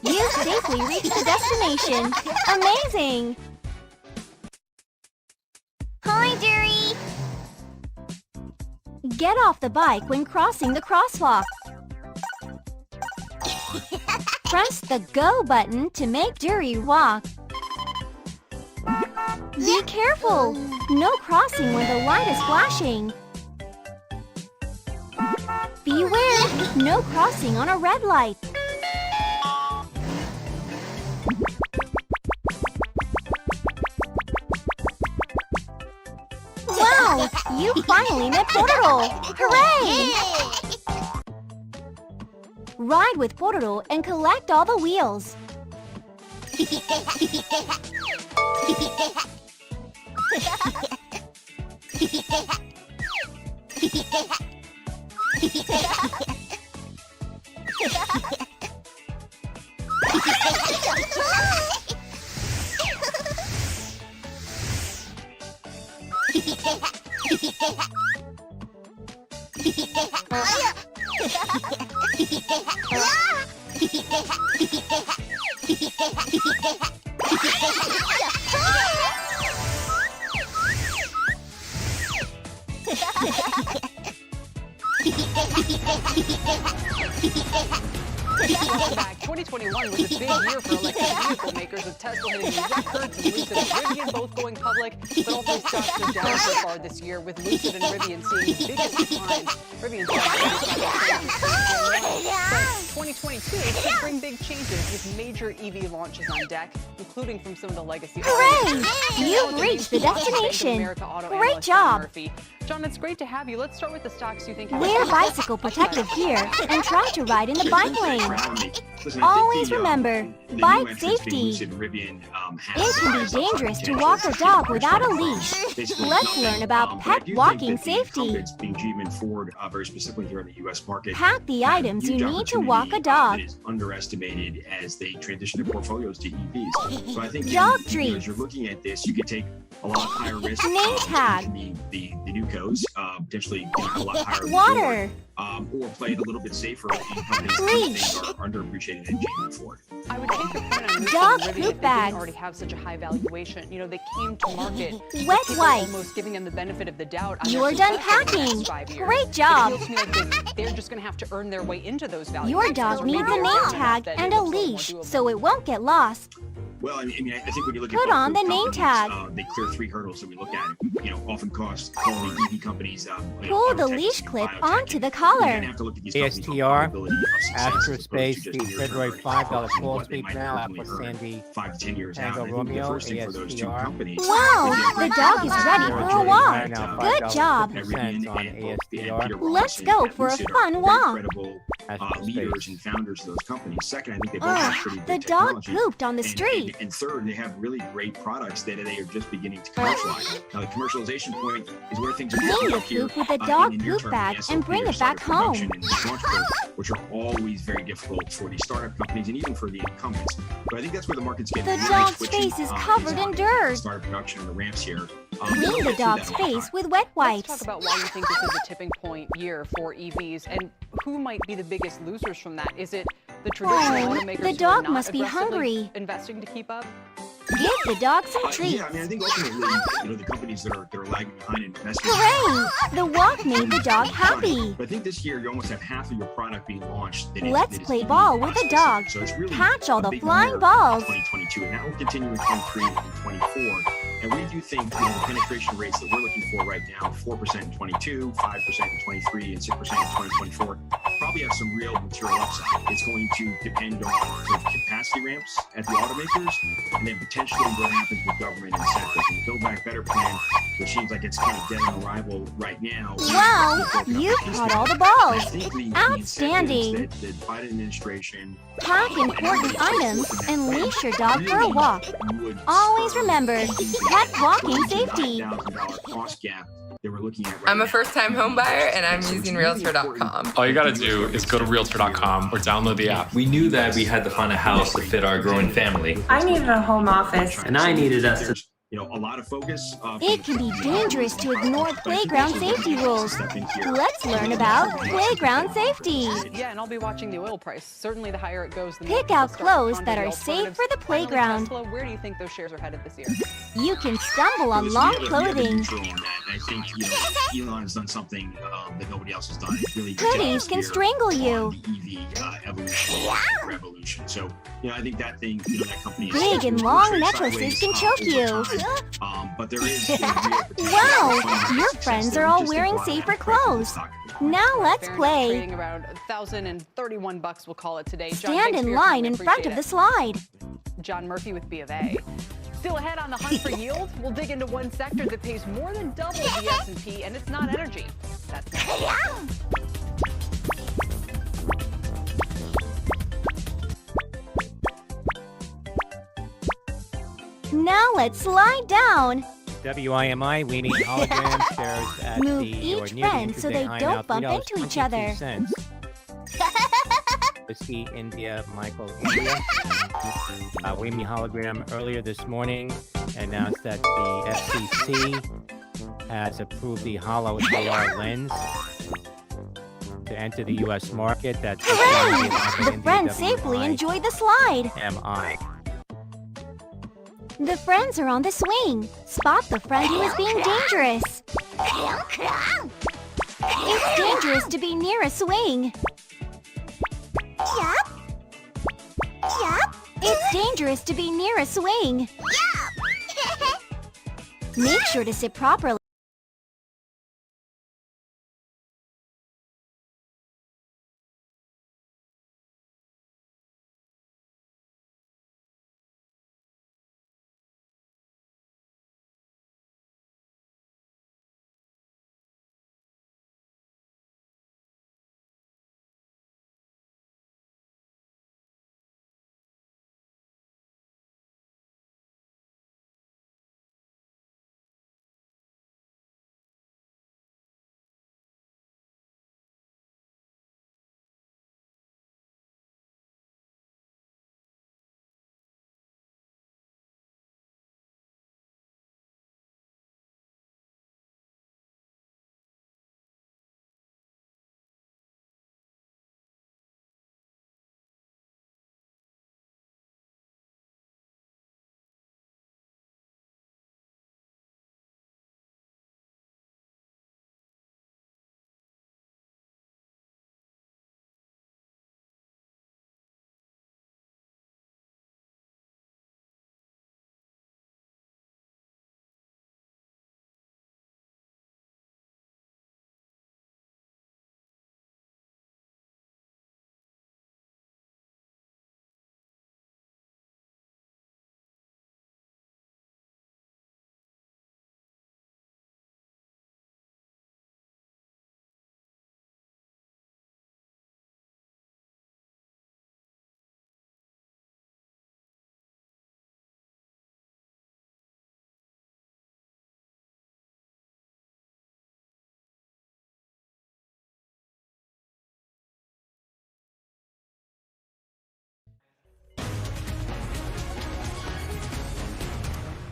You safely reached the destination. Amazing! Hi, Dury! Get off the bike when crossing the crosswalk. Press the go button to make Dury walk. Be careful! No crossing when the light is flashing. Beware! No crossing on a red light. Wow! finally met Pororo! Hooray! Ride with Pororo and collect all the wheels. Welcome back. 2021 was a big year for electric vehicle makers, with Tesla hitting new records and Lucid and Rivian both going public. But all three stocks are down so far this year, with Lucid and Rivian seeing the biggest declines. Rivian's down 2022 could bring big changes, with major EV launches on deck, including from some of the legacy. Hooray! You've reached the destination. Great job. John, it's great to have you. Let's start with the stocks you think. Wear bicycle protective gear and try to ride in the bike lane. Always remember, bike safety. It can be dangerous to walk a dog without a leash. Let's learn about pet walking safety. Very specifically here in the U.S. market. Pack the items you need to walk a dog. Is underestimated as they transition their portfolios to EVs. So I think dog treats. As you're looking at this, you could take a lot higher risk. Name tag. The newcos, potentially a lot higher. Water. Or play it a little bit safer in companies that you think are underappreciated and Jamie Ford. I would take your point on dog poop bags. They didn't already have such a high valuation. You know, they came to market. Wet wipes. Almost giving them the benefit of the doubt. You're done packing. Great job. It feels to me like they're just going to have to earn their way into those values. Your dog needs a name tag and a leash so it won't get lost. Well, I mean, I think when you look Put at on the name tag. They clear 3 hurdles that we look at. You know, often cost quality EV companies. Pull the leash clip onto the collar. ASTR, Astra Space, February $5 call sweep now, Apple Sandy, 5 to 10 years Tango out. Romeo, The first thing for those two companies. Wow, the dog is ready for a walk. Good job. Let's go for a fun walk. Leaders and founders of those companies. Second, I think they both have pretty good the dog technology. pooped on the street. And third, they have really great products that they are just beginning to commercialize. Now, the commercialization point is where things are Clean going the up here. poop with a dog poop bag and bring it back home. Which are always very difficult for the startup companies and even for the incumbents. So I think that's where the market's getting. The really dog's switching, face is covered in dirt. Startup production and the ramps here. Clean the dog's face with wet wipes. Let's talk about why you think this is a tipping point year for EVs and who might be the biggest losers from that. Is it the traditional automakers the who are dog not must be aggressively hungry. Investing to keep up? Give the dog some treats. Yeah, I mean, I think ultimately, the companies that are lagging behind in investment. Hooray! The walk made the dog happy. But I think this year you almost have half of your product being launched. Let's play ball with a dog. So it's really catch all the big flying year balls. 2022, and that will continue in 23 and 24. And we do think the penetration rates that we're looking for right now, 4% in 22, 5% in 23, and 6% in 2024, probably have some real material upside. It's going to depend on sort of capacity ramps at the automakers, and then potentially what happens with government incentives. And the Build Back Better plan, which seems like it's kind of dead on arrival right now. Wow, you caught all the balls. Outstanding. The Biden administration Pack important items and leash your dog for a walk. Always remember, pet walking safety. Cost gap that we're looking at. I'm a first-time home buyer and I'm using Realtor.com. All you gotta do is go to Realtor.com or download the app. We knew that we had to find a house to fit our growing family. I needed a home office. And I needed us to... A lot of focus. It can be dangerous to ignore playground safety rules. Let's learn about playground safety. Yeah, and I'll be watching the oil price. Certainly the higher it goes, the Pick out clothes that are safe for the playground. Tesla, where do you think those shares are headed this year? You can stumble on long clothing. I think Elon has done something that nobody else has done. Really Hoodies can strangle you. The EV revolution. So, I think that thing, that company is big and long necklaces can choke you. But there is wow, your friends are all wearing safer clothes. Now let's play. Trading around $1,031, we'll call it today. Stand in line in front of the slide. John Murphy with B of A. Still ahead on the hunt for yield, we'll dig into one sector that pays more than double the S&P, and it's not energy. That's Now let's slide down. WIMI, we need hologram shares at Move the each or near friend the so intraday they high don't now, bump into each other. $3.22. Whiskey, India, Michael, India. WIMI hologram earlier this morning announced that the FCC has approved the hollow AR lens to enter the U.S. market. That's Hooray! The friends safely enjoy the slide. MI. The friends are on the swing. Spot the friend who is being dangerous. It's dangerous to be near a swing. Yup. Yup. It's dangerous to be near a swing. Yup. Make sure to sit properly.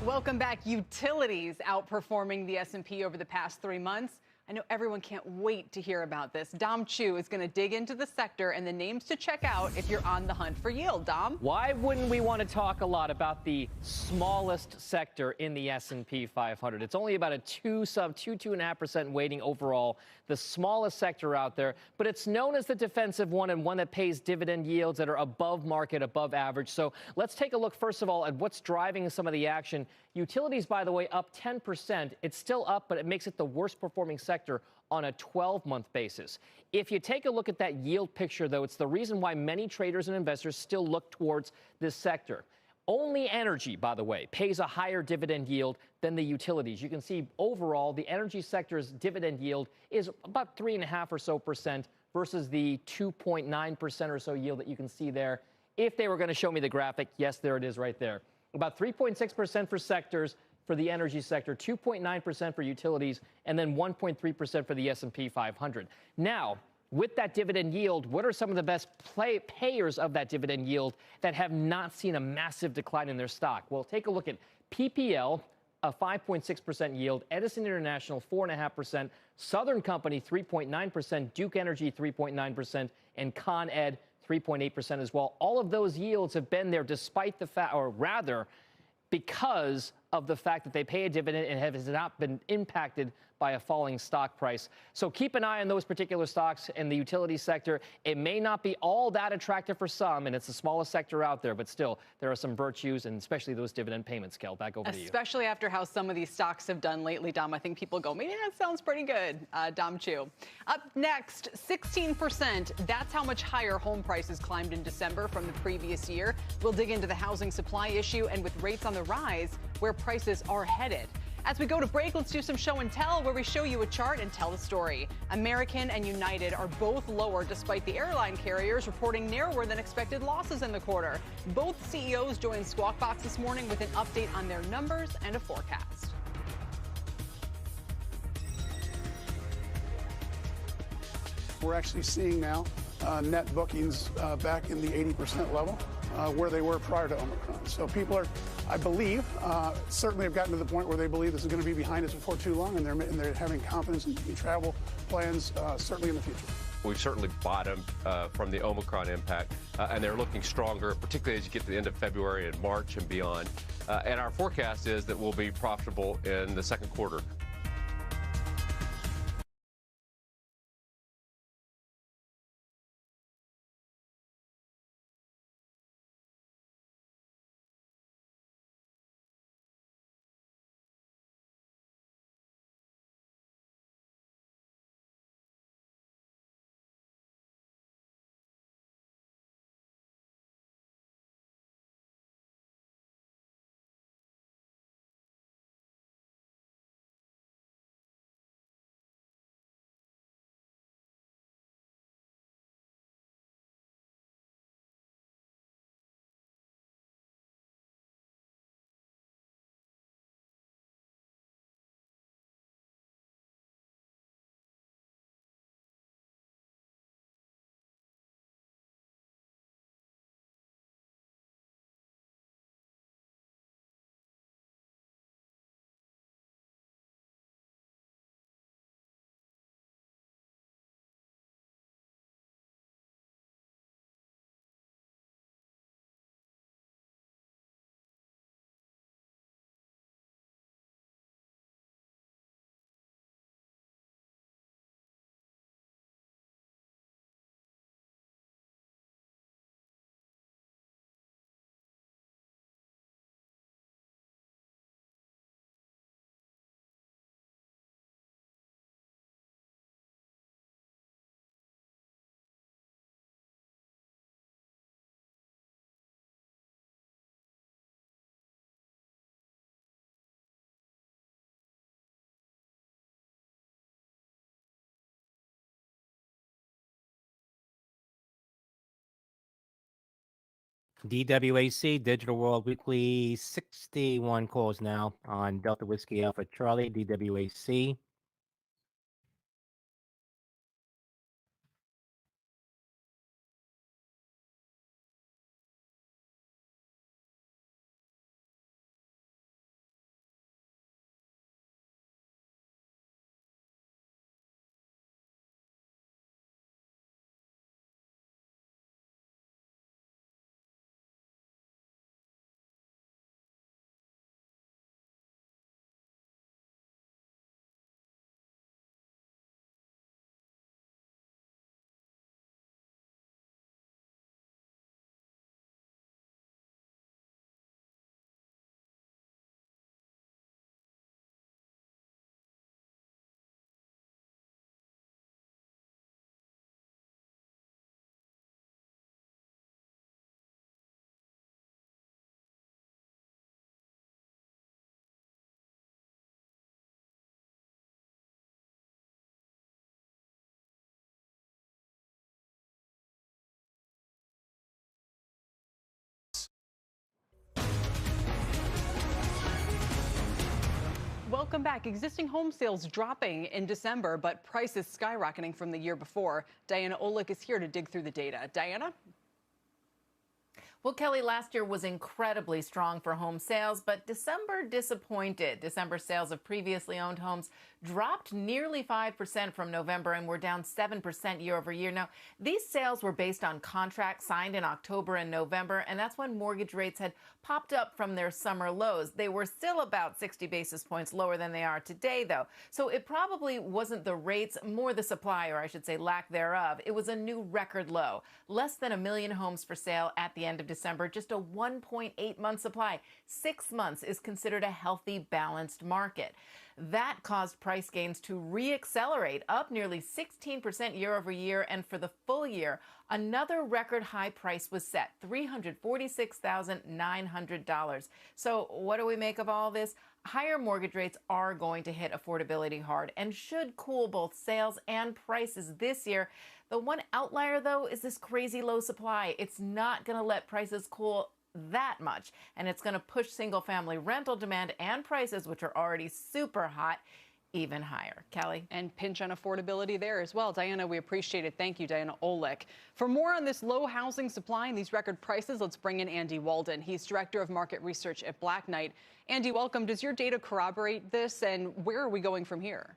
Welcome back. Utilities outperforming the S&P over the past 3 months. I know everyone can't wait to hear about this. Dom Chu is going to dig into the sector and the names to check out if you're on the hunt for yield. Dom? Why wouldn't we want to talk a lot about the smallest sector in the S&P 500? It's only about a 2.5% weighting overall, the smallest sector out there, but it's known as the defensive one and one that pays dividend yields that are above market, above average. So let's take a look, first of all, at what's driving some of the action. Utilities, by the way, up 10%. It's still up, but it makes it the worst performing sector on a 12-month basis. If you take a look at that yield picture, though, it's the reason why many traders and investors still look towards this sector. Only energy, by the way, pays a higher dividend yield than the utilities. You can see overall the energy sector's dividend yield is about 3.5% or so versus the 2.9% or so yield that you can see there. If they were going to show me the graphic, yes, there it is right there. About 3.6% for sectors for the energy sector, 2.9% for utilities, and then 1.3% for the S&P 500. Now, with that dividend yield, what are some of the best payers of that dividend yield that have not seen a massive decline in their stock? Well, take a look at PPL, a 5.6% yield, Edison International, 4.5%, Southern Company, 3.9%, Duke Energy, 3.9%, and Con Ed, 3.8% as well. All of those yields have been there despite the fact, or rather, because of the fact that they pay a dividend and has not been impacted by a falling stock price. So keep an eye on those particular stocks in the utility sector. It may not be all that attractive for some, and it's the smallest sector out there, but still, there are some virtues, and especially those dividend payments. Kel, back over to you. Especially after how some of these stocks have done lately, Dom. I think people go, maybe that sounds pretty good. Dom Chu. Up next, 16%. That's how much higher home prices climbed in December from the previous year. We'll dig into the housing supply issue and with rates on the rise, where prices are headed. As we go to break, let's do some show and tell, where we show you a chart and tell the story. American and United are both lower despite the airline carriers reporting narrower than expected losses in the quarter. Both CEOs joined Squawk Box this morning with an update on their numbers and a forecast. We're actually seeing now net bookings back in the 80% level, where they were prior to Omicron. So people are, I believe, certainly have gotten to the point where they believe this is going to be behind us before too long, and they're having confidence in travel plans, certainly in the future. We've certainly bottomed from the Omicron impact, and they're looking stronger, particularly as you get to the end of February and March and beyond. And our forecast is that we'll be profitable in the second quarter. DWAC, Digital World Weekly, 61 calls now on Delta Whiskey Alpha Charlie, DWAC. Welcome back. Existing home sales dropping in December, but prices skyrocketing from the year before. Diana Olick is here to dig through the data. Diana? Well, Kelly, last year was incredibly strong for home sales, but December disappointed. December sales of previously owned homes dropped nearly 5% from November and were down 7% year over year. Now, these sales were based on contracts signed in October and November, and that's when mortgage rates had popped up from their summer lows. They were still about 60 basis points lower than they are today, though. So it probably wasn't the rates, more the supply, or I should say lack thereof. It was a new record low. Less than 1 million homes for sale at the end of December, just a 1.8-month supply. 6 months is considered a healthy, balanced market. That caused price gains to re-accelerate, up nearly 16% year over year, and for the full year, another record high price was set, $346,900. So what do we make of all this? Higher mortgage rates are going to hit affordability hard and should cool both sales and prices this year. The one outlier, though, is this crazy low supply. It's not going to let prices cool that much, and it's going to push single-family rental demand and prices, which are already super hot, even higher. Kelly? And pinch on affordability there as well. Diana, we appreciate it. Thank you, Diana Olick. For more on this low housing supply and these record prices, let's bring in Andy Walden. He's Director of Market Research at Black Knight. Andy, welcome. Does your data corroborate this, and where are we going from here?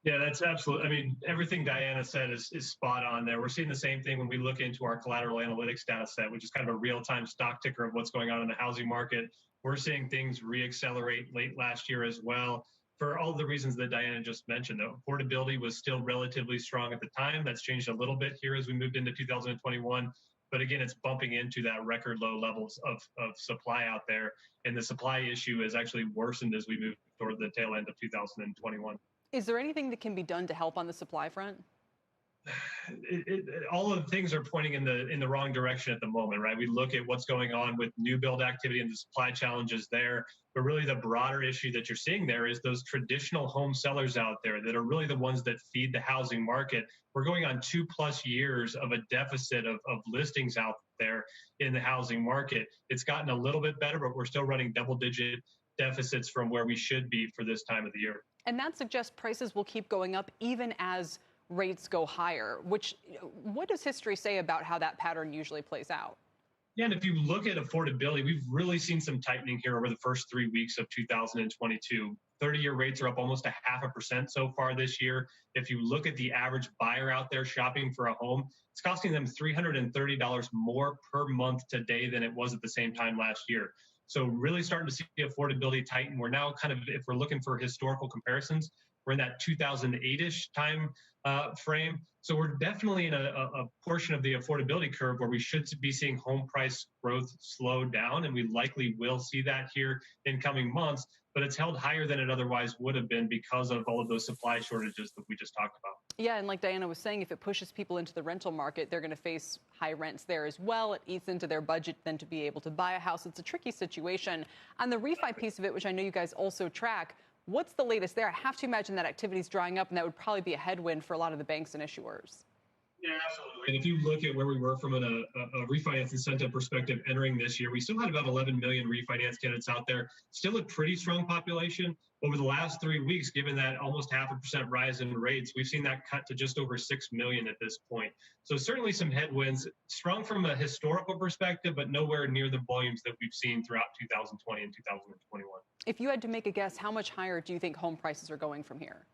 Yeah, that's absolutely. I mean, everything Diana said is spot on there. We're seeing the same thing when we look into our collateral analytics data set, which is kind of a real-time stock ticker of what's going on in the housing market. We're seeing things re-accelerate late last year as well for all the reasons that Diana just mentioned. Though affordability was still relatively strong at the time. That's changed a little bit here as we moved into 2021. But again, it's bumping into that record low levels of supply out there. And the supply issue has actually worsened as we move toward the tail end of 2021. Is there anything that can be done to help on the supply front? All of the things are pointing in the wrong direction at the moment, right? We look at what's going on with new build activity and the supply challenges there. But really the broader issue that you're seeing there is those traditional home sellers out there that are really the ones that feed the housing market. We're going on 2+ years of a deficit of listings out there in the housing market. It's gotten a little bit better, but we're still running double-digit deficits from where we should be for this time of the year. And that suggests prices will keep going up even as rates go higher, what does history say about how that pattern usually plays out? Yeah, and if you look at affordability, we've really seen some tightening here over the first 3 weeks of 2022. 30-year rates are up almost 0.5% so far this year. If you look at the average buyer out there shopping for a home, it's costing them $330 more per month today than it was at the same time last year. So really starting to see affordability tighten. We're now kind of, if we're looking for historical comparisons, we're in that 2008-ish time frame. So we're definitely in a portion of the affordability curve where we should be seeing home price growth slow down, and we likely will see that here in coming months. But it's held higher than it otherwise would have been because of all of those supply shortages that we just talked about. Yeah, and like Diana was saying, if it pushes people into the rental market, they're going to face high rents there as well. It eats into their budget then to be able to buy a house. It's a tricky situation. On the refi piece of it, which I know you guys also track, what's the latest there? I have to imagine that activity is drying up, and that would probably be a headwind for a lot of the banks and issuers. Yeah, absolutely. And if you look at where we were from a refinance incentive perspective entering this year, we still had about 11 million refinance candidates out there. Still a pretty strong population. Over the last 3 weeks, given that almost 0.5% rise in rates, we've seen that cut to just over 6 million at this point. So certainly some headwinds, strong from a historical perspective, but nowhere near the volumes that we've seen throughout 2020 and 2021. If you had to make a guess, how much higher do you think home prices are going from here?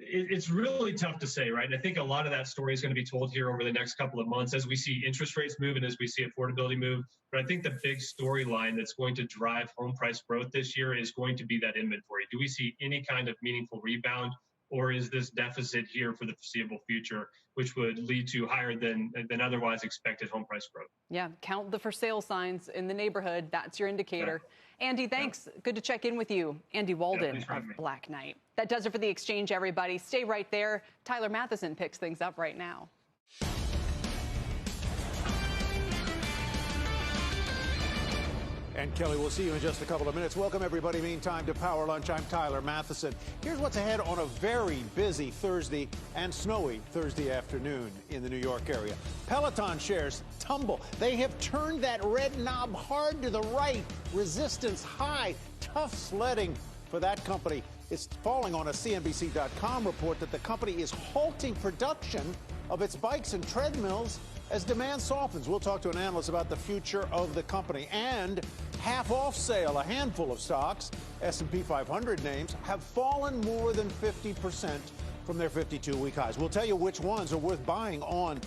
It's really tough to say, right? And I think a lot of that story is going to be told here over the next couple of months as we see interest rates move and as we see affordability move. But I think the big storyline that's going to drive home price growth this year is going to be that inventory. Do we see any kind of meaningful rebound, or is this deficit here for the foreseeable future, which would lead to higher than otherwise expected home price growth? Yeah, count the for sale signs in the neighborhood. That's your indicator. Yeah. Andy, thanks. Yeah. Good to check in with you. Andy Walden of Black Knight. That does it for The Exchange, everybody. Stay right there. Tyler Matheson picks things up right now. And Kelly, we'll see you in just a couple of minutes. Welcome, everybody. Meantime, to Power Lunch. I'm Tyler Matheson. Here's what's ahead on a very busy Thursday and snowy Thursday afternoon in the New York area. Peloton shares tumble. They have turned that red knob hard to the right. Resistance high. Tough sledding for that company. It's falling on a CNBC.com report that the company is halting production of its bikes and treadmills as demand softens. We'll talk to an analyst about the future of the company. And half-off sale. A handful of stocks, S&P 500 names, have fallen more than 50% from their 52-week highs. We'll tell you which ones are worth buying on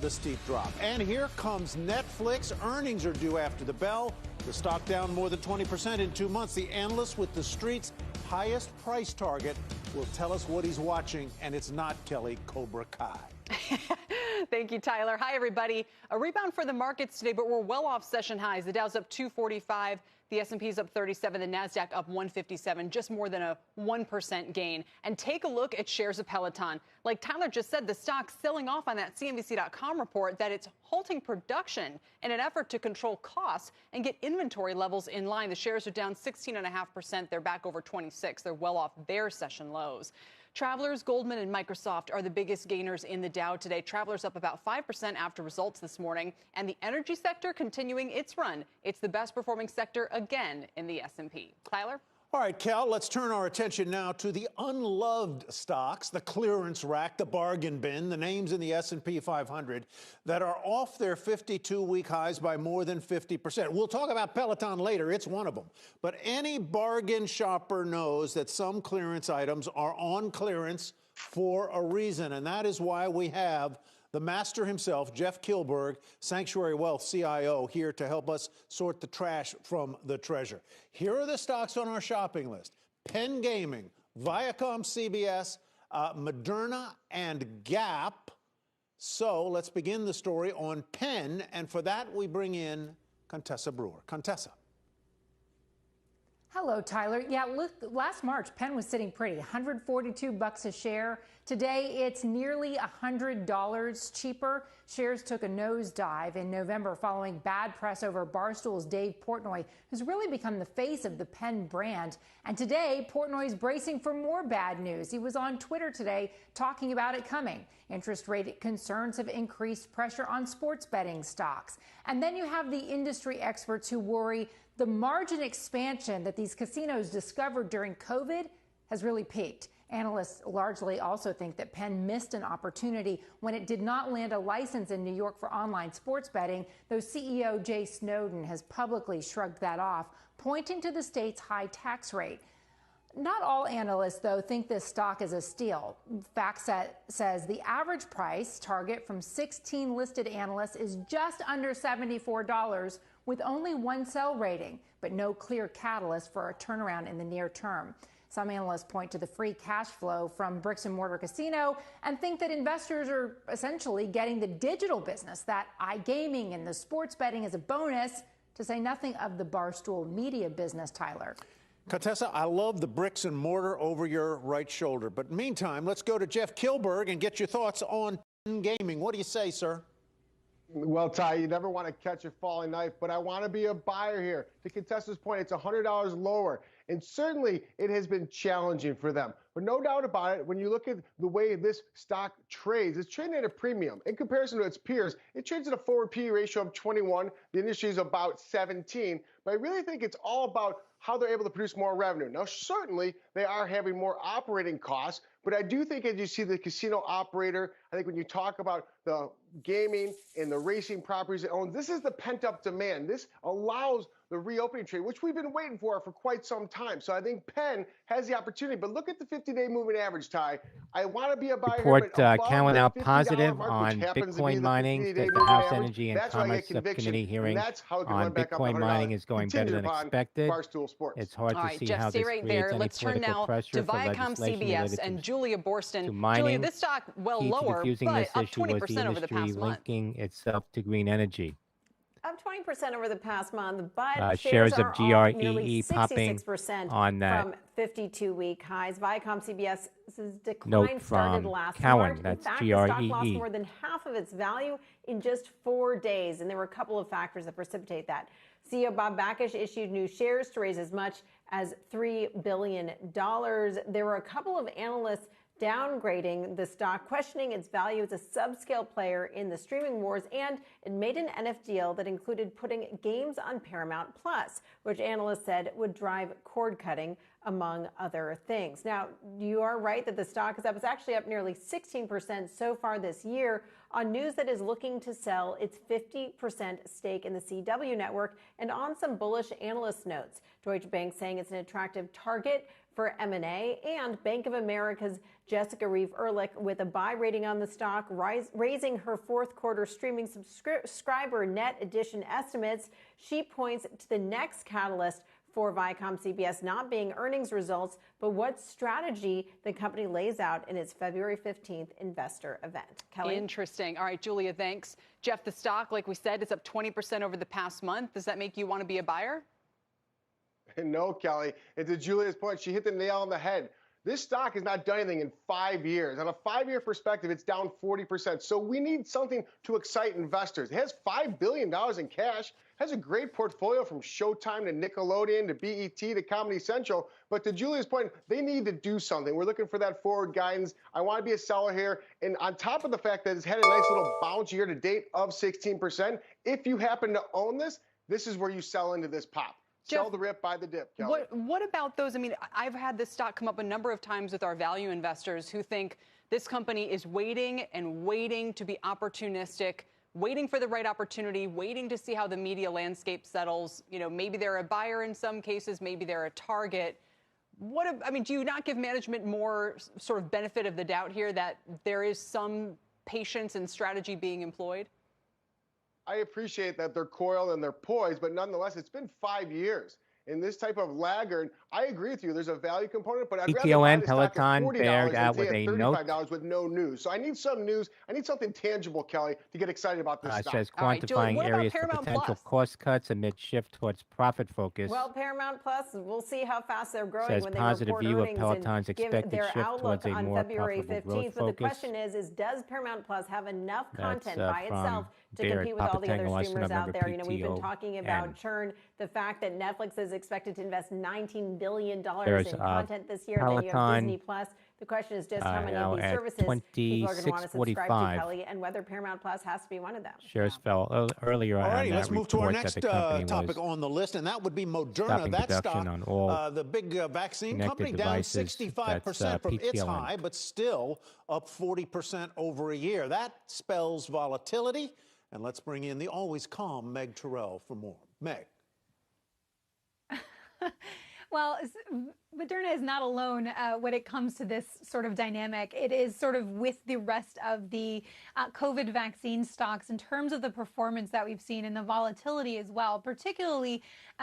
the steep drop. And here comes Netflix. Earnings are due after the bell. The stock down more than 20% in 2 months. The analyst with the street's highest price target will tell us what he's watching, and it's not Kelly Cobra Kai. Thank you, Tyler. Hi, everybody. A rebound for the markets today, but we're well off session highs. The Dow's up 245. The S&P's up 37, the NASDAQ up 157, just more than a 1% gain. And take a look at shares of Peloton. Like Tyler just said, the stock's selling off on that CNBC.com report that it's halting production in an effort to control costs and get inventory levels in line. The shares are down 16.5%. They're back over 26. They're well off their session lows. Travelers, Goldman, and Microsoft are the biggest gainers in the Dow today. Travelers up about 5% after results this morning. And the energy sector continuing its run. It's the best performing sector again in the S&P. Tyler? All right, Cal, let's turn our attention now to the unloved stocks, the clearance rack, the bargain bin, the names in the S&P 500 that are off their 52-week highs by more than 50%. We'll talk about Peloton later. It's one of them. But any bargain shopper knows that some clearance items are on clearance for a reason, and that is why we have the master himself, Jeff Kilberg, Sanctuary Wealth CIO, here to help us sort the trash from the treasure. Here are the stocks on our shopping list: Penn Gaming, Viacom CBS, Moderna, and Gap. So let's begin the story on Penn, and for that we bring in Contessa Brewer. Contessa. Hello, Tyler. Yeah, look, last March, Penn was sitting pretty, $142 a share. Today, it's nearly $100 cheaper. Shares took a nosedive in November following bad press over Barstool's Dave Portnoy, who's really become the face of the Penn brand. And today, Portnoy's bracing for more bad news. He was on Twitter today talking about it coming. Interest rate concerns have increased pressure on sports betting stocks. And then you have the industry experts who worry the margin expansion that these casinos discovered during COVID has really peaked. Analysts largely also think that Penn missed an opportunity when it did not land a license in New York for online sports betting, though CEO Jay Snowden has publicly shrugged that off, pointing to the state's high tax rate. Not all analysts, though, think this stock is a steal. FactSet says the average price target from 16 listed analysts is just under $74, with only one sell rating, but no clear catalyst for a turnaround in the near term. Some analysts point to the free cash flow from bricks and mortar casino and think that investors are essentially getting the digital business, that iGaming and the sports betting as a bonus, to say nothing of the Barstool media business, Tyler. Contessa, I love the bricks and mortar over your right shoulder. But meantime, let's go to Jeff Kilberg and get your thoughts on gaming. What do you say, sir? Well, Ty, you never want to catch a falling knife, but I want to be a buyer here. To Contessa's point, it's $100 lower. And certainly it has been challenging for them. But no doubt about it, when you look at the way this stock trades, it's trading at a premium. In comparison to its peers, it trades at a forward PE ratio of 21. The industry is about 17. But I really think it's all about how they're able to produce more revenue. Now, certainly they are having more operating costs, but I do think as you see the casino operator, I think when you talk about the gaming and the racing properties it owns, this is the pent-up demand. This allows the reopening trade, which we've been waiting for quite some time. So I think Penn has the opportunity. But look at the 50-day moving average, Ty. I want to be a buyer Report here, but coming out positive mark, on Bitcoin mining. The House Energy and Commerce Subcommittee hearing on Bitcoin mining is going better than expected. It's hard to see Jeff, how stay this right creates there. any Let's turn now pressure to Viacom CBS and Julia Borston. mining. Julia, this stock well Key to lower, diffusing but this up issue was 20% the over the past industry month. linking itself to green energy. Up 20% over the past month, but Shares of are off nearly GREE popping 66% on that. from 52-week highs. Viacom CBS's decline Note started from last Cowen, March. that's In fact, the stock lost GREE. more than half of its value in just 4 days, and there were a couple of factors that precipitate that. CEO Bob Bakish issued new shares to raise as much as $3 billion. There were a couple of analysts downgrading the stock, questioning its value as a subscale player in the streaming wars, and it made an NF deal that included putting games on Paramount Plus, which analysts said would drive cord cutting, among other things. Now, you are right that the stock is up. It's actually up nearly 16% so far this year on news that is looking to sell its 50% stake in the CW network and on some bullish analyst notes. Deutsche Bank saying it's an attractive target for M&A, and Bank of America's Jessica Reeve Ehrlich with a buy rating on the stock, raising her fourth quarter streaming subscriber net addition estimates. She points to the next catalyst for Viacom CBS not being earnings results, but what strategy the company lays out in its February 15th investor event. Kelly? Interesting. All right, Julia, thanks. Jeff, the stock, like we said, is up 20% over the past month. Does that make you want to be a buyer? No, Kelly. And to Julia's point, she hit the nail on the head. This stock has not done anything in 5 years. On a 5-year perspective, it's down 40%. So we need something to excite investors. It has $5 billion in cash, has a great portfolio from Showtime to Nickelodeon to BET to Comedy Central. But to Julia's point, they need to do something. We're looking for that forward guidance. I want to be a seller here. And on top of the fact that it's had a nice little bounce year to date of 16%, if you happen to own this, this is where you sell into this pop. Jeff, sell the rip, buy the dip, Kelly. What about those? I mean, I've had this stock come up a number of times with our value investors who think this company is waiting and waiting to be opportunistic, waiting for the right opportunity, waiting to see how the media landscape settles. You know, maybe they're a buyer in some cases, maybe they're a target. I mean, do you not give management more sort of benefit of the doubt here that there is some patience and strategy being employed? I appreciate that they're coiled and they're poised, but nonetheless, it's been 5 years. In this type of laggard, I agree with you. There's a value component, but I'd rather buy the stock at $40 bared out than with a $35 note. with no news. So I need some news. I need something tangible, Kelly, to get excited about this It stock. says All right, Julie, quantifying what about areas for Paramount potential Plus? cost cuts amid shift towards profit focus. Well, Paramount Plus, we'll see how fast they're growing Says when they positive report view of earnings Peloton's and give expected their shift outlook towards a on more February profitable 15th. growth But the focus. question is does Paramount Plus have enough That's, content by from itself to Baird. compete with all the other Papatango, streamers out there? You know, we've been PTO, talking about and churn, the fact that Netflix is expected to invest $19 billion There's, in content this year, and then you have Peloton, Disney Plus. The question is just how many now of these at services people are going to want to subscribe to, 26.45. Kelly, and whether Paramount Plus has to be one of them. Shares fell earlier All on righty, that let's move to our report that next the company topic was on the list, and that would be Moderna. stopping That production stock, on all the big vaccine connected company, down devices. 65% That's, from its PTLN. high, but still up 40% over a year. That spells volatility. And let's bring in the always calm Meg Terrell for more. Meg. Well, Moderna is not alone when it comes to this sort of dynamic. It is sort of with the rest of the COVID vaccine stocks in terms of the performance that we've seen and the volatility as well, particularly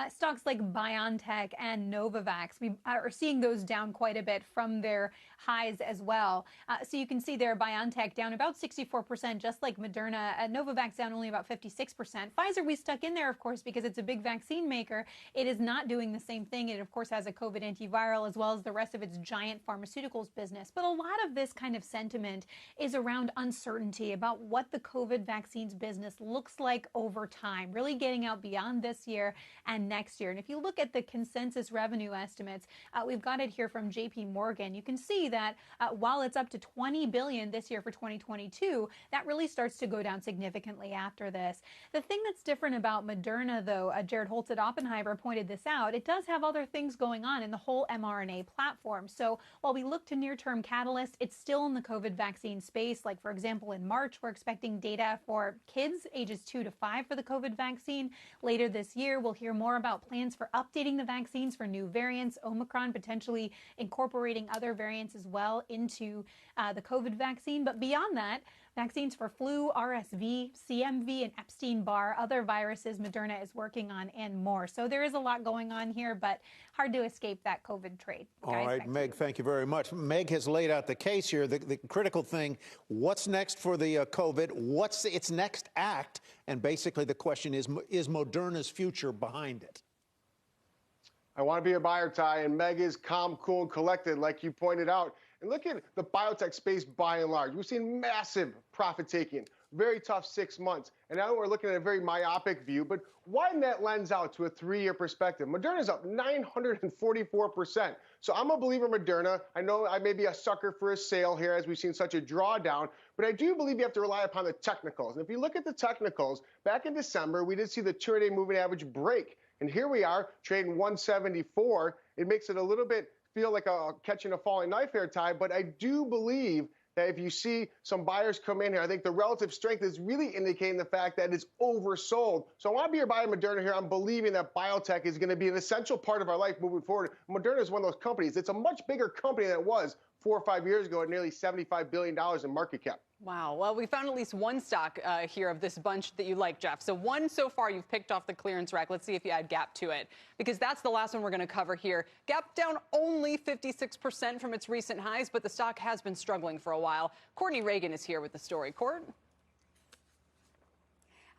stocks like BioNTech and Novavax. We are seeing those down quite a bit from their highs as well. So you can see there BioNTech down about 64%, just like Moderna. Novavax down only about 56%. Pfizer we stuck in there, of course, because it's a big vaccine maker. It is not doing the same thing. It, of course, has a COVID antiviral as well as the rest of its giant pharmaceuticals business. But a lot of this kind of sentiment is around uncertainty about what the COVID vaccines business looks like over time, really getting out beyond this year and next year. And if you look at the consensus revenue estimates, we've got it here from JP Morgan. You can see that while it's up to $20 billion this year for 2022, that really starts to go down significantly after this. The thing that's different about Moderna, though, Jared Holtz at Oppenheimer pointed this out, it does have other things going on in the whole mRNA platform. So while we look to near-term catalysts, it's still in the COVID vaccine space. Like, for example, in March, we're expecting data for kids ages 2 to 5 for the COVID vaccine. Later this year, we'll hear more about plans for updating the vaccines for new variants, Omicron potentially incorporating other variants as well into the COVID vaccine. But beyond that, vaccines for flu, RSV, CMV, and Epstein-Barr, other viruses Moderna is working on, and more. So there is a lot going on here, but hard to escape that COVID trade. All right, Meg, thank you very much. Meg has laid out the case here. The critical thing, what's next for the COVID? What's its next act? And basically the question is Moderna's future behind it? I want to be a buyer, Ty, and Meg is calm, cool, and collected, like you pointed out. And look at the biotech space by and large. We've seen massive profit taking, very tough 6 months. And now we're looking at a very myopic view, but widen that lens out to a 3-year perspective. Moderna's up 944%. So I'm a believer in Moderna. I know I may be a sucker for a sale here as we've seen such a drawdown, but I do believe you have to rely upon the technicals. And if you look at the technicals, back in December, we did see the 200-day moving average break. And here we are trading 174. It makes it a little bit feel like catching a falling knife here, Ty, but I do believe that if you see some buyers come in here, I think the relative strength is really indicating the fact that it's oversold. So I want to be your buyer of Moderna here. I'm believing that biotech is going to be an essential part of our life moving forward. Moderna is one of those companies. It's a much bigger company than it was 4 or 5 years ago at nearly $75 billion in market cap. Wow. Well, we found at least one stock here of this bunch that you like, Jeff. So one so far you've picked off the clearance rack. Let's see if you add Gap to it, because that's the last one we're going to cover here. Gap down only 56% from its recent highs, but the stock has been struggling for a while. Courtney Reagan is here with the story. Court?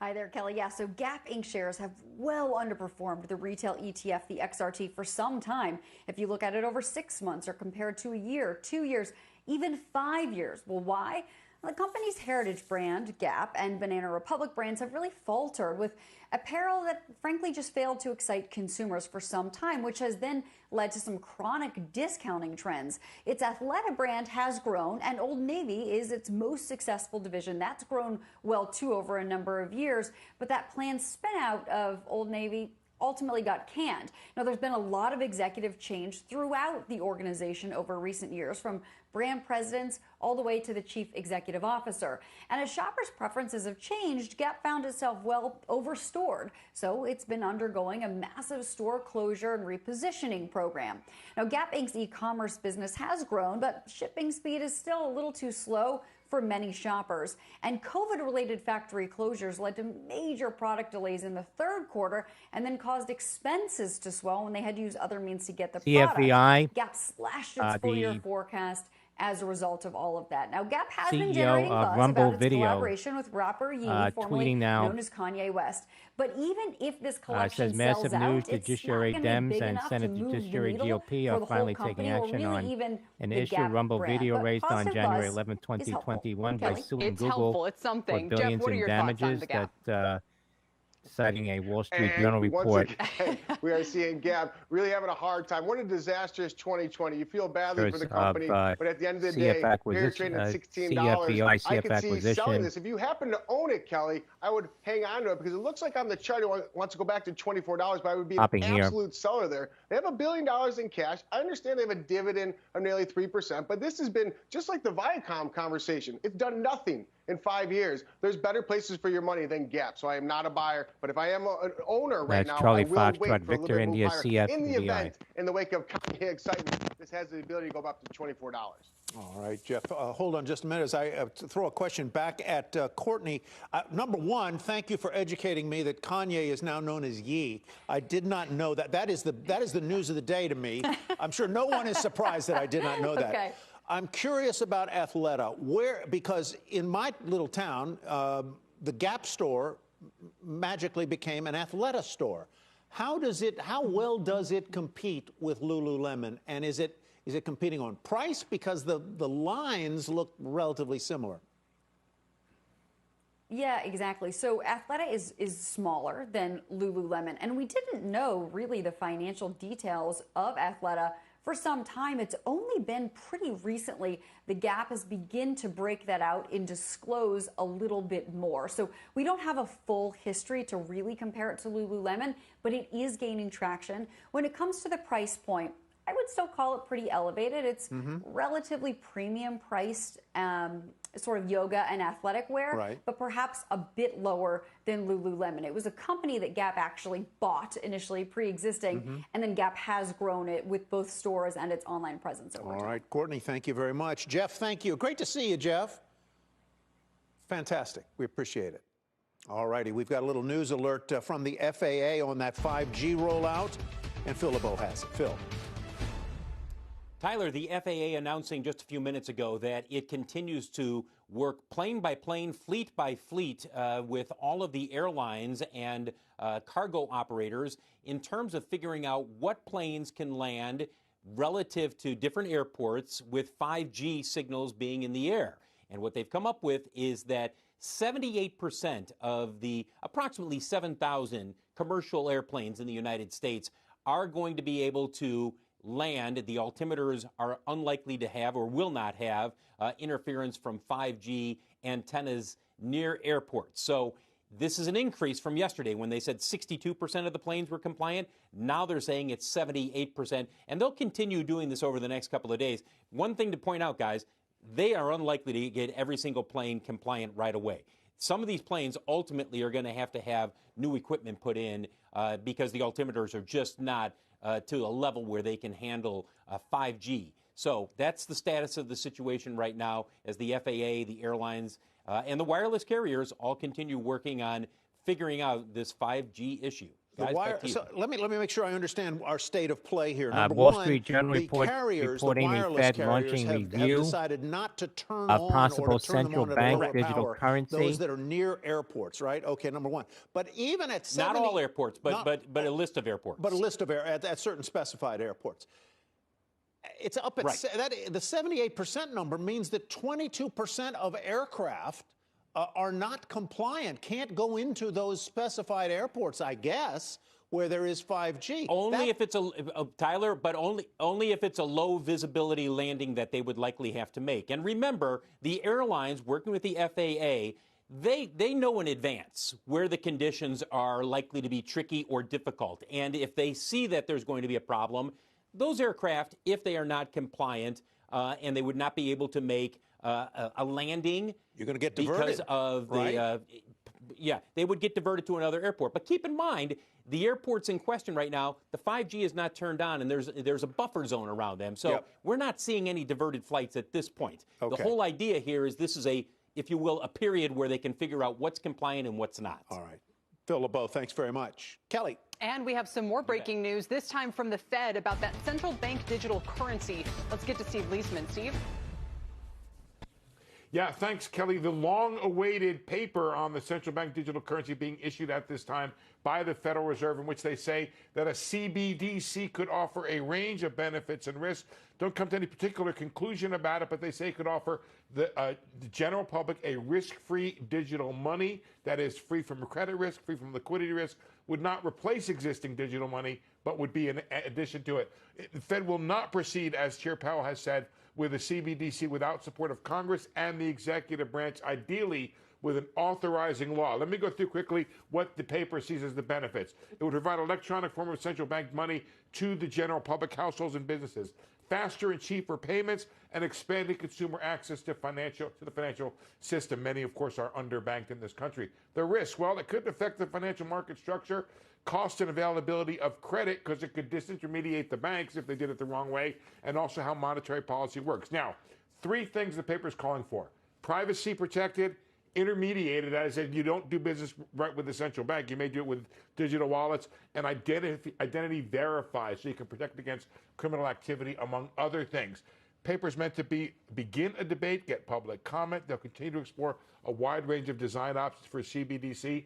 Hi there, Kelly. Yeah, so Gap Inc. shares have well underperformed the retail ETF, the XRT, for some time. If you look at it over 6 months or compared to a year, 2 years, even 5 years. Well, why? The company's heritage brand, Gap, and Banana Republic brands have really faltered, with apparel that frankly just failed to excite consumers for some time, which has then led to some chronic discounting trends. Its Athleta brand has grown, and Old Navy is its most successful division. That's grown well too over a number of years, but that planned spin out of Old Navy ultimately got canned. Now, there's been a lot of executive change throughout the organization over recent years, from brand presidents all the way to the chief executive officer. And as shoppers' preferences have changed, Gap found itself well overstored. So it's been undergoing a massive store closure and repositioning program. Now, Gap Inc.'s e-commerce business has grown, but shipping speed is still a little too slow for many shoppers. And COVID-related factory closures led to major product delays in the third quarter and then caused expenses to swell when they had to use other means to get the product. Gap slashed its full-year forecast as a result of all of that. Now, Gap has been generating buzz about its collaboration with rapper Ye, formerly known as Kanye West. But even if this collection says sells massive out, news, it's Judiciary not going to be Dems big and enough to Senate move the Judiciary needle GOP for are the finally whole taking company, or action really on even an the issue Gap Rumble brand. video But raised on positive January buzz 11, is helpful. 2021 by Kelly? suing It's Google helpful. It's something. for Jeff, billions what are in your thoughts on damages the Gap? that citing a Wall Street And Journal report. Once again, we are seeing Gap really having a hard time. What a disastrous 2020. You feel badly for the company, but at the end of the day, here trading at $16. I could see selling this. If you happen to own it, Kelly, I would hang on to it because it looks like on the chart it wants to go back to $24, but I would be an absolute seller there. They have $1 billion in cash. I understand they have a dividend of nearly 3%, but this has been just like the Viacom conversation. It's done nothing in 5 years. There's better places for your money than Gap, so I am not a buyer. But if I am an owner right now, Charlie I will Fox, wait for a little bit India, move higher. CF, In the VI. event, in the wake of Kanye excitement, this has the ability to go up to $24. All right, Jeff, hold on just a minute as I throw a question back at Courtney. Number one, thank you for educating me that Kanye is now known as Ye. I did not know that. That is the news of the day to me. I'm sure no one is surprised that I did not know that. Okay. I'm curious about Athleta, because in my little town, the Gap store magically became an Athleta store. How well does it compete with Lululemon? And is it competing on price? Because the lines look relatively similar. Yeah, exactly. So Athleta is smaller than Lululemon, and we didn't know really the financial details of Athleta for some time. It's only been pretty recently the Gap has begun to break that out and disclose a little bit more. So we don't have a full history to really compare it to Lululemon, but it is gaining traction. When it comes to the price point, I would still call it pretty elevated. It's relatively premium priced sort of yoga and athletic wear, but perhaps a bit lower than Lululemon. It was a company that Gap actually bought initially, pre-existing, and then Gap has grown it with both stores and its online presence over time. All right, Courtney, thank you very much. Jeff, thank you. Great to see you, Jeff. Fantastic. We appreciate it. All righty, we've got a little news alert from the FAA on that 5G rollout, and Phil LeBeau has it. Phil. Tyler, the FAA announcing just a few minutes ago that it continues to work plane by plane, fleet by fleet with all of the airlines and cargo operators in terms of figuring out what planes can land relative to different airports with 5G signals being in the air. And what they've come up with is that 78% of the approximately 7,000 commercial airplanes in the United States are going to be able to land. The altimeters are unlikely to have or will not have interference from 5G antennas near airports. So this is an increase from yesterday when they said 62% of the planes were compliant. Now they're saying it's 78%, and they'll continue doing this over the next couple of days. One thing to point out, guys, they are unlikely to get every single plane compliant right away. Some of these planes ultimately are going to have new equipment put in because the altimeters are just not to a level where they can handle 5G. So that's the status of the situation right now as the FAA, the airlines, and the wireless carriers all continue working on figuring out this 5G issue. Guys, So let me make sure I understand our state of play here. Number Wall one, Street Journal the report, carriers, the reporting wireless the Fed carriers launching have review decided not to turn of on possible or to turn them central on at bank a lower digital power, currency. those that are near airports, right? Okay, number one. But even at 70, not all airports, but a list of airports. But a list of at certain specified airports. It's up at the 78% number means that 22% of aircraft are not compliant, can't go into those specified airports, I guess, where there is 5G. Only if it's Tyler, but only if it's a low visibility landing that they would likely have to make. And remember, the airlines working with the FAA, they know in advance where the conditions are likely to be tricky or difficult. And if they see that there's going to be a problem, those aircraft, if they are not compliant and they would not be able to make a landing, you're going to get diverted because of the they would get diverted to another airport. But keep in mind, the airports in question right now, the 5G is not turned on, and there's a buffer zone around them. So we're not seeing any diverted flights at this point. Okay. The whole idea here is this is a, if you will, a period where they can figure out what's compliant and what's not. All right. Phil LeBeau, thanks very much. Kelly. And we have some more breaking news, this time from the Fed about that central bank digital currency. Let's get to Steve Leisman. Steve? Yeah, thanks, Kelly. The long-awaited paper on the central bank digital currency being issued at this time by the Federal Reserve, in which they say that a CBDC could offer a range of benefits and risks. Don't come to any particular conclusion about it, but they say it could offer the general public a risk-free digital money that is free from credit risk, free from liquidity risk, would not replace existing digital money, but would be an addition to it. The Fed will not proceed, as Chair Powell has said, with a CBDC without support of Congress and the executive branch, ideally with an authorizing law. Let me go through quickly what the paper sees as the benefits. It would provide electronic form of central bank money to the general public, households and businesses, faster and cheaper payments, and expanded consumer access to the financial system. Many, of course, are underbanked in this country. The risk, well, it could affect the financial market structure, cost and availability of credit, because it could disintermediate the banks if they did it the wrong way, and also how monetary policy works. Now, three things the paper is calling for: privacy protected, intermediated, as in you don't do business right with the central bank, you may do it with digital wallets, and identity verified, so you can protect against criminal activity, among other things. Paper's meant to begin a debate, get public comment. They'll continue to explore a wide range of design options for CBDC.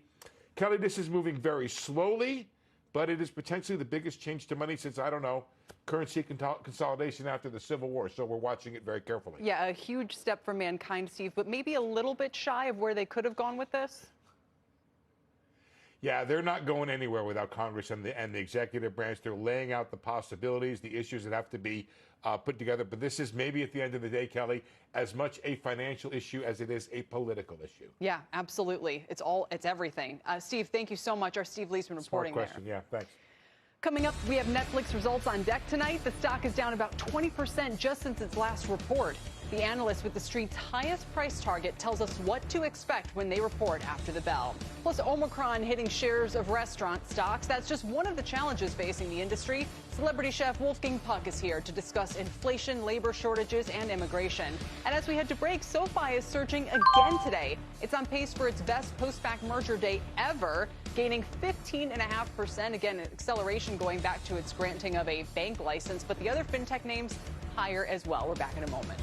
Kelly, this is moving very slowly, but it is potentially the biggest change to money since, I don't know, currency consolidation after the Civil War. So we're watching it very carefully. Yeah, a huge step for mankind, Steve, but maybe a little bit shy of where they could have gone with this? Yeah, they're not going anywhere without Congress and the executive branch. They're laying out the possibilities, the issues that have to be put together. But this is maybe at the end of the day, Kelly, as much a financial issue as it is a political issue. Yeah, absolutely. It's everything. Steve, thank you so much. Our Steve Leisman reporting Smart question. Yeah, thanks. Coming up, we have Netflix results on deck tonight. The stock is down about 20% just since its last report. The analyst with the street's highest price target tells us what to expect when they report after the bell. Plus, Omicron hitting shares of restaurant stocks. That's just one of the challenges facing the industry. Celebrity chef Wolfgang Puck is here to discuss inflation, labor shortages, and immigration. And as we head to break, SoFi is surging again today. It's on pace for its best post-SPAC merger day ever, gaining 15.5%. Again, an acceleration going back to its granting of a bank license. But the other fintech names higher as well. We're back in a moment.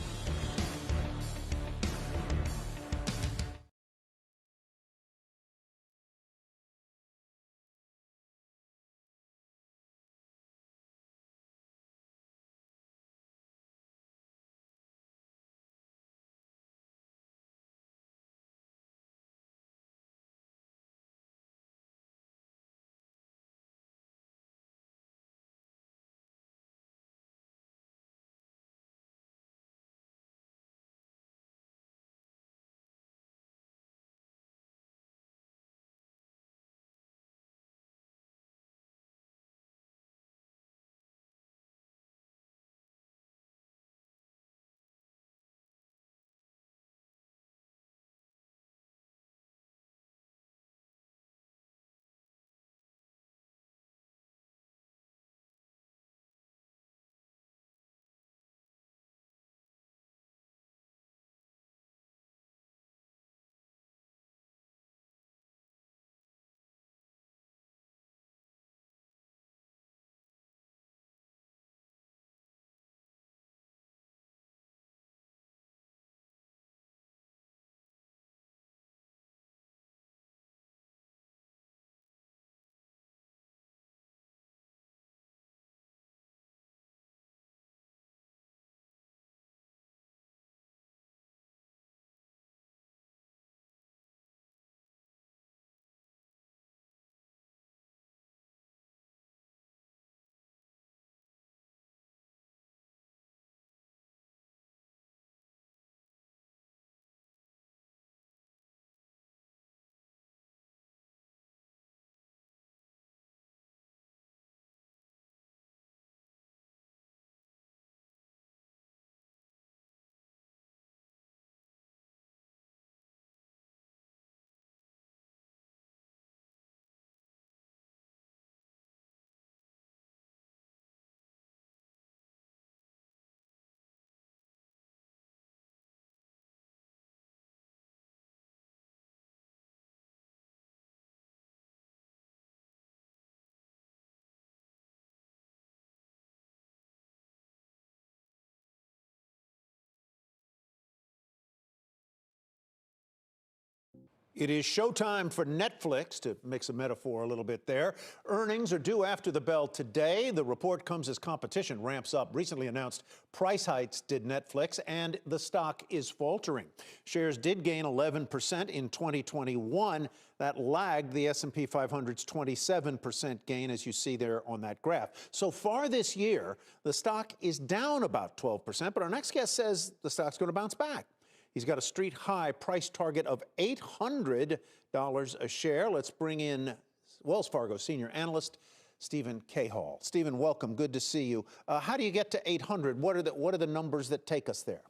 It is showtime for Netflix, to mix a metaphor a little bit there. Earnings are due after the bell today. The report comes as competition ramps up. Recently announced price hikes did Netflix, and the stock is faltering. Shares did gain 11% in 2021. That lagged the S&P 500's 27% gain, as you see there on that graph. So far this year, the stock is down about 12%, but our next guest says the stock's going to bounce back. He's got a street high price target of $800 a share. Let's bring in Wells Fargo senior analyst Stephen Cahall. Stephen, welcome. Good to see you. How do you get to 800? What are the numbers that take us there?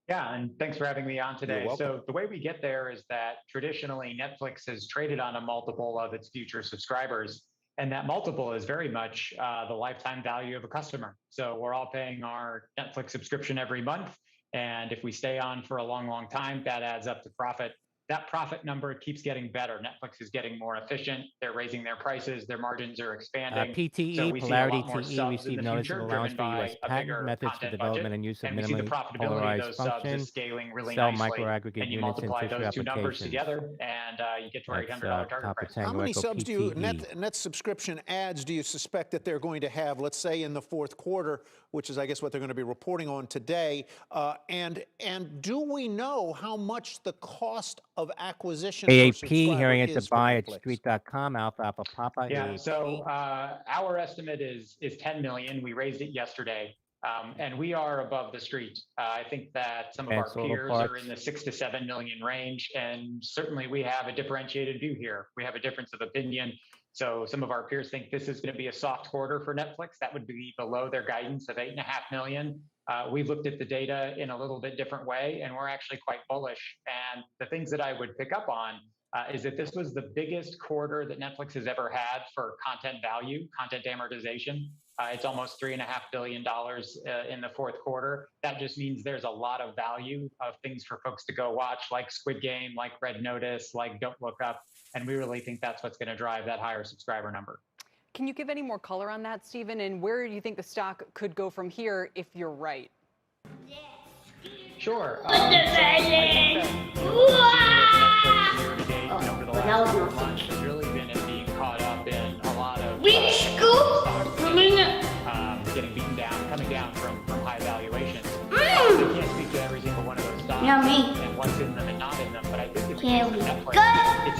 Yeah, and thanks for having me on today. So the way we get there is that traditionally Netflix has traded on a multiple of its future subscribers. And that multiple is very much the lifetime value of a customer. So we're all paying our Netflix subscription every month. And if we stay on for a long, long time, that adds up to profit. That profit number keeps getting better. Netflix is getting more efficient. They're raising their prices. Their margins are expanding. PTE, so we Polarity see a lot more TE subs received in the notice future, of allowance driven for by U.S. a patent bigger methods for content development budget. and use of And we see the minimally profitability of polarized those subs function, is scaling really cell nicely. microaggregate And you units in multiply tissue those two numbers applications. together, and you get to our $800 target price. How many subs do you, net subscription ads, do you suspect that they're going to have, let's say, in the fourth quarter, which is, I guess, what they're going to be reporting on today? And do we know how much the cost of acquisition AAP, hearing it to buy at street.com, Alpha Papa. Yeah, AAP. so our estimate is 10 million. We raised it yesterday, and we are above the street. I think that some of our peers are in the 6 to 7 million range, and certainly we have a differentiated view here. We have a difference of opinion. So some of our peers think this is going to be a soft quarter for Netflix. That would be below their guidance of 8.5 million. We've looked at the data in a little bit different way, and we're actually quite bullish. And the things that I would pick up on is that this was the biggest quarter that Netflix has ever had for content value, content amortization. It's almost $3.5 billion in the fourth quarter. That just means there's a lot of value of things for folks to go watch, like Squid Game, like Red Notice, like Don't Look Up. And we really think that's what's going to drive that higher subscriber number. Can you give any more color on that, Stephen? And where do you think the stock could go from here if you're right? Sure. Has really been at being caught up in a lot of getting beaten down, coming down from high valuations. I can't speak to every single one of those stocks and what's in them and not in them, but I think Here we go.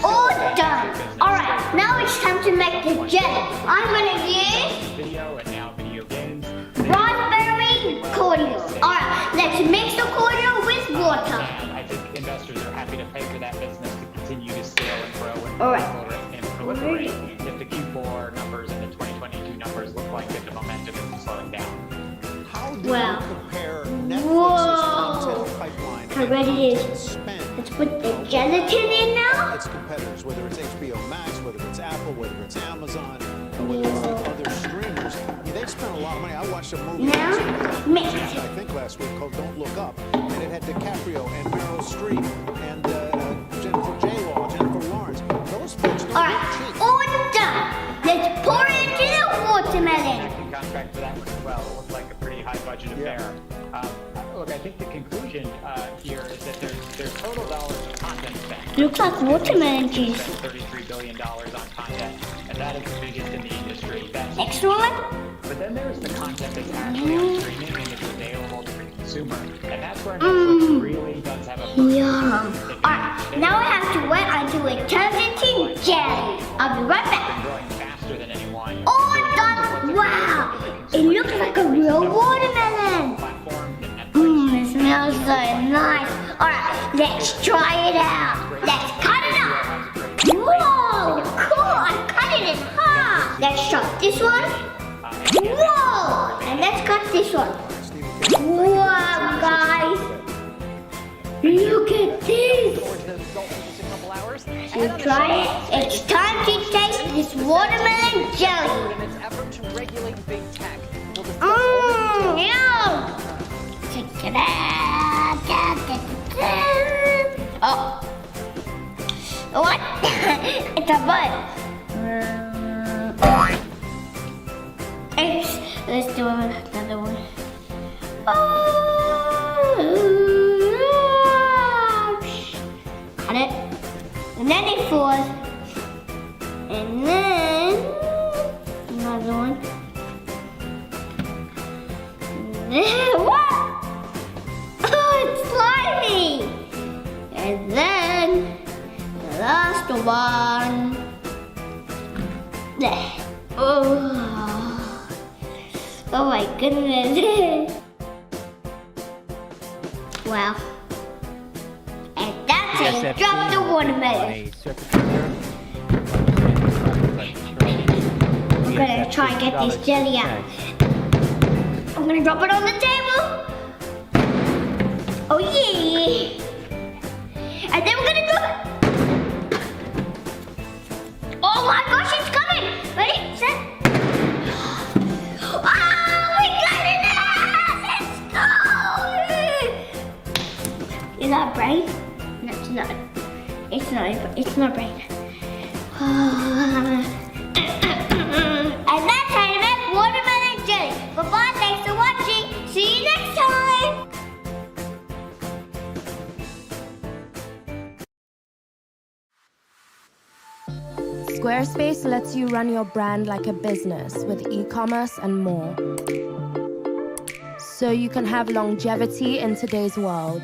All done. All right, now it's time to make the jelly. I'm gonna use video and now video games. raspberry cordial. All right, let's mix the cordial with water. And I think investors are happy to pay for that business to continue to scale and grow and proliferate if the Q4 numbers and the 2022 numbers look like that the momentum isn't slowing down. How do you compare Netflix's content pipeline How ready it is. Let's put the gelatin in now. its competitors, whether it's HBO Max, whether it's Apple, whether it's Amazon, whether it's the other streamers? They've spent a lot of money. I watched a movie I think last week called Don't Look Up, and it had DiCaprio and Meryl Streep and Jennifer Lawrence. Those folks don't All right, all done. Let's pour it into the watermelon. Acting contract for that one as well. It looked like a pretty high budget affair. Look, I think the conclusion here is that there's total dollars of content spent. Looks like watermelon juice. $33 billion on content, and that is the biggest in the industry. That's Next one. But then there's the content that's actually on streaming and it's available to the consumer, and that's where Netflix really does have a Yum. Alright, now I have to wait until it turns into jelly. I'll be right back. growing faster than anyone. All done. Wow. It looks like a real watermelon. It smells so nice. Alright, let's try it out. Let's cut it up. Whoa, cool. I cut it in half. Let's chop this one. Whoa, and let's cut this one. Wow, guys. Look at this. You try it. It's time to taste this watermelon jelly. Yum. Oh. What? It's a bud. Let's do another one. Oh. Got it. And then it falls. And then another one. And then what? Oh, it's slimy. And then the last one. There. Oh my goodness. Wow. And that's it. Drop the watermelon. I'm gonna try and get this jelly out. I'm gonna drop it on the table. Oh yeah. And then we're gonna drop it. Oh my gosh, it's coming. Ready, set. Oh, we got it! Let's go! Is that brain? No, it's not. It's not. It's not brain. And that's how you make watermelon jelly. Bye-bye. Thanks for watching. See you next time. Squarespace lets you run your brand like a business with e-commerce and more. So you can have longevity in today's world.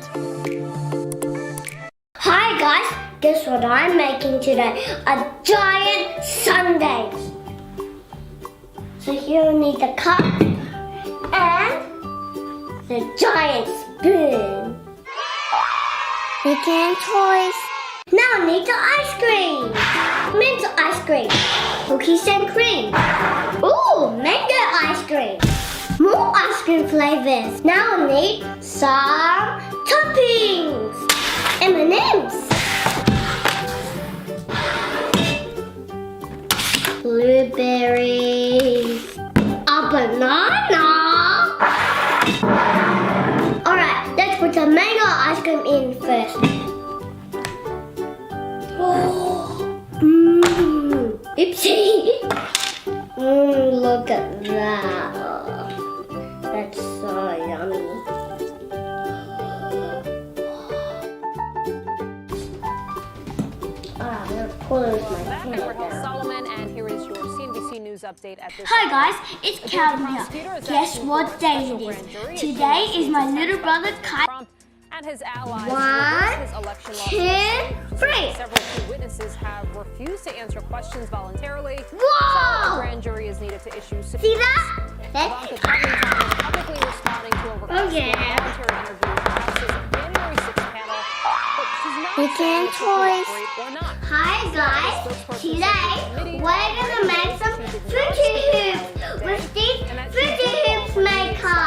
Hi guys, guess what I'm making today? A giant sundae. So here we need the cup and the giant spoon. Making toys. Now I need the ice cream. Mint ice cream. Cookies and cream. Ooh, mango ice cream. More ice cream flavors. Now I need some toppings. M&M's. Blueberries. A banana. Alright, let's put the mango ice cream in first. Oopsie! Look at that. That's so yummy. I'm gonna close my finger. Solomon, and here is your CNBC News update at this. Hi guys, it's Calvin here. Guess what day it is? Today is my little brother Kai. And his allies. 1, 2, 3. Several key witnesses have refused to answer questions voluntarily. Whoa! So a grand jury is needed to issue. See that? Ivanka Trump is publicly responding to a request for a voluntary interview with the House's January 6th panel. But she's not Making toys. or not. Hi guys, today we're gonna make some footy hoops with this footy hoops maker.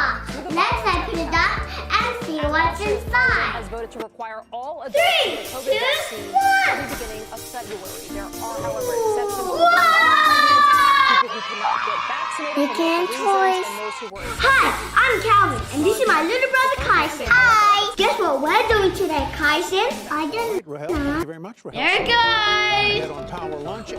Let's open it up and see what's inside. Has voted to require all adults 3, with 2, COVID vaccines 1. at the beginning of February. There are, however, exceptions. People who cannot get vaccinated Making for toys. and those who were. Hi, I'm Calvin, and this is my little brother Kyson. Hi. Guess what we're doing today, Kyson? I don't know. Thank you very much, Rahel. There it goes. Head on Power Lunch.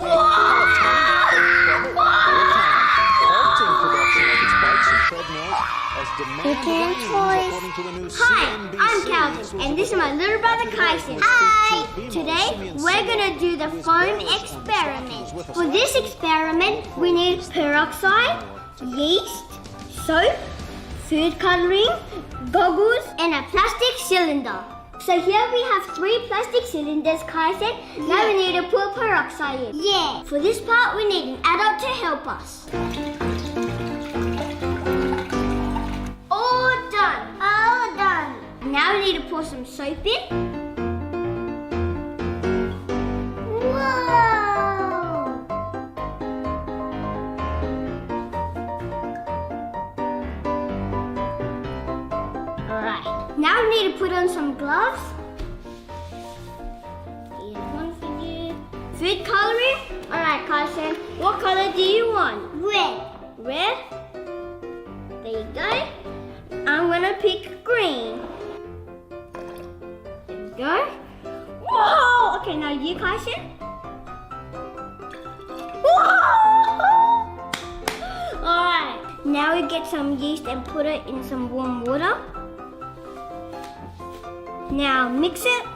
Halting production of its bikes and treadmills as demand wanes, according to a new CNBC. Hi, I'm Calvin, and this is my little brother Kyson. Hi. Today, we're gonna do the foam experiment. For this experiment, we need peroxide, yeast, soap, food coloring, goggles, and a plastic cylinder. So here we have 3 plastic cylinders, Kyson. Now we need to put peroxide in. Yeah. For this part, we need an adult to help us. All done. All done. Now we need to pour some soap in. Whoa! Alright. Now we need to put on some gloves. Here's one for you. Food coloring. Alright, Carson. What color do you want? Red. Red? There you go. I'm gonna pick green. There you go. Whoa! Okay, now you, Carson. Whoa! Alright, now we get some yeast and put it in some warm water. Now mix it.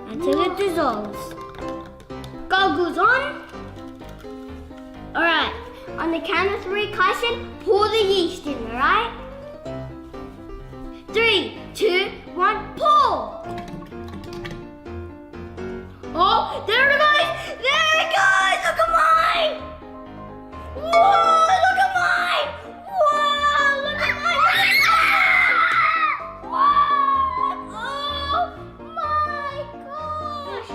And until it dissolves. Goggles on. Alright, on the count of 3, Kyson, pour the yeast in, alright? 3, 2, 1, pour! Oh, there it goes! There it goes! Look at mine! Whoa, look at mine! Whoa, look at mine! Whoa! Oh my gosh!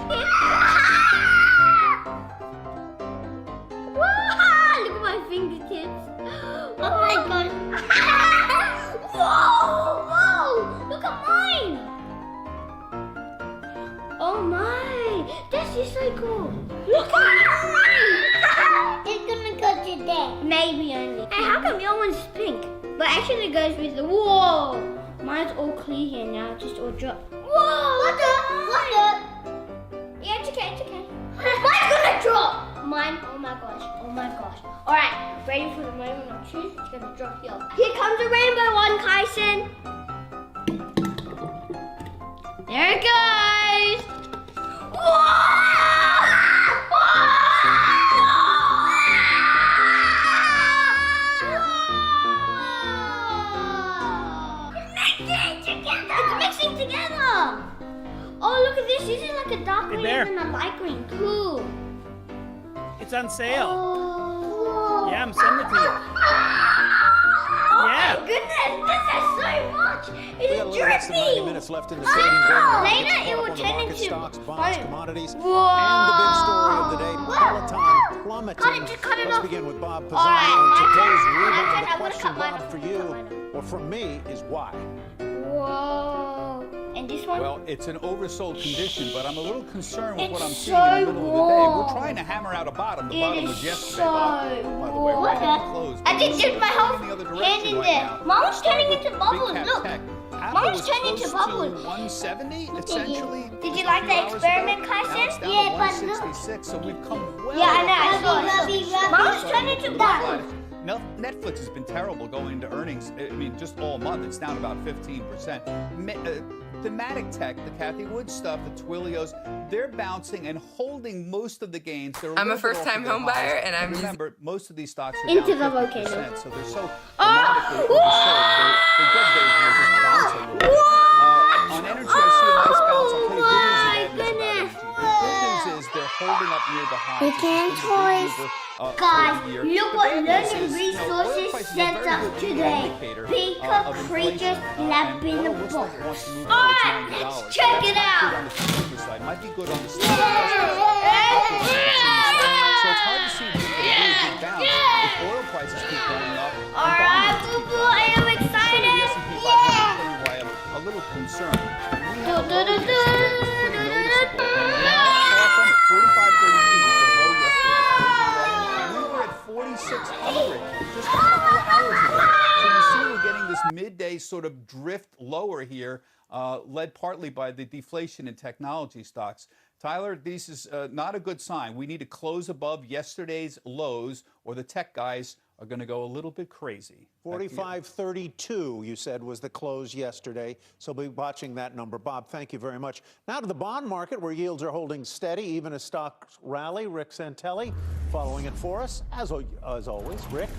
Whoa! Look at my fingertips! Oh my gosh! Whoa! Whoa! Look at mine! Oh my! This is so cool! Look at mine! It's gonna go today. Maybe only. Hey, how come your one's pink? But actually it goes with the whoa! Mine's all clear here now, just all drop. Whoa! What the? Yeah, it's okay, it's okay. Mine's gonna drop! Mine, oh my gosh, oh my gosh. Alright, ready for the moment of truth? It's gonna drop here. Here comes the rainbow one, Kyson. There it goes! Whoa! Mixing together! Oh, look at this. This is like a dark green and a light green. Cool. It's on sale. Oh. Yeah, I'm sending it to you. Oh Yeah. my goodness, this is so much. It's less than 90 dripping. minutes left in the trading day. Later it will Market turn into stocks, bonds, commodities, Whoa. and the big story of the day, Peloton plummeting. Cut it Let's off. begin with Bob Pisani Alright, on my today's turn. rebound. My turn. The I'm gonna question, cut mine Bob, off. for you or from me is why? Whoa. And this one? Well, it's an oversold condition, but I'm a little concerned with what I'm It's seeing in the so middle of the day. We're warm. trying to hammer out a bottom. The It bottom is was yesterday, so Bob. By the way, warm. right at the close. I just dipped my whole in the other hand direction in right there. now. Mom's turning into Big bubbles. cap Look. tech. Apple Mom's was turning into close to bubbles. 170, essentially. Did you just a like few the hours experiment, ago. Kyson? Now it's down Yeah, to but look. 166, so we've come well. Yeah, I know. I over saw it. Mom's turning into bubbles. No, Netflix has been terrible going into earnings. I mean, just all month, it's down about 15%. Thematic tech, the Cathie Wood stuff, the Twilios, they're bouncing and holding most of the gains. They're I'm a first-time home buyer, and I'm remember most of these stocks are Into down the 50%, volcano. so they're so thematically oversold. They get days where they just bounce a little bit. On energy, I see a nice bounce. I'll tell you good news and bad news about energy. The good news is they're holding up near the highs. We can toys. Guys, look what learning resources sent us today. Bigger creatures left in the book. Alright, let's check it out. Might be good on the stock. So it's hard to see a really big bounce if oil prices keep going up. Alright, boo-boo, are you excited? Yeah. I'm a little concerned. We have a low yesterday that's pretty noticeable. And we're not far from it. 45.32 was the low yesterday. We were at 4,600 just a couple of hours ago. So you see we're getting this midday sort of drift lower here, led partly by the deflation in technology stocks. Tyler, this is not a good sign. We need to close above yesterday's lows, or the tech guys are going to go a little bit crazy. 45.32, you said, was the close yesterday. So we'll be watching that number. Bob, thank you very much. Now to the bond market, where yields are holding steady, even as stocks rally. Rick Santelli following it for us, as always. Rick?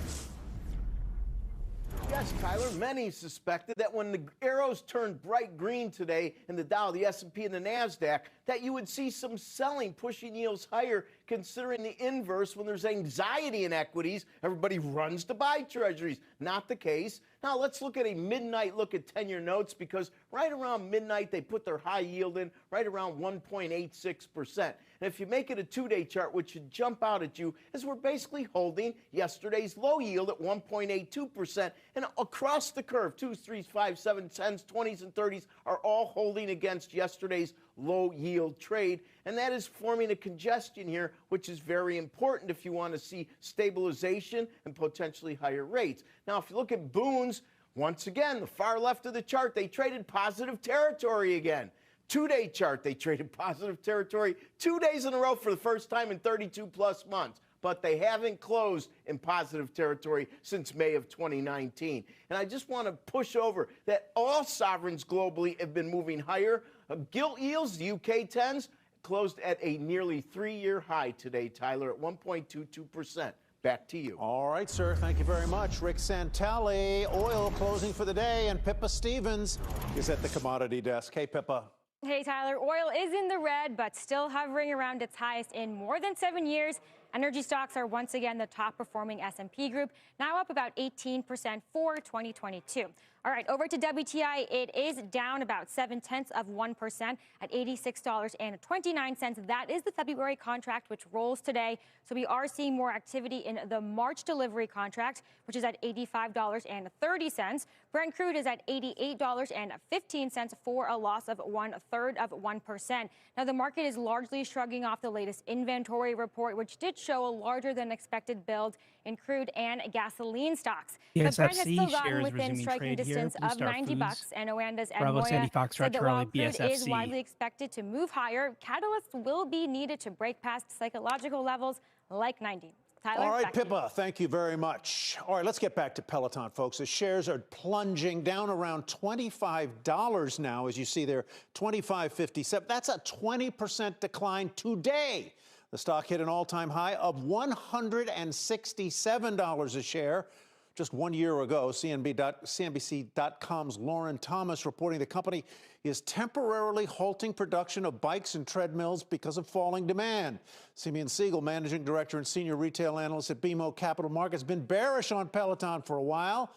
Yes, Tyler, many suspected that when the arrows turned bright green today in the Dow, the S&P, and the NASDAQ, that you would see some selling pushing yields higher, considering the inverse. When there's anxiety in equities, everybody runs to buy treasuries. Not the case. Now, let's look at a midnight look at 10-year notes, because right around midnight, they put their high yield in right around 1.86%. And if you make it a two-day chart, what should jump out at you is we're basically holding yesterday's low yield at 1.82%. And across the curve, 2s, 3s, 5s, 7s, 10s, 20s, and 30s are all holding against yesterday's low yield trade. And that is forming a congestion here, which is very important if you want to see stabilization and potentially higher rates. Now, if you look at Boons, once again, the far left of the chart, they traded positive territory again. Two-day chart, they traded positive territory 2 days in a row for the first time in 32-plus months. But they haven't closed in positive territory since May of 2019. And I just want to push over that all sovereigns globally have been moving higher. Gilt yields, the UK 10s, closed at a nearly 3-year high today, Tyler, at 1.22%. Back to you. All right, sir. Thank you very much. Rick Santelli, oil closing for the day, and Pippa Stevens is at the commodity desk. Hey, Pippa. Hey, Tyler. Oil is in the red, but still hovering around its highest in more than 7 years. Energy stocks are once again the top-performing S&P group, now up about 18% for 2022. All right, over to WTI. It is down about 0.7% at $86.29. That is the February contract, which rolls today. So we are seeing more activity in the March delivery contract, which is at $85.30. Brent crude is at $88.15 for a loss of 1/3%. Now, the market is largely shrugging off the latest inventory report, which did show a larger than expected build in crude and gasoline stocks. But Brent has still gotten within striking distance of $90, and Oanda's Ed Moya said that while crude is widely expected to move higher, catalysts will be needed to break past psychological levels like 90. Tyler, all right, Pippa, thank you very much. All right, let's get back to Peloton, folks. The shares are plunging down around $25 now, as you see there, $25.57. That's a 20% decline today. The stock hit an all-time high of $167 a share. Just 1 year ago, CNBC.com's Lauren Thomas reporting the company is temporarily halting production of bikes and treadmills because of falling demand. Simeon Siegel, managing director and senior retail analyst at BMO Capital Markets, been bearish on Peloton for a while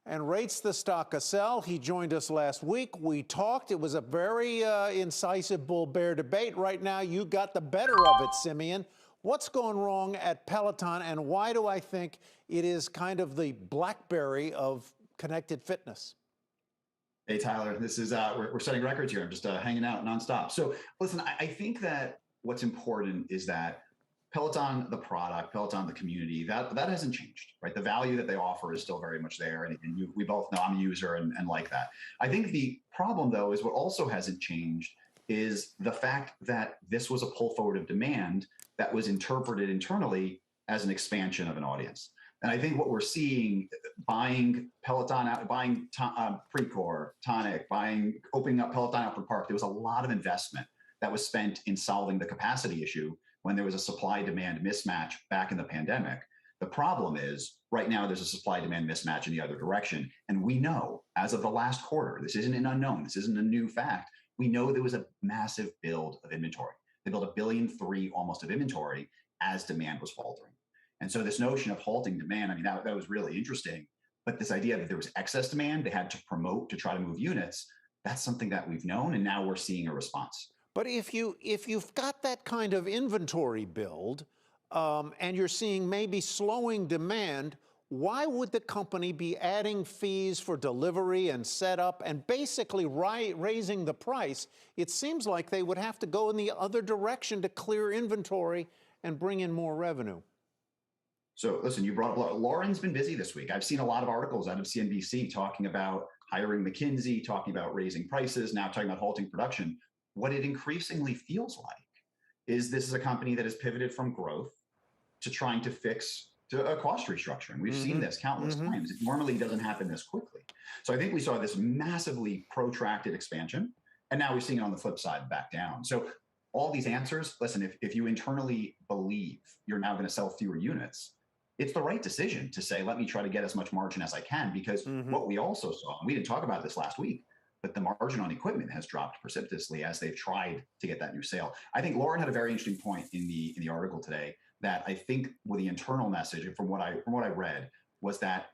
and rates the stock a sell. He joined us last week. We talked. It was a very incisive bull-bear debate. Right now, you got the better of it, Simeon. What's going wrong at Peloton, and why do I think it is kind of the BlackBerry of connected fitness? Hey, Tyler, this is we're setting records here. I'm just hanging out nonstop. So listen, I think that what's important is that Peloton, the product, Peloton, the community, that hasn't changed, right? The value that they offer is still very much there. And we both know I'm a user and like that. I think the problem, though, is what also hasn't changed is the fact that this was a pull forward of demand that was interpreted internally as an expansion of an audience. And I think what we're seeing, buying Peloton out, buying Precor, Tonic, opening up Peloton Upper Park, there was a lot of investment that was spent in solving the capacity issue when there was a supply-demand mismatch back in the pandemic. The problem is, right now, there's a supply-demand mismatch in the other direction. And we know, as of the last quarter, this isn't an unknown, this isn't a new fact, we know there was a massive build of inventory. They built $1.3 billion almost of inventory as demand was faltering. And so this notion of halting demand, I mean, that was really interesting. But this idea that there was excess demand, they had to promote to try to move units, that's something that we've known, and now we're seeing a response. But if you've got that kind of inventory build, and you're seeing maybe slowing demand, why would the company be adding fees for delivery and setup and basically raising the price? It seems like they would have to go in the other direction to clear inventory and bring in more revenue. So listen, you brought up, Lauren's been busy this week. I've seen a lot of articles out of CNBC talking about hiring McKinsey, talking about raising prices, now talking about halting production. What it increasingly feels like is this is a company that has pivoted from growth to trying to fix to a cost restructuring. We've seen this countless times. It normally doesn't happen this quickly. So I think we saw this massively protracted expansion, and now we're seeing it on the flip side back down. So all these answers, listen, if you internally believe you're now going to sell fewer units, it's the right decision to say, let me try to get as much margin as I can, because what we also saw, and we didn't talk about this last week, but the margin on equipment has dropped precipitously as they've tried to get that new sale. I think Lauren had a very interesting point in the article today that I think with the internal message, and from what I read, was that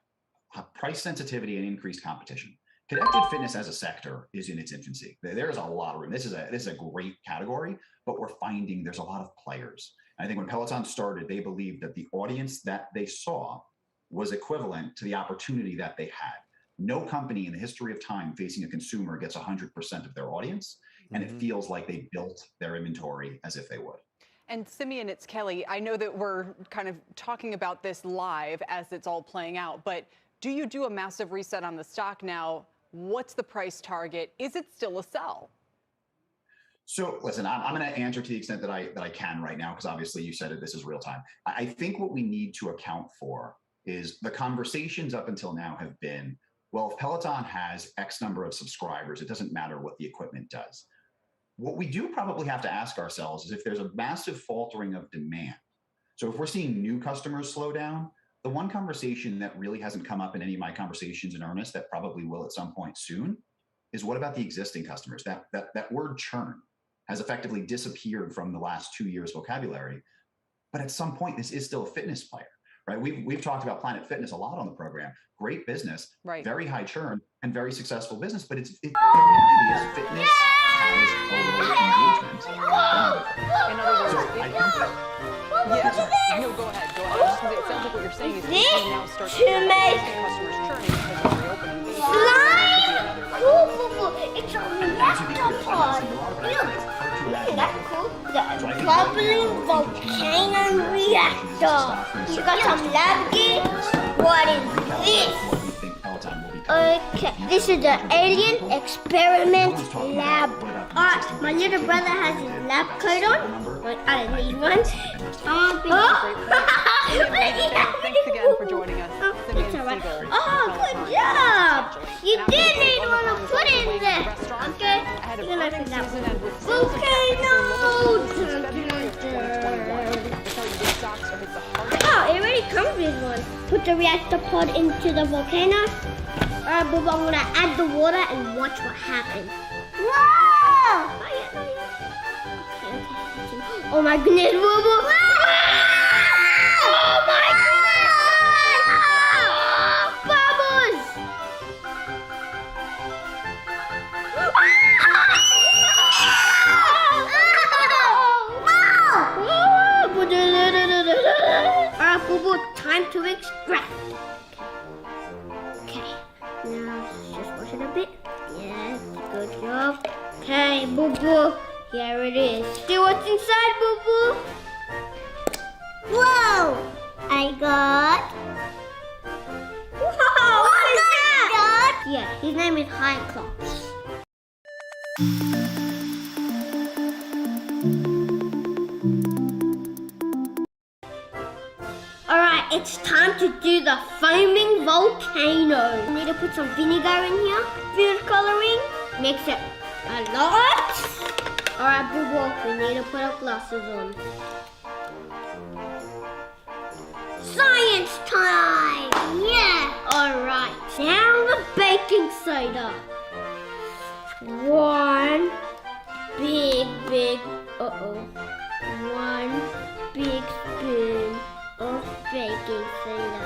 price sensitivity and increased competition. Connected fitness as a sector is in its infancy. There is a lot of room. This is a great category, but we're finding there's a lot of players. And I think when Peloton started, they believed that the audience that they saw was equivalent to the opportunity that they had. No company in the history of time facing a consumer gets 100% of their audience, and it feels like they built their inventory as if they would. And Simeon, it's Kelly. I know that we're kind of talking about this live as it's all playing out, but do you do a massive reset on the stock now? What's the price target? Is it still a sell? So listen, I'm going to answer to the extent that I can right now, because obviously you said it, this is real time. I think what we need to account for is the conversations up until now have been, well, if Peloton has X number of subscribers, it doesn't matter what the equipment does. What we do probably have to ask ourselves is if there's a massive faltering of demand. So if we're seeing new customers slow down, the one conversation that really hasn't come up in any of my conversations in earnest that probably will at some point soon is what about the existing customers? That word churn has effectively disappeared from the last 2 years' vocabulary. But at some point, this is still a fitness player, right? We've talked about Planet Fitness a lot on the program. Great business, right. Very high churn, and very successful business. But the reality is fitness has a low engagement. In other words, so I think that. Yeah. No, go ahead. Go ahead. I was just gonna say, it sounds like what you're saying is that you now start to make customers churning because of reopening. Slime! It's a reactor pod. Look, that's cool. The bubbling volcano reactor. You got some lab gear? What is this? Okay, this is the alien experiment lab. My little brother has his lab coat on, but I don't need one. Thanks again for joining us. It's all right. Oh, good job! You did need one to put in there. Okay, you're gonna open that one. Oh, it already comes with one. Put the reactor pod into the volcano. Alright, Boo, I'm gonna add the water and watch what happens. Whoa! Okay. Oh my goodness, Boo Boo! Oh my goodness! Oh, bubbles! Alright, Boo Boo, time to extract. Okay. Now, just wash it a bit. Yes, good job. Okay, Boo Boo. Here it is. See what's inside, Boo Boo? Whoa! I got... Whoa! What is that? Yeah, his name is Cyclops. Alright, it's time to do the foaming volcano. We need to put some vinegar in here. Food coloring. Mix it a lot. Alright, Boo Boo, we need to put our glasses on. Science time! Yeah! Alright, now the baking soda. One big, one big spoon of baking soda.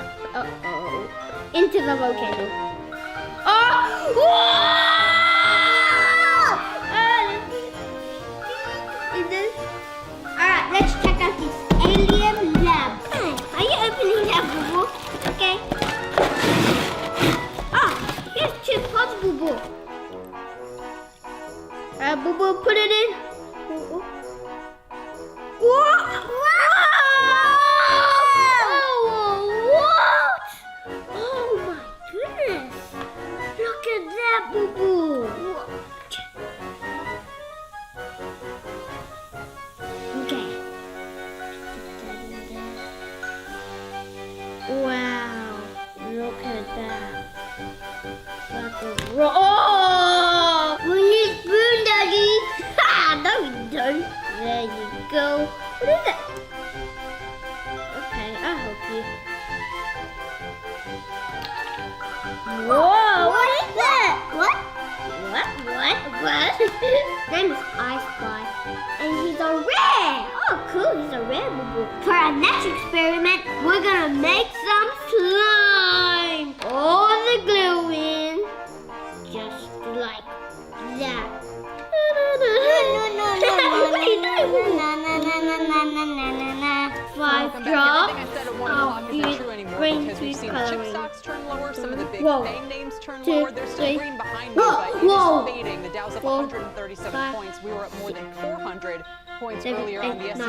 Into the volcano. Oh! Whoa! Alright, let's check out this alien lab. Are you opening that, Boo Boo? Okay. Ah, here's 2 pots, Boo Boo. Alright, Boo Boo, put it in. Whoa! Boo Boo. Okay. Wow. Look at that. Like a oh! We need spoon, Daddy. No, we don't. There you go. What is it? Okay, I'll help you. Whoa! What is that? What? His name is Ice Guy, and he's a rare. Oh, cool! He's a rare, Boo Boo. For our next experiment, we're gonna make some slime. All the glue in, just like that. Five drops of green food coloring. Turn lower, some of the big name names turn lower. They're still green behind me, but it is fading. The Dow's up 137 points. We were up more than 400 points earlier on the S&P.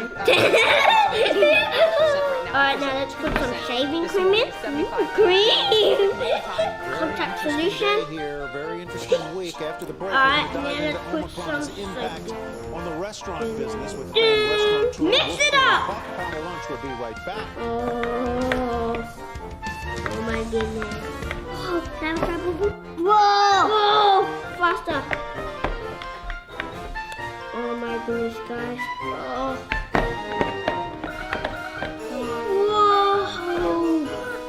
Alright, now let's put some shaving cream in. Green! Contact solution. Here, very interesting week after the break. Alright, now let's put some impact on the restaurant business with mix it up! Power Lunch will be right back. Oh my goodness. Oh, can I try, Boo Boo? Whoa! Whoa! Faster. goodness, guys. Oh. Whoa.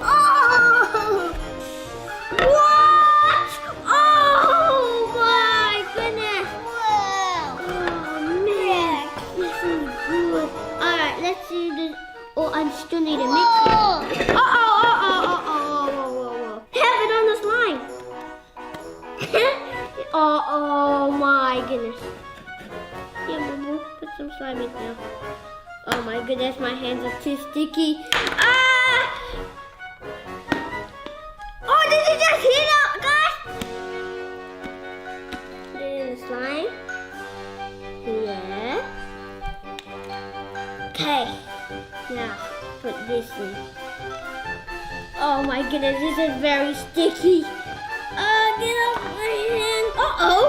Oh. What? Oh my goodness. Whoa. Oh man. This is good. Alright, let's do this. Oh, I still need to mix it. Have it on the slime. Oh my goodness. Yeah, Boo-Boo, put some slime in there. Oh my goodness, my hands are too sticky. Ah! Oh, did it just heat up, guys? Put it in the slime. Yeah. Okay. Now, put this in. Oh my goodness, this is very sticky. Get off my hand. Uh-oh.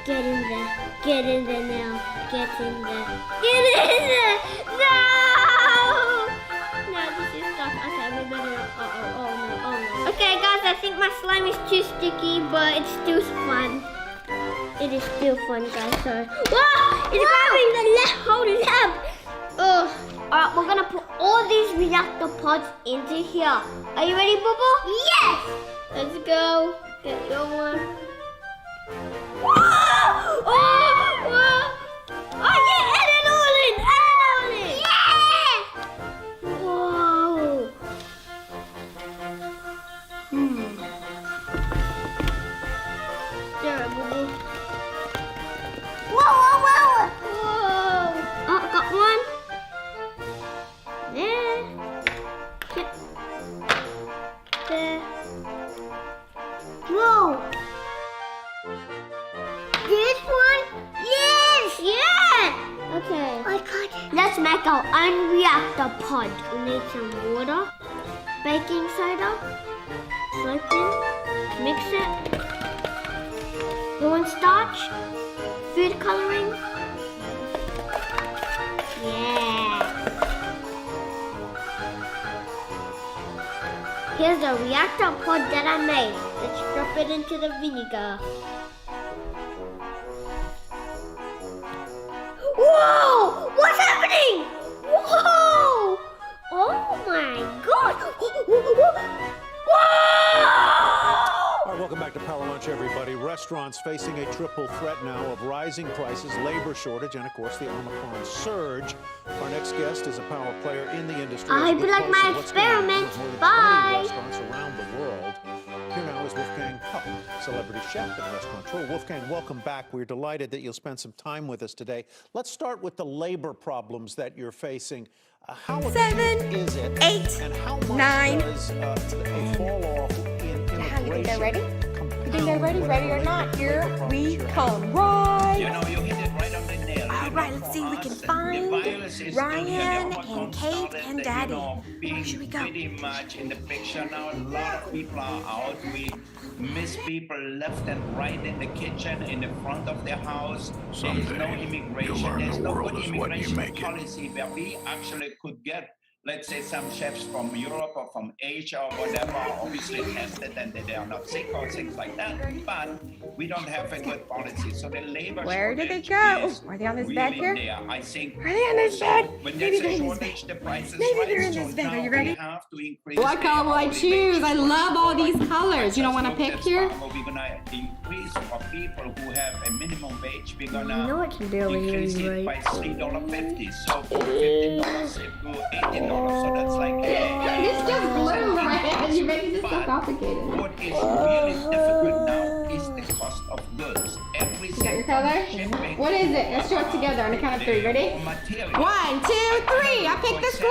Get in there. Get in there now. Get in there. Get in there. No! No, this is stuck. Okay, we better not. Oh no. Okay, guys, I think my slime is too sticky, but it's still fun. It is still fun, guys. Sorry. Whoa! It's grabbing the whole lab. Oh. Alright, we're gonna put all these reactor pods into here. Are you ready, Boo-Boo? Yes! Let's go. Get your one. Whoa! Oh! Whoa! Oh yeah! Add it all in! Add it all in! Yeah! Whoa! There, Boo-Boo. Whoa! Oh, got one. There. Yep. There. Whoa! This one? Yes! Yeah! Okay. I got it. Let's make our unreactor pod. We need some water, baking soda, soap, mix it, cornstarch, food coloring. Yeah. Here's the reactor pod that I made. Let's drop it into the vinegar. Whoa! What's happening? Whoa! Oh my God! Whoa! All right, welcome back to Power Lunch, everybody. Restaurants facing a triple threat now of rising prices, labor shortage, and of course the Omicron surge. Our next guest is a power player in the industry. I hope you like my experiment. Bye. Restaurants around the world. Here now is Wolfgang Puck, celebrity chef and restaurateur. Wolfgang, welcome back. We're delighted that you'll spend some time with us today. Let's start with the labor problems that you're facing. How acute is it? 8, and how much 9. does a fall off in immigration? You think they're ready? You think they're ready? Ready or not? Here we come. Right. You know, you hit it right on the nail. All right, let's see if we can find Ryan and Kate and Daddy. Where should we go? Pretty much in the picture now. A lot of people are out. We miss people left and right in the kitchen, in the front of the house. There's no immigration. There's no good immigration policy where we actually could get, let's say, some chefs from Europe or from Asia or whatever, obviously tested and they are not sick or things like that, but we don't have a good policy. So the labor Where did they go? Are they on this bed here? There. I think Are they on this bed? when Maybe there's they're a in this bed. shortage, the prices Maybe rise. they're in So this bed. Are now you ready? we have to increase What the color will I hourly choose? I wage. love all these colors. You don't want to pick That's here? what we're gonna increase for people who have a minimum wage. We're You gonna know what to do when increase you're it by right. $3.50. So from $15 it to $18. So that's like This just blew my head. You're making this so but complicated. what is really difficult now is the cost of goods. Every You got your color? What is it? Let's show it together on the count of 3. Ready? 1, 2, 3. I picked this blue.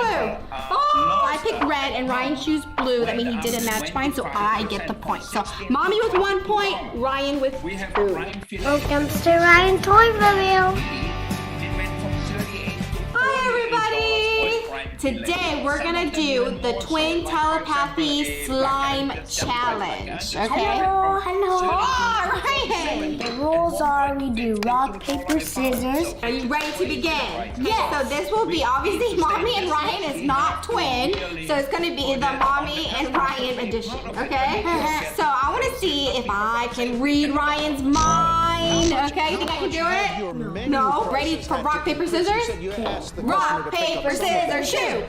Oh, I picked red and Ryan chose blue. That means he didn't match mine, so I get the point. So mommy with 1 point, Ryan with 2. Welcome to Ryan Toy Review. Hi everybody! Today we're gonna do the twin telepathy slime challenge. Okay? Hello. Oh, Ryan! The rules are we do rock, paper, scissors. Are you ready to begin? Yes. So this will be, obviously Mommy and Ryan is not twin, so it's gonna be the Mommy and Ryan edition, okay? So I wanna see if I can read Ryan's mind. fine. Okay, you think I can do it? No. Ready for rock, paper, scissors? Rock, paper, scissors, shoot.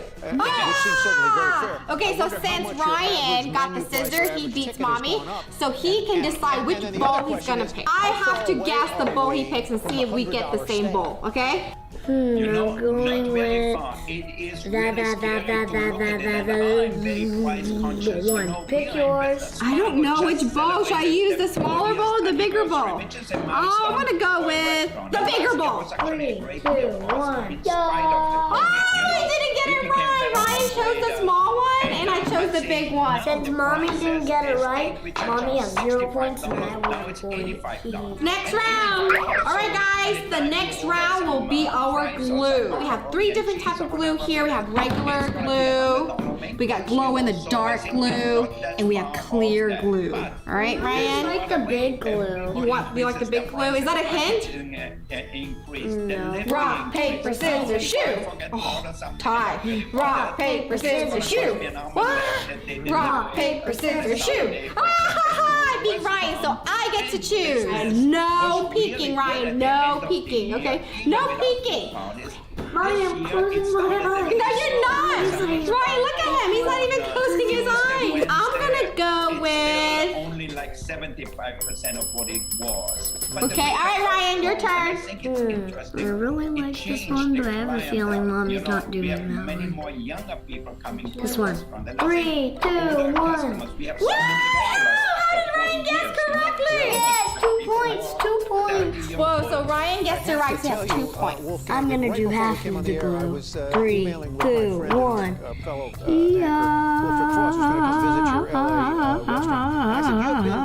Okay, so since Ryan got the scissors, he beats Mommy. So he can decide which bowl he's gonna pick. I have to guess the bowl he picks and see if we get the same bowl, okay? I'm going with one. Pick yours. I don't know which bowl. Should I use the smaller bowl or the bigger bowl? Oh, I'm gonna go with the bigger bowl. 3, 2, 1. Oh, I didn't get it right. Ryan chose the small one and I chose the big one. Since Mommy didn't get it right, Mommy has 0 points and I will point. Next round. All right, guys. The next round will be our glue. We have 3 different types of glue here. We have regular glue, we got glow in the dark glue, and we have clear glue. All right, Ryan? I like the big glue. You like the big glue? Is that a hint? No. Rock, paper, scissors, shoot. Oh, tie. Rock, paper, scissors, shoot. What? Rock, paper, scissors, shoot. I beat Ryan, so I get to choose. No peeking, Ryan. No peeking. Okay? No peeking. Mommy, I'm closing my eyes. No, you're not. Ryan, look at him. He's not even closing his eyes. I'm gonna go with only like 75% of what it was. Okay, all right, Ryan, your turn. I really like this one, but I have a feeling Mommy's not doing that one. This one. 3, 2, 1. Woo! How did Ryan guess correctly? Yes, 2 points, 2 points. Whoa, so Ryan gets the right to have 2 points. I'm gonna do half of the glue. 3, 2, 1.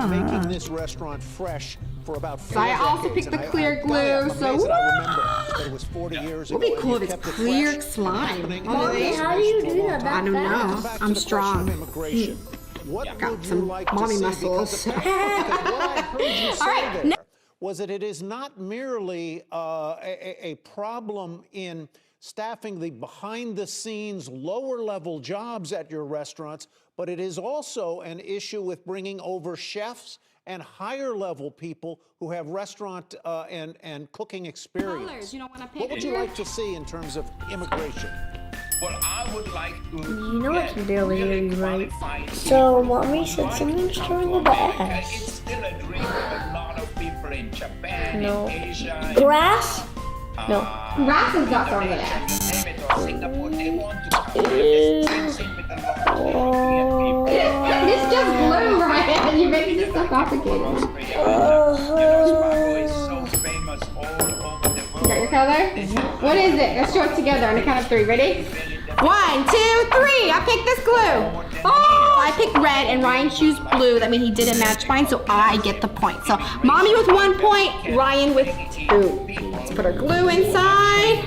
Making this restaurant fresh for about 4 So I also picked the clear glue, so would be cool if it's clear slime. How do you do that? I don't know. I'm strong. Got some mommy muscles. All right. Was that it is not merely a problem in staffing the behind-the-scenes, lower-level jobs at your restaurants, but it is also an issue with bringing over chefs and higher-level people who have restaurant and cooking experience. What would you like to see in terms of immigration? Well, I would like to. You know what to do over here, right? So, Mommy said someone's throwing a bass. It's still a dream for a lot of people in Japan, No. in Asia. Grass? No. Grass is not throwing it at. It's just glue, Ryan. You're making this so complicated. Got your color? What is it? Let's show it together on the count of 3. Ready? 1, 2, 3. I picked this glue. Oh, I picked red and Ryan chose blue. That means he didn't match mine, so I get the point. So Mommy with 1 point, Ryan with 2. Let's put our glue inside.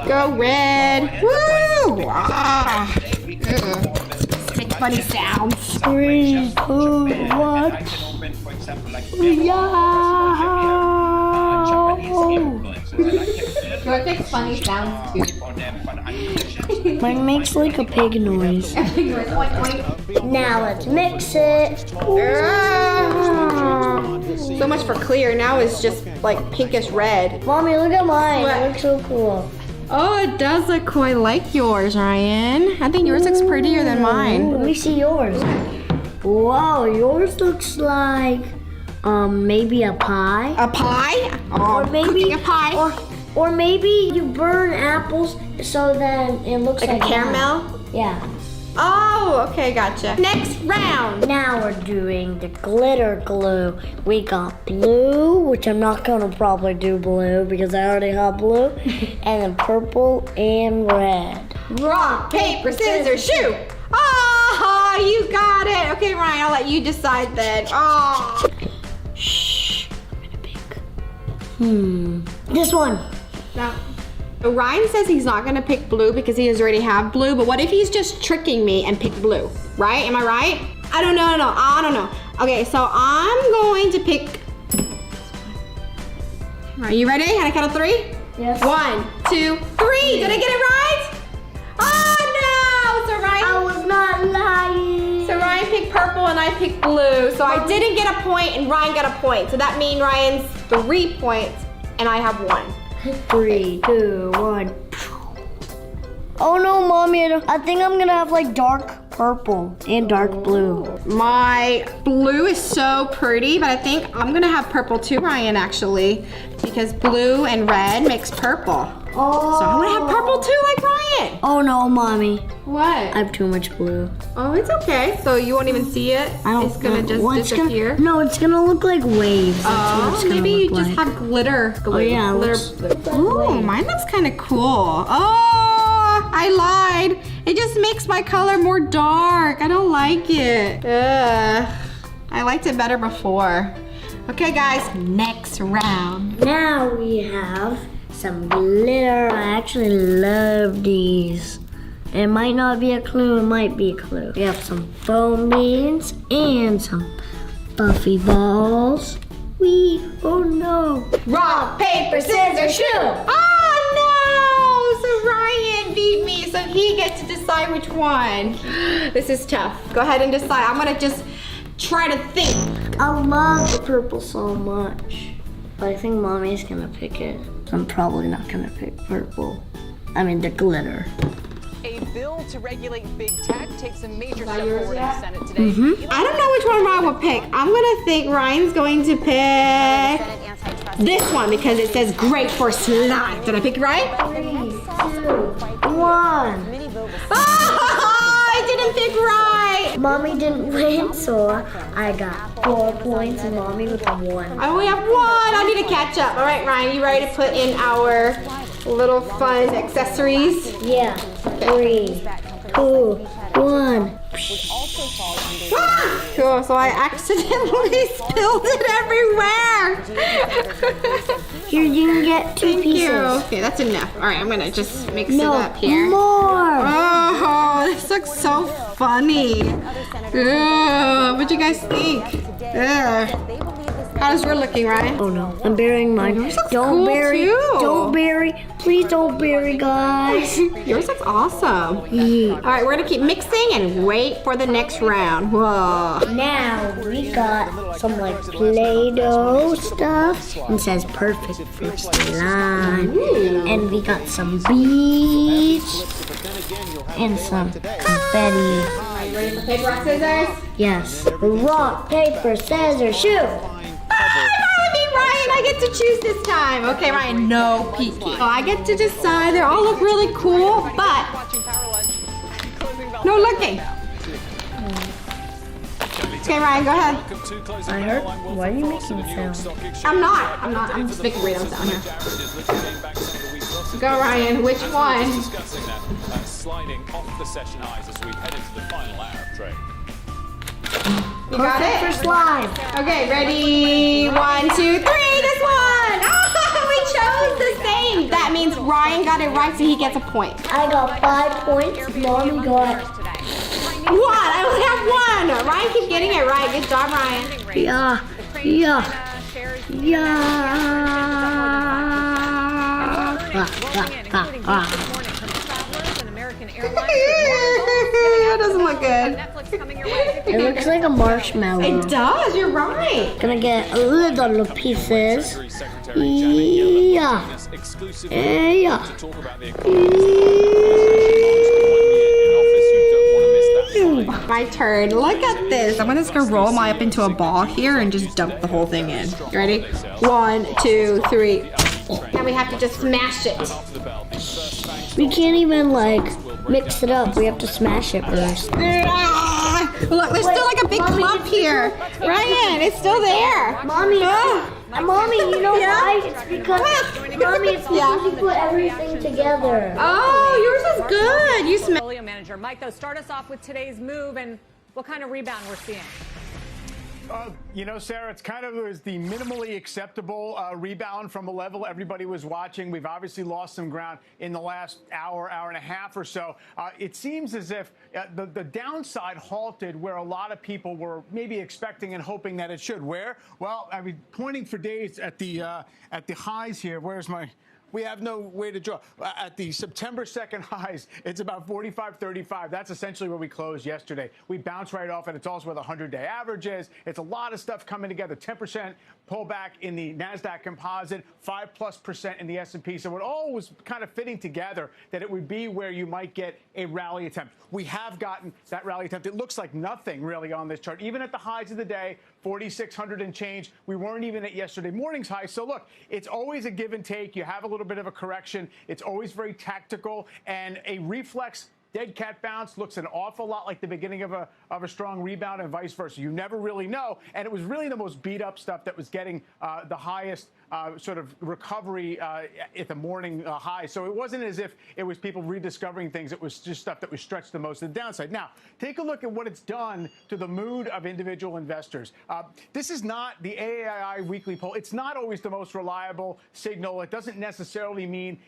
Go red. Woo! Ah. Make funny sounds. 3, 2, 1. Yours makes funny sounds too. Mine makes like a pig noise. Now let's mix it. So much for clear. Now it's just like pinkish red. Mommy, look at mine. It looks so cool. Oh, it does look quite like yours, Ryan. I think yours looks prettier than mine. Let me see yours. Whoa, yours looks like maybe a pie. A pie? Or maybe a pie. Or maybe you burn apples so then it looks like a caramel? Yeah. Oh, okay, gotcha. Next round. Now we're doing the glitter glue. We got blue, which I'm not gonna probably do blue because I already have blue, and then purple and red. Rock, paper, scissors, shoot. Oh, you got it. Okay, Ryan, I'll let you decide then. Oh. Shh, I'm gonna pick. This one. No. Ryan says he's not gonna pick blue because he already have blue, but what if he's just tricking me and pick blue, right? Am I right? I don't know, I don't know. Okay, so I'm going to pick. Are you ready? On a count of 3? Yes. 1, 2, 3. Did I get it right? Oh no! So Ryan. I was not lying. So Ryan picked purple. purple and I picked blue. So I didn't get a point and Ryan got a point. So that means Ryan's 3 points and I have 1. 3, 2, 1. Oh no, Mommy, I think I'm gonna have like dark purple and dark blue. My blue is so pretty, but I think I'm gonna have purple too, Ryan, actually, because blue and red makes purple. Oh. So I'm gonna have purple too, like Ryan. Oh no, Mommy. What? I have too much blue. Oh, it's okay. So you won't even see it? It's gonna just disappear? No, it's gonna look like waves. Oh, maybe you just have glitter. Oh yeah, glitter. Oh, mine looks kind of cool. Oh, I lied. It just makes my color more dark. I don't like it. Ugh. I liked it better before. Okay, guys, next round. Now we have some glitter. I actually love these. It might not be a clue, it might be a clue. We have some foam beans and some puffy balls. Oh no. Rock, paper, scissors, shoot. Oh no! So Ryan beat me, so he gets to decide which one. This is tough. Go ahead and decide. I'm gonna just try to think. I love the purple so much, but I think Mommy's gonna pick it. So I'm probably not gonna pick purple. I mean the glitter. A bill to regulate big tech takes a major step forward in the Senate today. I don't know which one Ryan will pick. I'm gonna think Ryan's going to pick this one because it says great for slime. Did I pick it right? 3, 2, 1. Oh, I didn't pick right. Mommy didn't win, so I got 4 points and Mommy with 1. I only have 1. I need to catch up. All right, Ryan, you ready to put in our little fun accessories? Yeah. 3, 2, 1. Cool, so I accidentally spilled it everywhere. Here, you can get 2 pieces. You. Okay, that's enough. All right, I'm gonna just mix it up here. More. Oh, this looks so funny. Ugh, what'd you guys think? Ugh. How's yours looking, Ryan? Oh no, I'm burying mine. Yours looks Don't cool bury. too. Don't bury. Please don't bury, guys. Yours looks awesome. All right, we're gonna keep mixing and wait for the next round. Whoa. Now we got some like Play-Doh stuff. It says perfect for slime. And we got some beads and some confetti. Ready for paper, rock, scissors? Yes. Rock, paper, scissors, shoot. Ryan, I get to choose this time. Okay, Ryan, no peeking. Oh, I get to decide. They all look really cool, but no looking. Okay, Ryan, go ahead. I heard. Why are you making sound? I'm not. I'm just making random sound here. Go, Ryan. Which one? Sliding off the session highs as we head into the final hour of trade. You got it? For slime. Okay, ready? 1, 2, 3. This one. Oh, we chose the same. That means Ryan got it right, so he gets a point. I got 5 points. Mommy got 1. I only have 1. Ryan keeps getting it right. Good job, Ryan. Yeah. That doesn't look good. It looks like a marshmallow. It does, you're right. Gonna get a little pieces. Yeah. My turn. Look at this. I'm just gonna roll mine up into a ball here and just dump the whole thing in. You ready? 1, 2, 3. Now we have to just smash it. We can't even like mix it up. We have to smash it first. Look, there's still like a big clump here. Ryan, it's still there. Mommy, Mommy, you know why? It's because, Mommy, it's because you put everything together. Oh, yours is good. You smell. Portfolio manager Mike, though, start us off with today's move and what kind of rebound we're seeing. You know, Sarah, it's kind of was the minimally acceptable rebound from a level everybody was watching. We've obviously lost some ground in the last hour and a half or so. It seems as if the downside halted where a lot of people were maybe expecting and hoping that it should. Where? Well, I mean, pointing for days at the highs here. Where's my we have no way to draw. At the September 2nd highs, it's about 45.35. That's essentially where we closed yesterday. We bounced right off it. It's also where the 100-day average is. It's a lot of stuff coming together. 10% pullback in the NASDAQ composite, 5+% in the S&P. So it all was kind of fitting together that it would be where you might get a rally attempt. We have gotten that rally attempt. It looks like nothing really on this chart. Even at the highs of the day, 4,600 and change, we weren't even at yesterday morning's high. So look, it's always a give and take. You have a little bit of a correction. It's always very tactical, and a reflex dead cat bounce looks an awful lot like the beginning of a strong rebound, and vice versa. You never really know, and it was really the most beat up stuff that was getting the highest sort of recovery at the morning high. So it wasn't as if it was people rediscovering things. It was just stuff that was stretched the most to the downside. Now, take a look at what it's done to the mood of individual investors. This is not the AAII weekly poll. It's not always the most reliable signal. It doesn't necessarily mean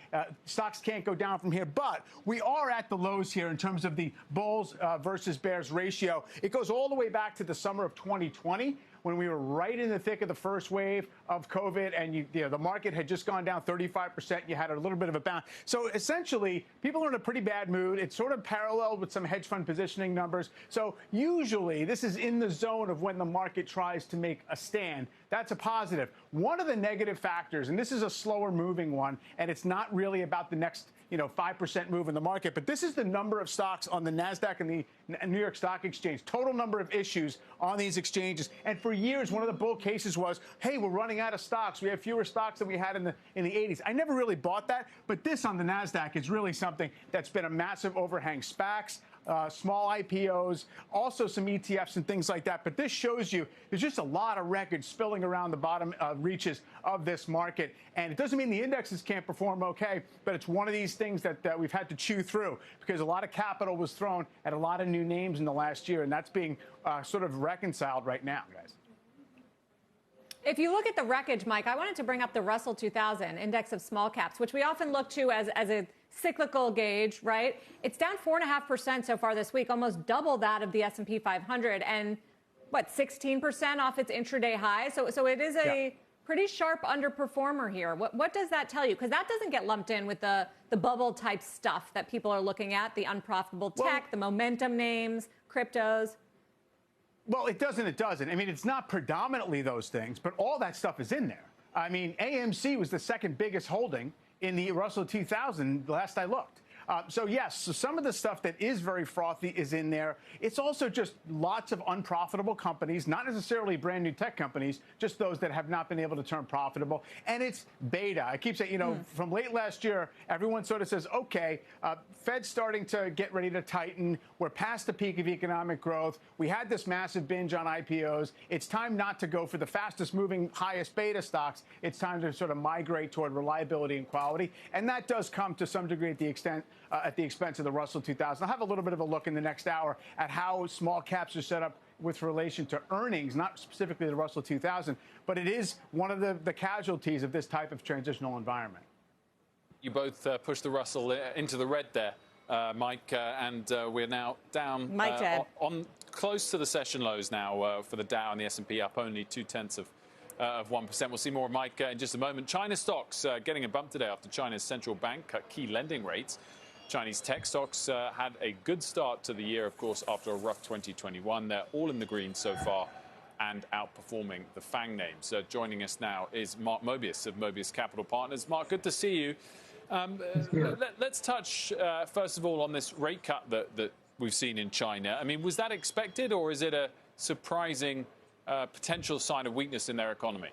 stocks can't go down from here, but we are at the lows here in terms of the bulls versus bears ratio. It goes all the way back to the summer of 2020, when we were right in the thick of the first wave of COVID, and the market had just gone down 35%. You had a little bit of a bounce. So essentially, people are in a pretty bad mood. It's sort of paralleled with some hedge fund positioning numbers. So usually, this is in the zone of when the market tries to make a stand. That's a positive. One of the negative factors, and this is a slower moving one, and it's not really about the next 5% move in the market, but this is the number of stocks on the NASDAQ and the New York Stock Exchange, total number of issues on these exchanges. And for years, one of the bull cases was, hey, we're running out of stocks. We have fewer stocks than we had in the 80s. I never really bought that, but this on the NASDAQ is really something that's been a massive overhang. SPACs, small IPOs, also some ETFs and things like that. But this shows you there's just a lot of records spilling around the bottom reaches of this market. And it doesn't mean the indexes can't perform okay, but it's one of these things that we've had to chew through because a lot of capital was thrown at a lot of new names in the last year, and that's being sort of reconciled right now, guys. If you look at the wreckage, Mike, I wanted to bring up the Russell 2000 index of small caps, which we often look to as a cyclical gauge, right? It's down 4.5% so far this week, almost double that of the S&P 500, and what, 16% off its intraday high. So it is a pretty sharp underperformer here. What does that tell you? Because that doesn't get lumped in with the bubble type stuff that people are looking at, the unprofitable tech, the momentum names, cryptos. Well, it doesn't. I mean, it's not predominantly those things, but all that stuff is in there. I mean, AMC was the second biggest holding in the Russell 2000 last I looked. So yes, so some of the stuff that is very frothy is in there. It's also just lots of unprofitable companies, not necessarily brand new tech companies, just those that have not been able to turn profitable. And it's beta. I keep saying, from late last year, everyone sort of says, okay, Fed's starting to get ready to tighten. We're past the peak of economic growth. We had this massive binge on IPOs. It's time not to go for the fastest moving, highest beta stocks. It's time to sort of migrate toward reliability and quality. And that does come to some degree at the expense of the Russell 2000. I'll have a little bit of a look in the next hour at how small caps are set up with relation to earnings, not specifically the Russell 2000, but it is one of the casualties of this type of transitional environment. You both pushed the Russell into the red there, Mike, and we're now down on close to the session lows now for the Dow and the S&P, up only 0.2% of 1%. We'll see more of Mike in just a moment. China stocks getting a bump today after China's central bank cut key lending rates. Chinese tech stocks had a good start to the year, of course, after a rough 2021. They're all in the green so far and outperforming the FANG names. Joining us now is Mark Mobius of Mobius Capital Partners. Mark, good to see you. Let's touch, first of all, on this rate cut that we've seen in China. I mean, was that expected, or is it a surprising potential sign of weakness in their economy?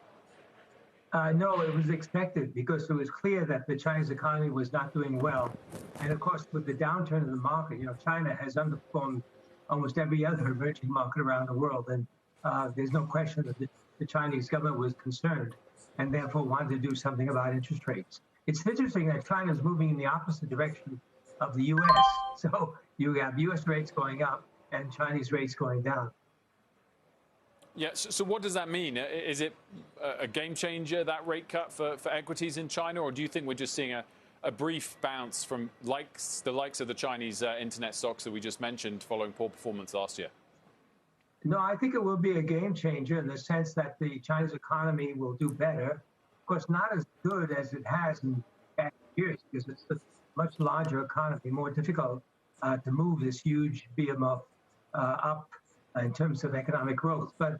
No, it was expected because it was clear that the Chinese economy was not doing well. And of course, with the downturn in the market, China has underperformed almost every other emerging market around the world. And there's no question that the Chinese government was concerned and therefore wanted to do something about interest rates. It's interesting that China is moving in the opposite direction of the U.S. So you have U.S. rates going up and Chinese rates going down. Yeah, so what does that mean? Is it a game changer, that rate cut for equities in China, or do you think we're just seeing a brief bounce from the likes of the Chinese internet stocks that we just mentioned following poor performance last year? No, I think it will be a game changer in the sense that the Chinese economy will do better. Of course, not as good as it has in years because it's a much larger economy, more difficult to move this huge behemoth up in terms of economic growth. But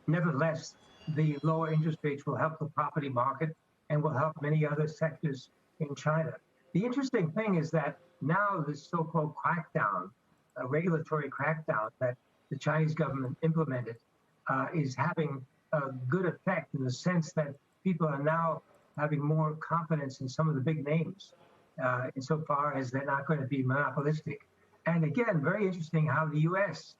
nevertheless, the lower interest rates will help the property market and will help many other sectors in China. The interesting thing is that now this so-called crackdown, a regulatory crackdown that the Chinese government implemented is having a good effect in the sense that people are now having more confidence in some of the big names insofar as they're not going to be monopolistic. And again, very interesting how the U.S.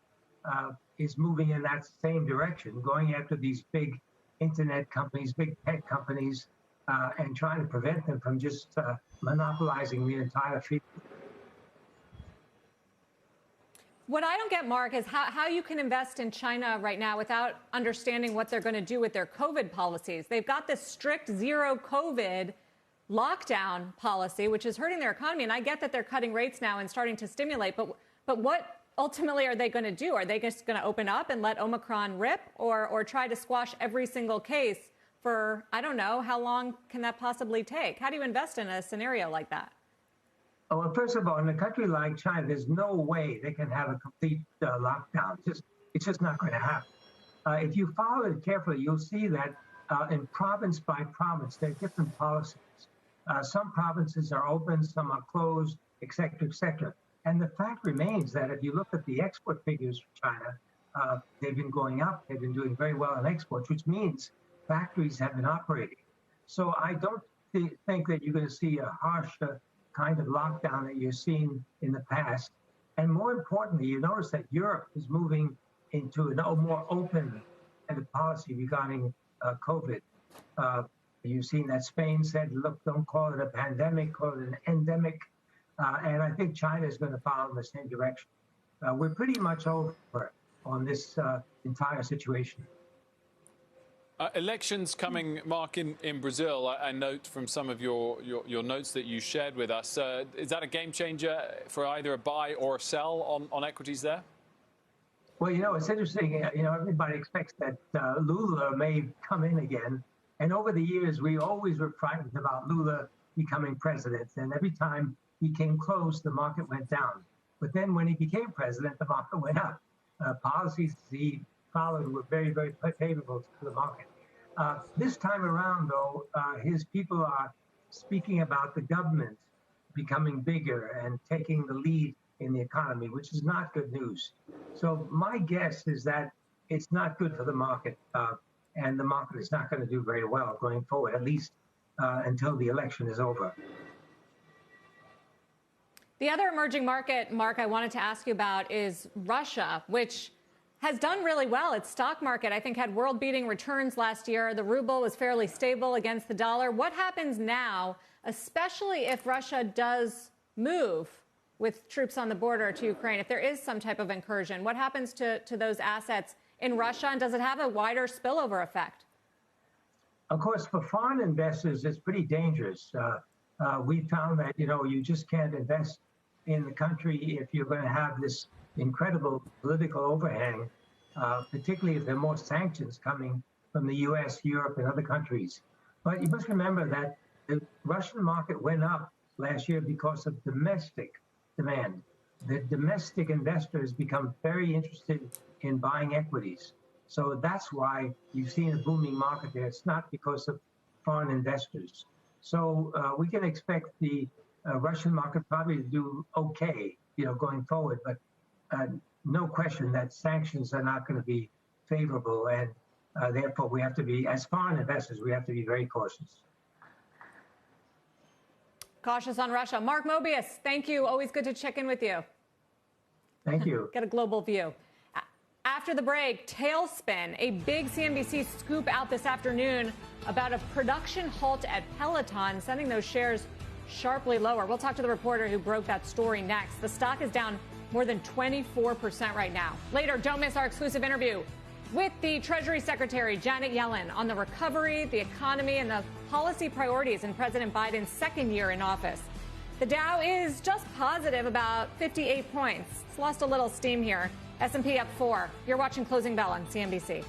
Is moving in that same direction, going after these big internet companies, big tech companies, and trying to prevent them from just monopolizing the entire field. What I don't get, Mark, is how you can invest in China right now without understanding what they're going to do with their COVID policies. They've got this strict zero COVID lockdown policy, which is hurting their economy. And I get that they're cutting rates now and starting to stimulate. But what ultimately are they going to do? Are they just going to open up and let Omicron rip or try to squash every single case for, I don't know, how long can that possibly take? How do you invest in a scenario like that? Well, first of all, in a country like China, there's no way they can have a complete lockdown. It's just not going to happen. If you follow it carefully, you'll see that in province by province, there are different policies. Some provinces are open, some are closed, et cetera, et cetera. And the fact remains that if you look at the export figures for China, they've been going up. They've been doing very well in exports, which means factories have been operating. So I don't think that you're going to see a harsh kind of lockdown that you've seen in the past. And more importantly, you notice that Europe is moving into a more open kind of policy regarding COVID. You've seen that Spain said, look, don't call it a pandemic, call it an endemic. And I think China is going to follow in the same direction. We're pretty much over on this entire situation. Elections coming, Mark, in Brazil. I note from some of your notes that you shared with us. Is that a game changer for either a buy or a sell on equities there? Well, it's interesting. Everybody expects that Lula may come in again. And over the years, we always were frightened about Lula becoming president. And every time he came close, the market went down. But then when he became president, the market went up. Policies he followed were very, very favorable to the market. This time around, though, his people are speaking about the government becoming bigger and taking the lead in the economy, which is not good news. So my guess is that it's not good for the market, and the market is not going to do very well going forward, at least until the election is over. The other emerging market, Mark, I wanted to ask you about is Russia, which has done really well. Its stock market, I think, had world-beating returns last year. The ruble was fairly stable against the dollar. What happens now, especially if Russia does move with troops on the border to Ukraine, if there is some type of incursion? What happens to those assets in Russia, and does it have a wider spillover effect? Of course, for foreign investors, it's pretty dangerous. We found that, you just can't invest in the country if you're going to have this incredible political overhang, particularly if there are more sanctions coming from the U.S., Europe, and other countries. But you must remember that the Russian market went up last year because of domestic demand. The domestic investors become very interested in buying equities. So that's why you've seen a booming market there. It's not because of foreign investors. So we can expect the Russian market probably to do okay, going forward. But no question that sanctions are not going to be favorable, and therefore we have to be, as foreign investors, we have to be very cautious. Cautious on Russia. Mark Mobius, thank you. Always good to check in with you. Thank you. Get a global view. After the break, Tailspin, a big CNBC scoop out this afternoon about a production halt at Peloton, sending those shares sharply lower. We'll talk to the reporter who broke that story next. The stock is down more than 24% right now. Later, don't miss our exclusive interview with the Treasury Secretary, Janet Yellen, on the recovery, the economy, and the policy priorities in President Biden's second year in office. The Dow is just positive about 58 points. It's lost a little steam here. S&P up 4. You're watching Closing Bell on CNBC.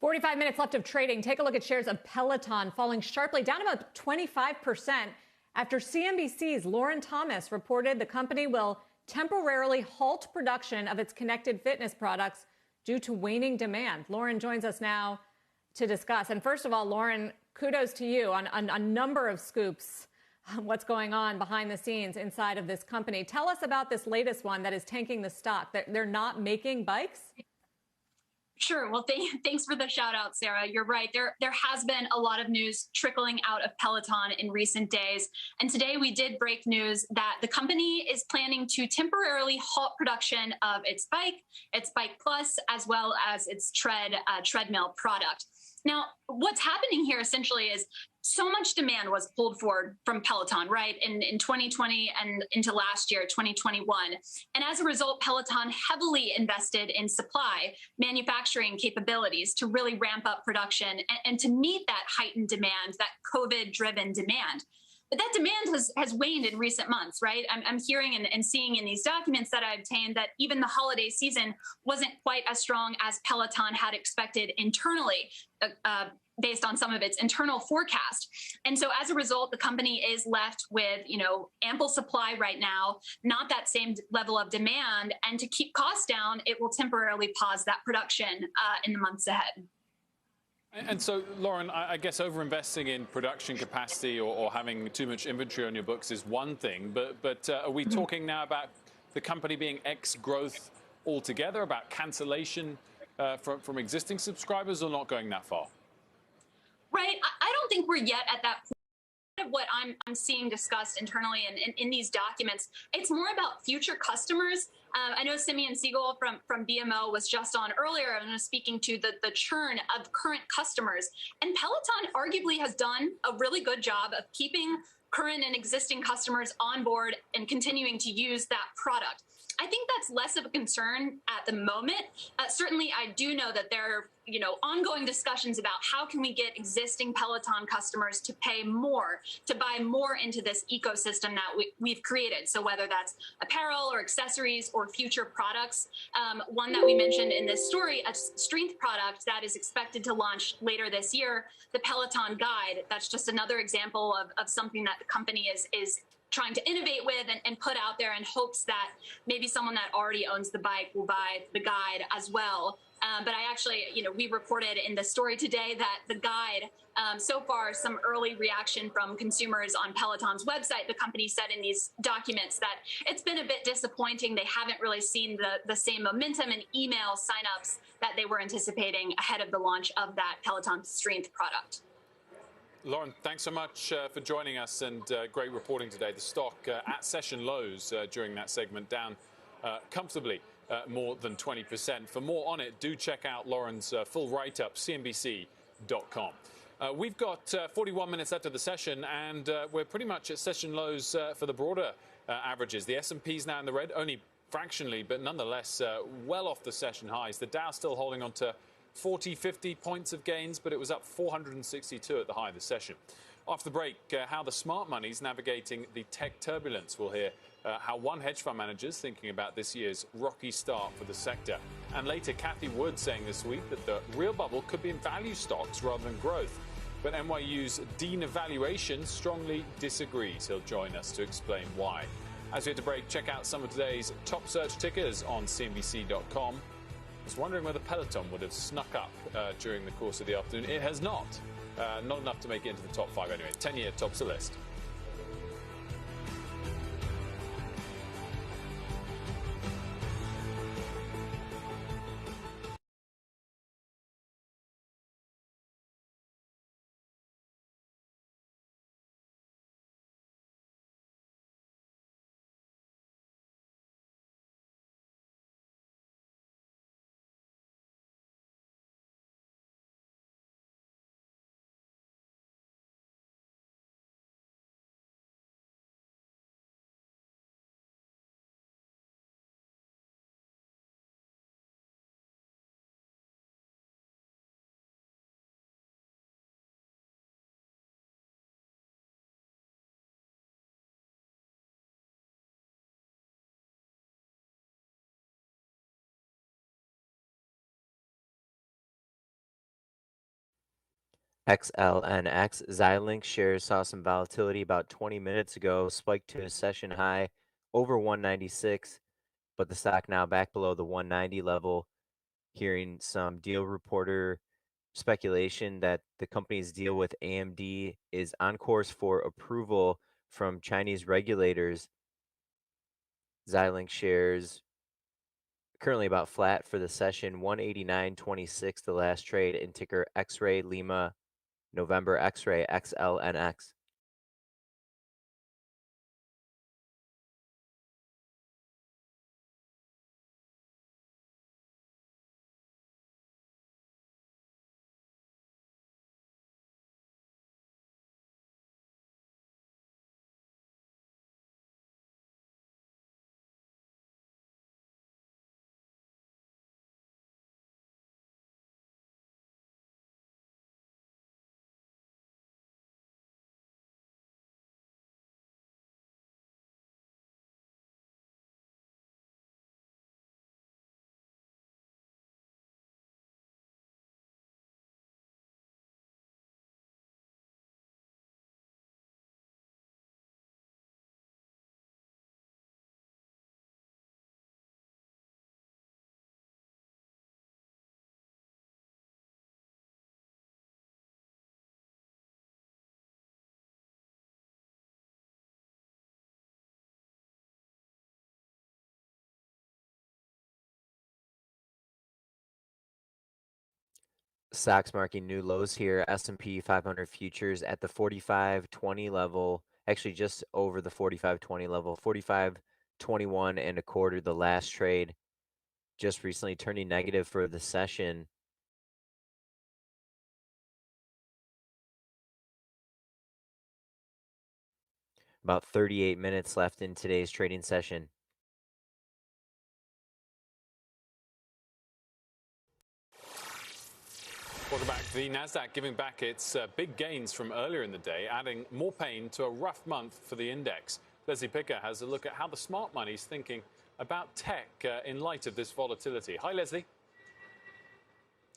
45 minutes left of trading. Take a look at shares of Peloton falling sharply, down about 25% after CNBC's Lauren Thomas reported the company will temporarily halt production of its connected fitness products due to waning demand. Lauren joins us now to discuss. And first of all, Lauren, kudos to you on a number of scoops on what's going on behind the scenes inside of this company. Tell us about this latest one that is tanking the stock. They're not making bikes? Sure. Well, thanks for the shout out, Sarah. You're right. There has been a lot of news trickling out of Peloton in recent days. And today we did break news that the company is planning to temporarily halt production of its Bike Plus, as well as its treadmill product. Now, what's happening here essentially is so much demand was pulled forward from Peloton, right, in 2020 and into last year, 2021. And as a result, Peloton heavily invested in supply, manufacturing capabilities to really ramp up production and to meet that heightened demand, that COVID-driven demand. But that demand has waned in recent months, right? I'm hearing and seeing in these documents that I obtained that even the holiday season wasn't quite as strong as Peloton had expected internally, based on some of its internal forecast. And so as a result, the company is left with, ample supply right now, not that same level of demand. And to keep costs down, it will temporarily pause that production in the months ahead. And so, Lauren, I guess over-investing in production capacity or having too much inventory on your books is one thing, but are we talking now about the company being ex-growth altogether, about cancellation from existing subscribers, or not going that far? Right. I don't think we're yet at that point. What I'm seeing discussed internally and in these documents, it's more about future customers. I know Simeon Siegel from BMO was just on earlier and was speaking to the churn of current customers. And Peloton arguably has done a really good job of keeping current and existing customers on board and continuing to use that product. I think that's less of a concern at the moment. Certainly, I do know that there are, ongoing discussions about how can we get existing Peloton customers to pay more, to buy more into this ecosystem that we've created. So whether that's apparel or accessories or future products, one that we mentioned in this story, a strength product that is expected to launch later this year, the Peloton Guide. That's just another example of something that the company is trying to innovate with and put out there in hopes that maybe someone that already owns the bike will buy the guide as well. But I actually, we reported in the story today that the guide, so far, some early reaction from consumers on Peloton's website, the company said in these documents that it's been a bit disappointing. They haven't really seen the same momentum and email signups that they were anticipating ahead of the launch of that Peloton Strength product. Lauren, thanks so much for joining us and great reporting today. The stock at session lows during that segment, down comfortably more than 20%. For more on it, do check out Lauren's full write-up, cnbc.com. We've got 41 minutes left of the session, and we're pretty much at session lows for the broader averages. The S&P's now in the red, only fractionally, but nonetheless well off the session highs. The Dow still holding on to 40, 50 points of gains, but it was up 462 at the high of the session. After the break, how the smart money's navigating the tech turbulence. We'll hear how one hedge fund manager's thinking about this year's rocky start for the sector. And later, Kathy Wood saying this week that the real bubble could be in value stocks rather than growth. But NYU's Dean of Valuation strongly disagrees. He'll join us to explain why. As we hit the break, check out some of today's top search tickers on cnbc.com. I was wondering whether Peloton would have snuck up during the course of the afternoon. It has not. Not enough to make it into the top 5 anyway. 10-year tops the list. XLNX. Xilinx shares saw some volatility about 20 minutes ago, spiked to a session high over 196, but the stock now back below the 190 level. Hearing some deal reporter speculation that the company's deal with AMD is on course for approval from Chinese regulators. Xilinx shares currently about flat for the session, 189.26 the last trade, in ticker X-Ray Lima November X-Ray XLNX. Stocks marking new lows here. S&P 500 futures at the 45.20 level, actually just over the 45.20 level, 45.21 and a quarter the last trade, just recently turning negative for the session. About 38 minutes left in today's trading session. Welcome back. The Nasdaq giving back its big gains from earlier in the day, adding more pain to a rough month for the index. Leslie Picker has a look at how the smart money's thinking about tech in light of this volatility. Hi, Leslie.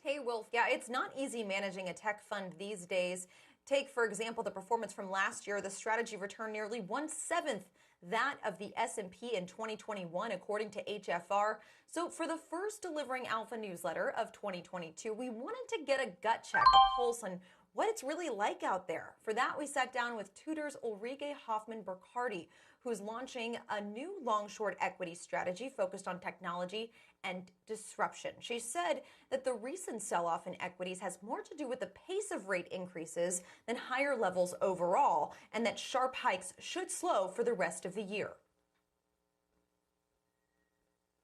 Hey, Wolf. Yeah, it's not easy managing a tech fund these days. Take, for example, the performance from last year. The strategy returned nearly 1/7 that of the S&P in 2021, according to HFR. So for the first Delivering Alpha newsletter of 2022, we wanted to get a gut check, a pulse on what it's really like out there. For that, we sat down with Tudor's Ulrike Hoffman-Burkhardt, who's launching a new long-short equity strategy focused on technology and disruption. She said that the recent sell-off in equities has more to do with the pace of rate increases than higher levels overall, and that sharp hikes should slow for the rest of the year.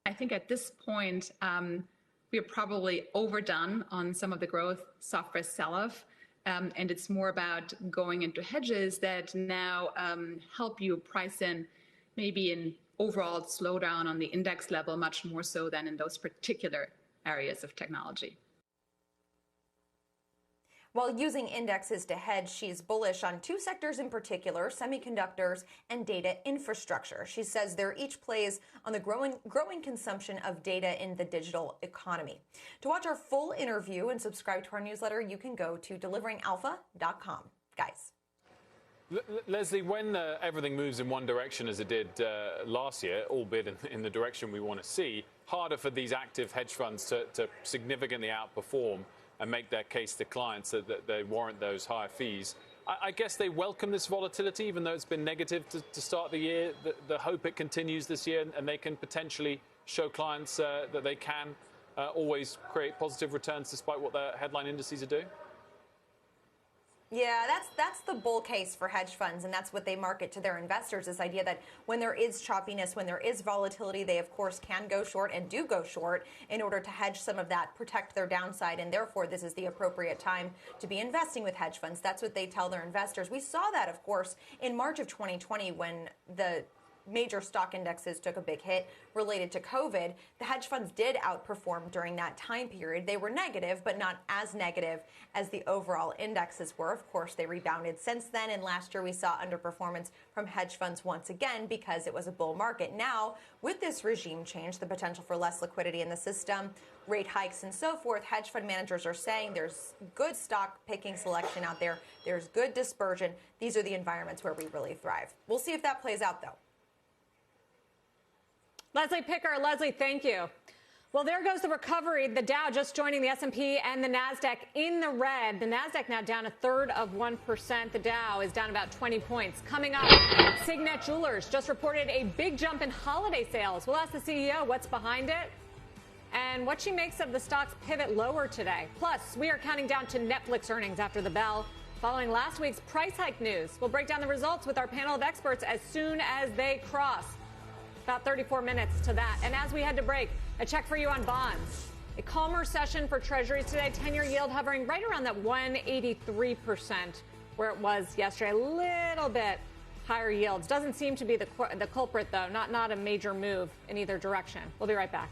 I think at this point, we are probably overdone on some of the growth software sell-off. And it's more about going into hedges that now help you price in maybe an overall slowdown on the index level, much more so than in those particular areas of technology. While using indexes to hedge, she's bullish on two sectors in particular, semiconductors and data infrastructure. She says they're each plays on the growing consumption of data in the digital economy. To watch our full interview and subscribe to our newsletter, you can go to deliveringalpha.com. Guys. Leslie, when everything moves in one direction as it did last year, albeit in the direction we want to see, harder for these active hedge funds to significantly outperform and make their case to clients that they warrant those higher fees. I guess they welcome this volatility, even though it's been negative to start the year. The hope it continues this year and they can potentially show clients that they can always create positive returns despite what the headline indices are doing. Yeah, that's the bull case for hedge funds, and that's what they market to their investors, this idea that when there is choppiness, when there is volatility, they, of course, can go short and do go short in order to hedge some of that, protect their downside, and therefore this is the appropriate time to be investing with hedge funds. That's what they tell their investors. We saw that, of course, in March of 2020 when the major stock indexes took a big hit related to COVID, the hedge funds did outperform during that time period. They were negative, but not as negative as the overall indexes were. Of course, they rebounded since then, and last year we saw underperformance from hedge funds once again because it was a bull market. Now, with this regime change, the potential for less liquidity in the system, rate hikes and so forth, hedge fund managers are saying there's good stock picking selection out there. There's good dispersion. These are the environments where we really thrive. We'll see if that plays out, though. Leslie Picker. Leslie, thank you. Well, there goes the recovery. The Dow just joining the S&P and the NASDAQ in the red. The NASDAQ now down 1/3%. The Dow is down about 20 points. Coming up, Signet Jewelers just reported a big jump in holiday sales. We'll ask the CEO what's behind it and what she makes of the stock's pivot lower today. Plus, we are counting down to Netflix earnings after the bell. Following last week's price hike news, we'll break down the results with our panel of experts as soon as they cross. About 34 minutes to that. And as we head to break, a check for you on bonds. A calmer session for Treasuries today. 10-year yield hovering right around that 183% where it was yesterday. A little bit higher yields. Doesn't seem to be the culprit, though. Not a major move in either direction. We'll be right back.